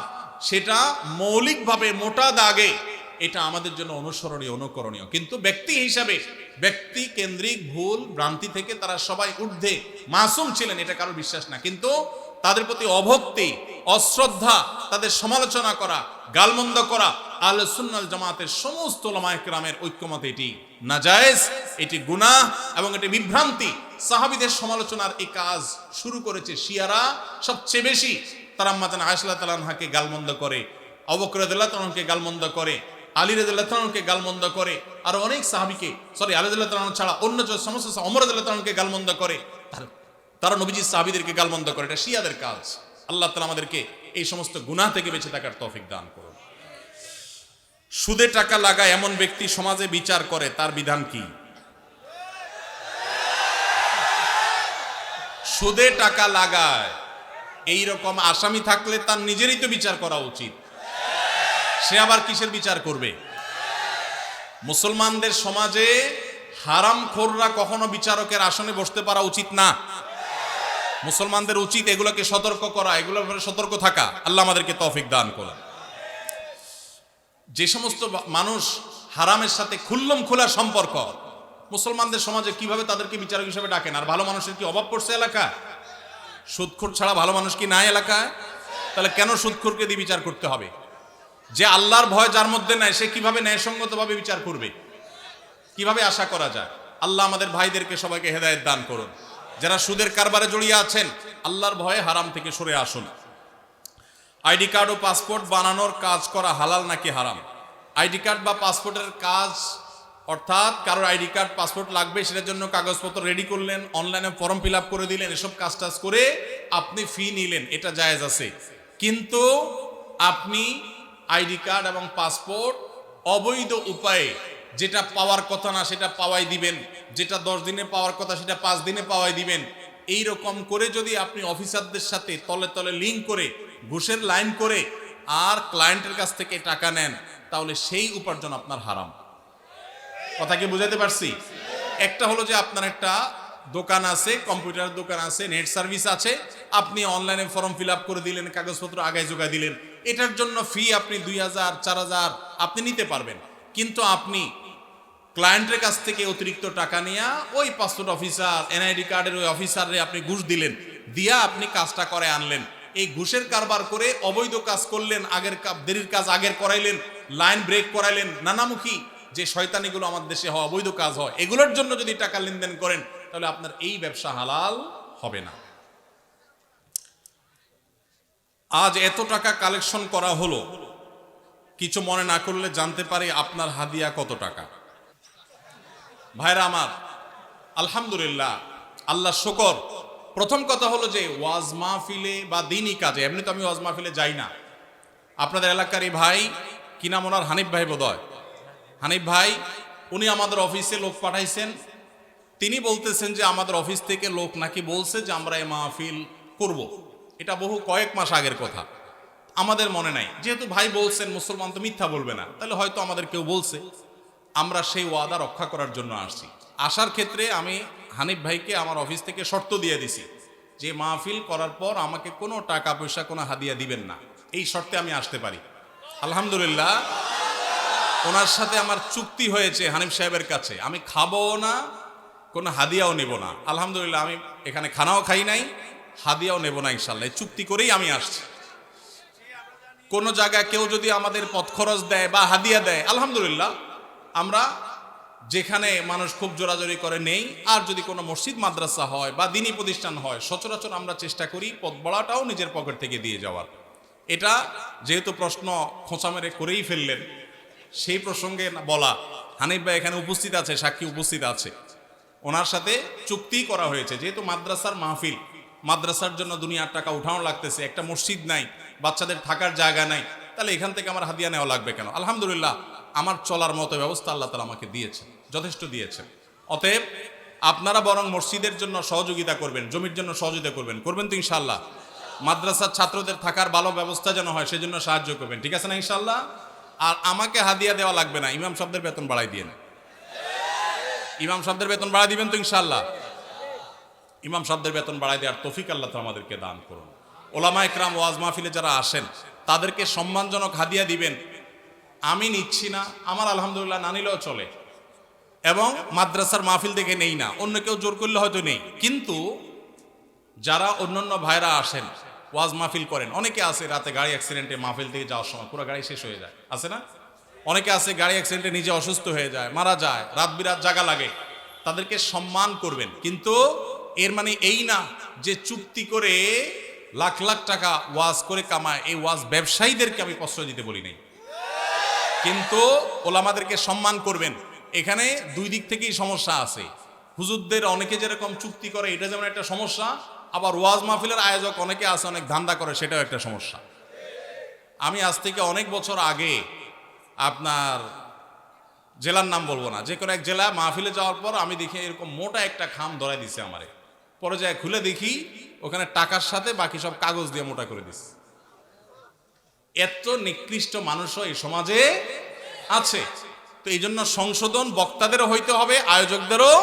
সেটা মৌলিকভাবে মোটা দাগে এটা আমাদের জন্য অনুসরণীয়, অনুকরণীয়। কিন্তু ব্যক্তি হিসাবে, ব্যক্তি কেন্দ্রিক ভুল ভ্রান্তি থেকে তারা সবাই ঊর্ধ্বে, মাসুম ছিলেন, এটা কারোর বিশ্বাস না। কিন্তু তাদের প্রতি অভক্তি, অশ্রদ্ধা, তাদের সমালোচনা করা, গালমন্দ করা আহলে সুন্নাহ ওয়াল জামাতের সমস্ত উলামায়ে কেরামের ঐক্যমত এটি নাজায়েজ, এটি গুনাহ এবং এটি বিভ্রান্তি। সাহাবীদের সমালোচনার এই কাজ শুরু করেছে শিয়ারা সবচেয়ে বেশি। তারা আম্মা জান আয়েশা রাদিয়াল্লাহু তাআলা আনহাকে গালমন্দ করে, আবু বকর রাদিয়াল্লাহু তাআলা আনহুকে গালমন্দ করে, আলী রাদিয়াল্লাহু তাআলা আনহুকে গালমন্দ করে, আর অনেক সাহাবীকে, আলী রাদিয়াল্লাহু তাআলা আনহু ছাড়া অন্য যে সমস্ত ওমর রাদিয়াল্লাহু তাআলা আনহুকে গালমন্দ করে, তারা নবীজির সাহাবীদেরকে গালমন্দ করে। এটা শিয়াদের কাজ। আল্লাহ তাআলা আমাদেরকে এই সমস্ত গুনাহ থেকে বেঁচে থাকার তৌফিক দান করুন। সুদে টাকা লাগায় এমন ব্যক্তি সমাজে বিচার করে, তার বিধান কি? সুদে টাকা লাগায় এইরকম আসামি থাকলে তার নিজেরই তো বিচার করা উচিত। সে আবার কিসের বিচার করবে? মুসলমানদের সমাজে হারামখোররা কখনো বিচারকের আসনে বসতে পারা উচিত না। মুসলমানদের উচিত এগুলোকে সতর্ক করা, এগুলোর ব্যাপারে সতর্ক থাকা। আল্লাহ আমাদেরকে তৌফিক দান করুন। যে সমস্ত মানুষ হারামের সাথে খুল্লম খোলা সম্পর্ক, মুসলমানদের সমাজে কিভাবে তাদেরকে বিচারক হিসেবে ডাকেন? আর ভালো মানুষের কি অভাব পড়ছে এলাকা? সুদখোর ছাড়া ভালো মানুষ কি নাই এলাকায়? তাহলে কেন সুদখোরকে দিয়ে বিচার করতে হবে? যে আল্লাহর ভয় যার মধ্যে নাই, সে কিভাবে ন্যায়সঙ্গতভাবে বিচার করবে? কিভাবে আশা করা যায়? আল্লাহ আমাদের ভাইদেরকে সবাইকে হেদায়েত দান করুন। যারা সুদের কারবারে জড়িয়ে আছেন, আল্লাহর ভয়ে হারাম থেকে সরে আসুন। আইডি কার্ড ও পাসপোর্ট বানানোর কাজ করা হালাল নাকি হারাম? আইডি কার্ড বা পাসপোর্টের কাজ, অর্থাৎ কারোর আইডি কার্ড পাসপোর্ট লাগবে, সেটার জন্য কাগজপত্র রেডি করলেন, অনলাইনে ফর্ম ফিল আপ করে দিলেন, এসব কাজ টাজ করে আপনি ফি নিলেন, এটা জায়েজ আছে। কিন্তু আপনি আইডি কার্ড এবং পাসপোর্ট অবৈধ উপায়ে, যেটা পাওয়ার কথা না সেটা পাওয়াই দিবেন, যেটা 10 দিনে পাওয়ার কথা সেটা 5 দিনে পাওয়াই দিবেন, এই রকম করে যদি আপনি অফিসারদের সাথে তলে তলে লিঙ্ক করে, ঘুষের লাইন করে আর ক্লায়েন্টের কাছ থেকে টাকা নেন, তাহলে সেই উপার্জন আপনার হারাম। কথা কি বুঝাতে পারছি? একটা হলো যে আপনার একটা দোকান আছে, কম্পিউটার দোকান আছে, নেট সার্ভিস আছে, আপনি অনলাইনে ফর্ম ফিল আপ করে দিলেন, কাগজপত্র আগায় যোগায় দিলেন, এটার জন্য ফি আপনি 2000 4000 আপনি নিতে পারবেন। কিন্তু আপনি ক্লায়েন্টের কাছ থেকে অতিরিক্ত টাকা নিয়ে ওই পাসপোর্ট অফিসার, এনআইডি কার্ডের ওই অফিসারে আপনি ঘুষ দিলেন, দিয়া আপনি কাজটা করে আনলেন। এই ঘুষের কারবার করে অবৈধ কাজ করলেন, আগের দেরির কাজ আগের করাইলেন, লাইন ব্রেক করাইলেন, নানামুখী যে শয়তানিগুলো আমাদের দেশে হয়, অবৈধ কাজ হয়, এগুলোর জন্য যদি টাকা লেনদেন করেন, তাহলে আপনার এই ব্যবসা হালাল হবে না। আজ এত টাকা কালেকশন করা হলো, কিছু মনে না করলে জানতে পারি আপনার হাদিয়া কত টাকা? ভাইরা আমার, আলহামদুলিল্লাহ, আল্লাহ শুকর। প্রথম কথা হলো যে ওয়াজ মাহফিলে বা দিনই কাজে, এমনি তো আমি ওয়াজ মাহফিলে যাই না। আপনাদের এলাকারই ভাই, কি নাম ওনার? হানিফ ভাই বোধহয়। হানিফ ভাই, উনি আমাদের অফিসে লোক পাঠাইছেন। তিনি বলতেছেন যে আমাদের অফিস থেকে লোক নাকি বলছে যে আমরা এই মাহফিল করব। এটা বহু কয়েক মাস আগের কথা। আমাদের মনে নাই, যেহেতু ভাই বলছেন মুসলমান তো মিথ্যা বলবে না, তাহলে হয়তো আমাদের কেউ বলছে, আমরা সেই ওয়াদা রক্ষা করার জন্য আসছি। আসার ক্ষেত্রে আমি হানিফ ভাইকে আমার অফিস থেকে শর্ত দিয়ে দিছি যে মাহফিল করার পর আমাকে কোনো টাকা পয়সা কোনো হাদিয়া দিবেন না, এই শর্তে আমি আসতে পারি। আলহামদুলিল্লাহ ওনার সাথে আমার চুক্তি হয়েছে হানিফ সাহেবের কাছে, আমি খাবো না, কোনো হাদিয়াও নেব না। আলহামদুলিল্লাহ আমি এখানে খানাও খাই নাই, হাদিয়াও নেব না, ইনশাল্লাহ চুক্তি করেই আমি আসছি। কোনো জায়গায় কেউ যদি আমাদের পথ খরচ দেয় বা হাদিয়া দেয়, আলহামদুলিল্লাহ আমরা যেখানে মানুষ খুব জোরাজোরি করে নেই। আর যদি কোনো মসজিদ মাদ্রাসা হয় বা দিনী প্রতিষ্ঠান হয়, সচরাচর আমরা চেষ্টা করি পথ বড়াটাও নিজের পকেট থেকে দিয়ে যাওয়ার। এটা যেহেতু প্রশ্ন খোঁচা মেরে করেই ফেললেন, সেই প্রসঙ্গে বলা, হানিফ ভাই এখানে উপস্থিত আছে, সাক্ষী উপস্থিত আছে, ওনার সাথে চুক্তি করা হয়েছে। যেহেতু মাদ্রাসার মাহফিল, মাদ্রাসার জন্য দুনিয়ার টাকা উঠানো লাগতেছে, একটা মসজিদ নাই, বাচ্চাদের থাকার জায়গা নাই, তাহলে এখান থেকে আমার হাদিয়া নেওয়া লাগবে কেন? আলহামদুলিল্লাহ আমার চলার মতো ব্যবস্থা আল্লাহ তাআলা আমাকে দিয়েছেন, যথেষ্ট দিয়েছেন। অতএব আপনারা বরং মসজিদের জন্য সহযোগিতা করবেন, জমির জন্য সহযোগিতা করবেন, করবেন তো ইনশাআল্লাহ? মাদ্রাসার ছাত্রদের থাকার ভালো ব্যবস্থা যেন হয় সেজন্য সাহায্য করবেন, ঠিক আছে না ইনশাআল্লাহ? আর আমাকে হাদিয়া দেওয়া লাগবে না, ইমাম সাহেবদের বেতন বাড়াই দিয়ে না, ইমাম সাহেবদের বেতন বাড়াই দিবেন তো ইনশাআল্লাহ? ইমাম সাহেবদের বেতন বাড়াই দেওয়ার তৌফিক আল্লাহ তাআলা আমাদেরকে দান করুন। ওলামা একরাম ওয়াজ মাহফিলে যারা আসেন তাদেরকে সম্মানজনক হাদিয়া দিবেন। আমি নিচ্ছি না, আমার আলহামদুলিল্লাহ না নিলেও চলে, এবং মাদ্রাসার মাহফিল দেখে নেই না, অন্য কেউ জোর করলে হয়তো নেই। কিন্তু যারা অন্যান্য ভাইরা আসেন ওয়াজ মাহফিল করেন, অনেকে আছে রাতে গাড়ি অ্যাক্সিডেন্টে মাহফিল থেকে যাওয়ার সময় পুরো গাড়ি শেষ হয়ে যায়, আছে না? অনেকে আছে গাড়ি অ্যাক্সিডেন্টে নিজে অসুস্থ হয়ে যায়, মারা যায়, রাত বিরাত জাগা লাগে, তাদেরকে সম্মান করবেন। কিন্তু এর মানে এই না যে চুক্তি করে লাখ লাখ টাকা ওয়াজ করে কামায়, এই ওয়াজ ব্যবসায়ীদেরকে আমি প্রশ্রয় দিতে বলি নাই, কিন্তু ওলামাদেরকে সম্মান করবেন। এখানে দুই দিক থেকেই সমস্যা আছে। হুজুরদের অনেকে যেরকম চুক্তি করে, এটা যেমন একটা সমস্যা, আবার ওয়াজ মাহফিলের আয়োজক অনেকে আছে অনেক ধান্দা করে, সেটাও একটা সমস্যা। আমি আজ থেকে অনেক বছর আগে, আপনার জেলার নাম বলবো না, যে কোনো এক জেলা মাহফিলে যাওয়ার পর আমি দেখি এরকম মোটা একটা খাম ধরাই দিছে আমারে, পরে যায় খুলে দেখি ওখানে টাকার সাথে বাকি সব কাগজ দিয়ে মোটা করে দিছে। এত নিকৃষ্ট মানুষও এই সমাজে আছে। তো এই জন্য সংশোধন বক্তাদেরও হইতে হবে, আয়োজকদেরও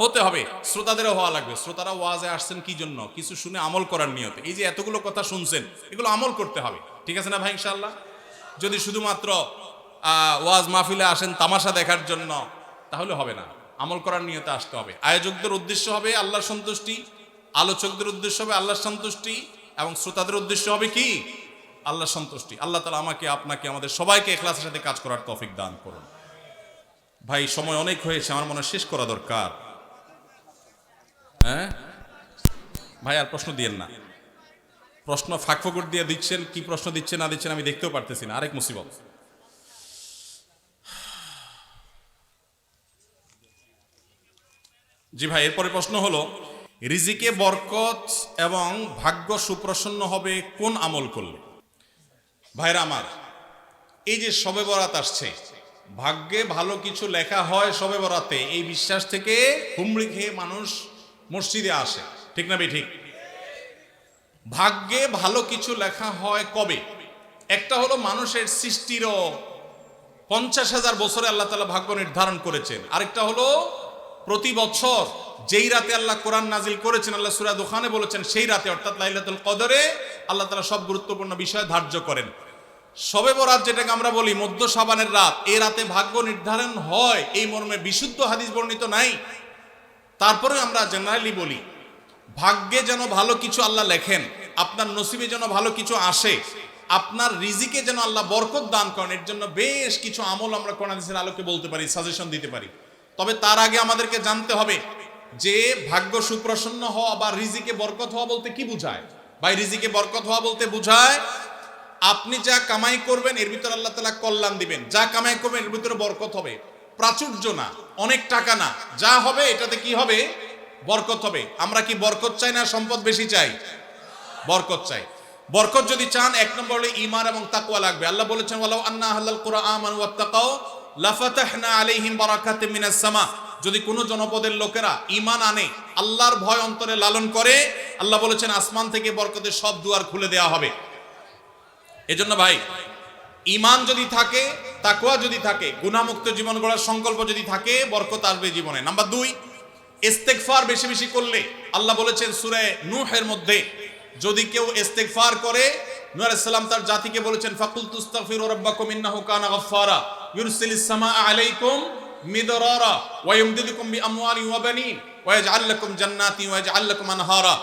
হতে হবে, শ্রোতাদেরও হওয়া লাগবে। শ্রোতারা ওয়াজে আসছেন কি জন্য? কিছু শুনে আমল করার নিয়তে। এই যে এতগুলো কথা শুনছেন, এগুলো আমল করতে হবে, ঠিক আছে না ভাই ইনশাআল্লাহ? যদি শুধুমাত্র ওয়াজ মাহফিলে আসেন তামাশা দেখার জন্য, তাহলে হবে না, আমল করার নিয়তে আসতে হবে। আয়োজকদের উদ্দেশ্য হবে আল্লাহর সন্তুষ্টি, আলোচকদের উদ্দেশ্য হবে আল্লাহর সন্তুষ্টি, এবং শ্রোতাদের উদ্দেশ্য হবে কি? আল্লাহর সন্তুষ্টি। আল্লাহ তাআলা আমাকে, আপনাকে, আমাদের সবাইকে ইখলাসের সাথে কাজ করার তৌফিক দান করুন। ভাই সময় অনেক হয়েছে, আমার মনে হয় শেষ করা দরকার। হ্যাঁ ভাই, আর প্রশ্ন দিয়েন না, প্রশ্ন ফাঁক ফোকর দিয়ে দিচ্ছেন, কি প্রশ্ন দিচ্ছেন না দিচ্ছেন আমি দেখতেও পারতেছি না, আরেক মুসিবত। জি ভাই, এরপরে প্রশ্ন হলো, রিজিকে বরকত এবং ভাগ্য সুপ্রসন্ন হবে কোন আমল করলে? ভাইরা আমার, এই যে শবে বরাত আসছে, ভাগ্যে ভালো কিছু লেখা হয় শবে বরাতে, এই বিশ্বাস থেকে হুমড়ি খেয়ে মানুষ মসজিদে আসে, ঠিক না বে ঠিক? ভাগ্যে ভালো কিছু লেখা হয় কবে? একটা হলো মানুষের সৃষ্টিরও 50,000 বছরে আল্লাহ তাআলা ভাগ্য নির্ধারণ করেছেন। আরেকটা হলো প্রতি বছর যেই রাতে আল্লাহ কোরআন নাজিল করেছেন, আল্লাহ সূরা দুখানে বলেছেন, সেই রাতে অর্থাৎ লাইলাতুল কদরে আল্লাহ তাআলা সব গুরুত্বপূর্ণ বিষয় ধার্য করেন। শবে বরাত যেটাকে আমরা বলি মধ্য শাবানের রাত, এই রাতে ভাগ্য নির্ধারণ হয়, এই মর্মে বিশুদ্ধ হাদিস বর্ণিত নাই। তারপরে আমরা জেনারেলি বলি, ভাগ্যে যেন ভালো কিছু আল্লাহ লেখেন, আপনার নসিবে যেন ভালো কিছু আসে, আপনার রিজিকে যেন আল্লাহ বরকত দান করেন, এর জন্য বেশ কিছু আমল আমরা কোরআন হাদিসের আলোকে বলতে পারি, সাজেশন দিতে পারি। তবে তার আগে আমাদেরকে জানতে হবে যে ভাগ্য সুপ্রসন্ন হওয়া বা রিজিকে বরকত হওয়া বলতে কি বুঝায়। ভাই, রিজিকে বরকত হওয়া বলতে বুঝায় আপনি যা কামাই করবেন এর ভিতরে আল্লাহ তাআলা কল্যাণ দিবেন, যা কামাই করবেন এর ভিতরে বরকত হবে, প্রাচুর্য না, অনেক টাকা না, যা হবে এটাতে কি হবে? বরকত হবে। আমরা কি বরকত চাই না সম্পদ বেশি চাই? বরকত চাই। বরকত যদি চান, এক নম্বর হলো ঈমান এবং তাকওয়া লাগবে। আল্লাহ বলেছেন, ওয়ালাউ আন্না আহলাল কুরআন আমানু ওয়াত্তাকাউ লাফাতাহনা আলাইহিম বারাকাতিম মিনাস সামা। যদি কোনো জনপদের লোকেরা ঈমান আনে, আল্লাহর ভয় অন্তরে লালন করে, আল্লাহ বলেছেন আসমান থেকে বরকতের সব দুয়ার খুলে দেওয়া হবে। এজন্য ভাই, ঈমান যদি থাকে, তাকওয়া যদি থাকে, গুনাহমুক্ত জীবন গড়ার সংকল্প যদি থাকে, বরকত আসবে জীবনে। নাম্বার 2, ইস্তেগফার বেশি বেশি করলে, আল্লাহ বলেছেন সূরা নূহের মধ্যে, যদি কেউ ইস্তেগফার করে, নূহ আলাইহিস সালাম তার জাতিকে বলেছেন ফাকুল তুস্তাগফিরু রাব্বাকুম ইন্নাহু কানা গাফফারা ইউরসিলিস সামাআ আলাইকুম মিদরারা ওয়া ইমদিদুকুম বিআমওয়ালিন ওয়া বানিন ওয়া ইয়াজআল লাকুম জান্নাতিন ওয়া ইয়াজআল লাকুম আনহারা।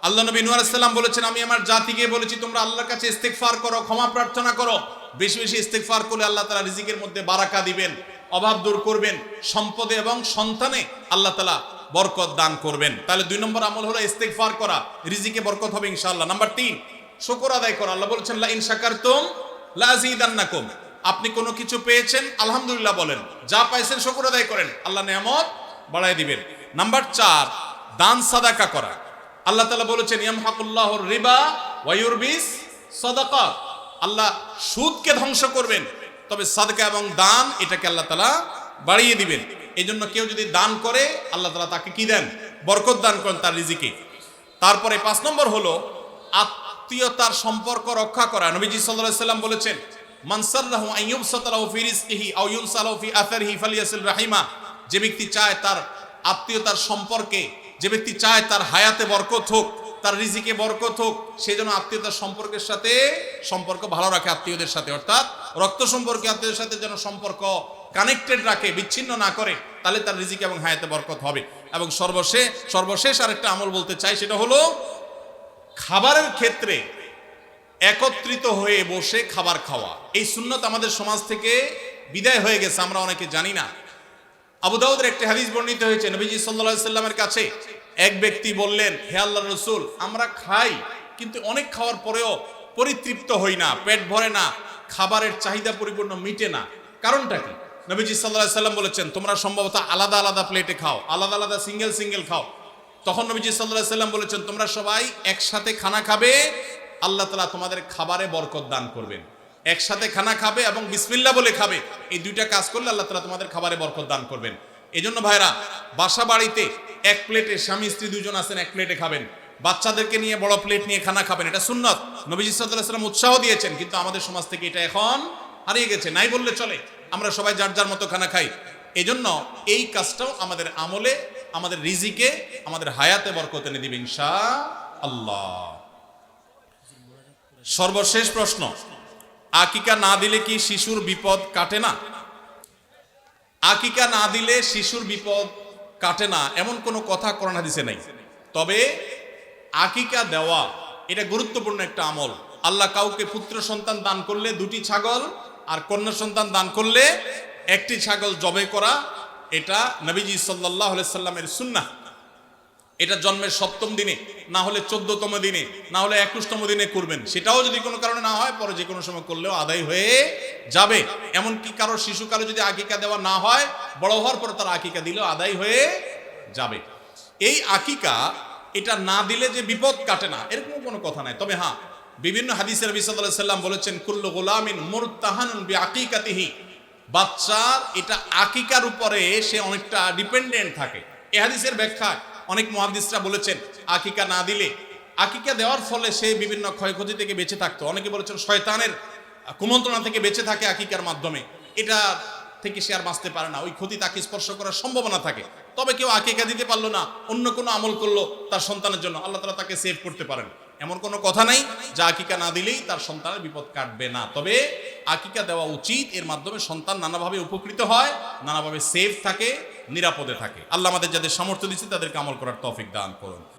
আল্লাহ নবী নূহ আলাইহিস সালাম বলেছেন, আমি আমার জাতিকে বলেছি তোমরা আল্লাহর কাছে ইস্তেগফার করো, ক্ষমা প্রার্থনা করো। বেশি বেশি ইস্তেগফার করলে আল্লাহ তাআলা রিজিকের মধ্যে বারাকা দিবেন, অভাব দূর করবেন, সম্পদে এবং সন্তানে আল্লাহ তাআলা বরকত দান করবেন। তাহলে 2 নম্বর আমল হলো ইস্তেগফার করা, রিজিকে বরকত হবে ইনশাআল্লাহ। নাম্বার 3, শুকর আদায় করা। আল্লাহ বলেছেন লা ইন শাকারতুম লা আযীদান্নাকুম। আপনি কোনো কিছু পেয়েছেন, আলহামদুলিল্লাহ বলেন, যা পাইছেন শুকর আদায় করেন, আল্লাহ নিয়ামত বাড়ায় দিবেন। নাম্বার 4, দান সাদাকা করা। আল্লাহ তাআলা বলেছেন ইয়ামহাকুল্লাহুর রিবা ওয়া ইউরবিস সাদাকাত। আল্লাহ সুদকে ধ্বংস করবেন, তবে সাদকা এবং দান এটাকে আল্লাহ তাআলা বাড়িয়ে দিবেন। এই জন্য কেউ যদি দান করে, আল্লাহ তাআলা তাকে কি দেন? বরকত দান করেন তার রিজিকে। তারপরে 5 নম্বর হলো আত্মীয়তার সম্পর্ক রক্ষা করা। নবীজি সাল্লাল্লাহু আলাইহি সাল্লাম বলেছেন মান সাররাহু আন ইউবসাতা লাহু ফি রিজকিহি আও ইউনসালাহু ফি আথারিহি ফালিয়াসিল রাহিমা। যে ব্যক্তি চায় তার আত্মীয়তার সম্পর্কে, যে ব্যক্তি চায় তার হায়াতে বরকত হোক, তার রিজিকে বরকত হোক, সেই জন্য আত্মীয়তার সম্পর্কের সাথে সম্পর্ক ভালো রাখে, আত্মীয়দের সাথে, অর্থাৎ রক্ত সম্পর্কে আত্মীয়দের সাথে যেন সম্পর্ক কানেক্টেড রাখে, বিচ্ছিন্ন না করে, তাহলে তার রিজিকে এবং হায়াতে বরকত হবে। এবং সর্বশেষ আরেকটা আমল বলতে চাই, সেটা হলো খাবারের ক্ষেত্রে একত্রিত হয়ে বসে খাবার খাওয়া। এই সুন্নত আমাদের সমাজ থেকে বিদায় হয়ে গেছে, আমরা অনেকে জানি না। আবু দাউদের একটি হাদিস বর্ণিত হয়েছে, নবীজি সাল্লাল্লাহু আলাইহি সাল্লামের কাছে এক ব্যক্তি বললেন, হে আল্লাহর রাসূল, আমরা খাই কিন্তু অনেক খাওয়ার পরেও পরিতৃপ্ত হই না, পেট ভরে না, খাবারের চাহিদা পরিপূর্ণ মিটে না, কারণটা কি? নবীজি সাল্লাল্লাহু আলাইহি সাল্লাম বলেছেন, তোমরা সম্ভবত আলাদা আলাদা প্লেটে খাও, আলাদা আলাদা সিঙ্গেল খাও। তখন নবীজি সাল্লাল্লাহু আলাইহি সাল্লাম বলেছেন, তোমরা সবাই একসাথে খানা খাবে, আল্লাহ তাআলা তোমাদের খাবারে বরকত দান করবেন। একসাথে খানা খাবে এবং বিসমিল্লাহ বলে খাবে, এই 2টা কাজ করলে আল্লাহ তাআলা তোমাদের খাবারে বরকত দান করবেন। এই জন্য ভাইরা, বাসা বাড়িতে এক প্লেটে, স্বামী স্ত্রী 2 জন আছেন, এক প্লেটে খাবেন, বাচ্চাদেরকে নিয়ে বড় প্লেট নিয়ে খানা খাবেন, এটা সুন্নাত। নবীজি সাল্লাল্লাহু আলাইহি সাল্লাম উৎসাহ দিয়েছেন, কিন্তু আমাদের সমাজ থেকে এটা এখন হারিয়ে গেছে, নাই বললে চলে। আমরা সবাই যার যার মতো খানা খাই। এই জন্য এই কাজটাও আমাদের আমলে, আমাদের রিজিকে, আমাদের হায়াতে বরকত এনে দিবে ইনশাআল্লাহ। সর্বশেষ প্রশ্ন, আকিকা না দিলে কি শিশুর বিপদ কাটে না? আকিকা না দিলে শিশুর বিপদ কাটে না এমন কোনো কথা কোরআন হাদিসে নাই। তবে আকিকা দেওয়া এটা গুরুত্বপূর্ণ একটা আমল। আল্লাহ কাউকে পুত্র সন্তান দান করলে 2টি ছাগল, আর কন্যা সন্তান দান করলে 1টি ছাগল জবে করা, এটা নবীজি সাল্লাল্লাহু আলাইহি সাল্লামের সুন্নাহ। এটা জন্মের 7ম দিনে, না হলে 14তম দিনে, না হলে 21তম দিনে করবেন। সেটাও যদি কোনো কারণে না হয়, পরে যে কোনো সময় করলেও আদায় হয়ে যাবে। এমনকি কারো শিশুকালে যদি আকিকা দেওয়া না হয়, বড় হওয়ার পরে তার আকিকা দিলেও আদায় হয়ে যাবে। এই আকিকা এটা না দিলে যে বিপদ কাটে না, এরকম কোনো কথা নাই। তবে হ্যাঁ, বিভিন্ন হাদিসে নবী সাল্লাল্লাহু আলাইহি সাল্লাম বলেছেন, কুল্লু গুলামিন মুরতাহানুন বিআকিকাতিহি। বাচ্চার এটা আকিকার উপরে সে অনেকটা ডিপেন্ডেন্ট থাকে। এই হাদিসের ব্যাখ্যা অনেক মুহাদ্দিসরা বলেছেন, আকিকা না দিলে, আকিকা দেওয়ার ফলে সে বিভিন্ন ক্ষয়ক্ষতি থেকে বেঁচে থাকতো। অনেকে বলেছেন শয়তানের কুমন্ত্রণা থেকে বেঁচে থাকে আকিকার মাধ্যমে, এটা থেকে সে আর বাঁচতে পারে না, ওই ক্ষতি তাকে স্পর্শ করার সম্ভাবনা থাকে। তবে কেউ আকিকা দিতে পারলো না, অন্য কোনো আমল করলো তার সন্তানের জন্য, আল্লাহ তাআলা তাকে সেভ করতে পারেন। এমন কোনো কথা নাই যে আকিকা না দিলেই তার সন্তানের বিপদ কাটবে না। তবে আকিকা দেওয়া উচিত, এর মাধ্যমে সন্তান নানাভাবে উপকৃত হয়, নানাভাবে সেফ থাকে, নিরাপদে থাকে। আল্লাহ আমাদের যাদের সামর্থ্য দিচ্ছে তাদেরকে আমল করার তৌফিক দান করুন।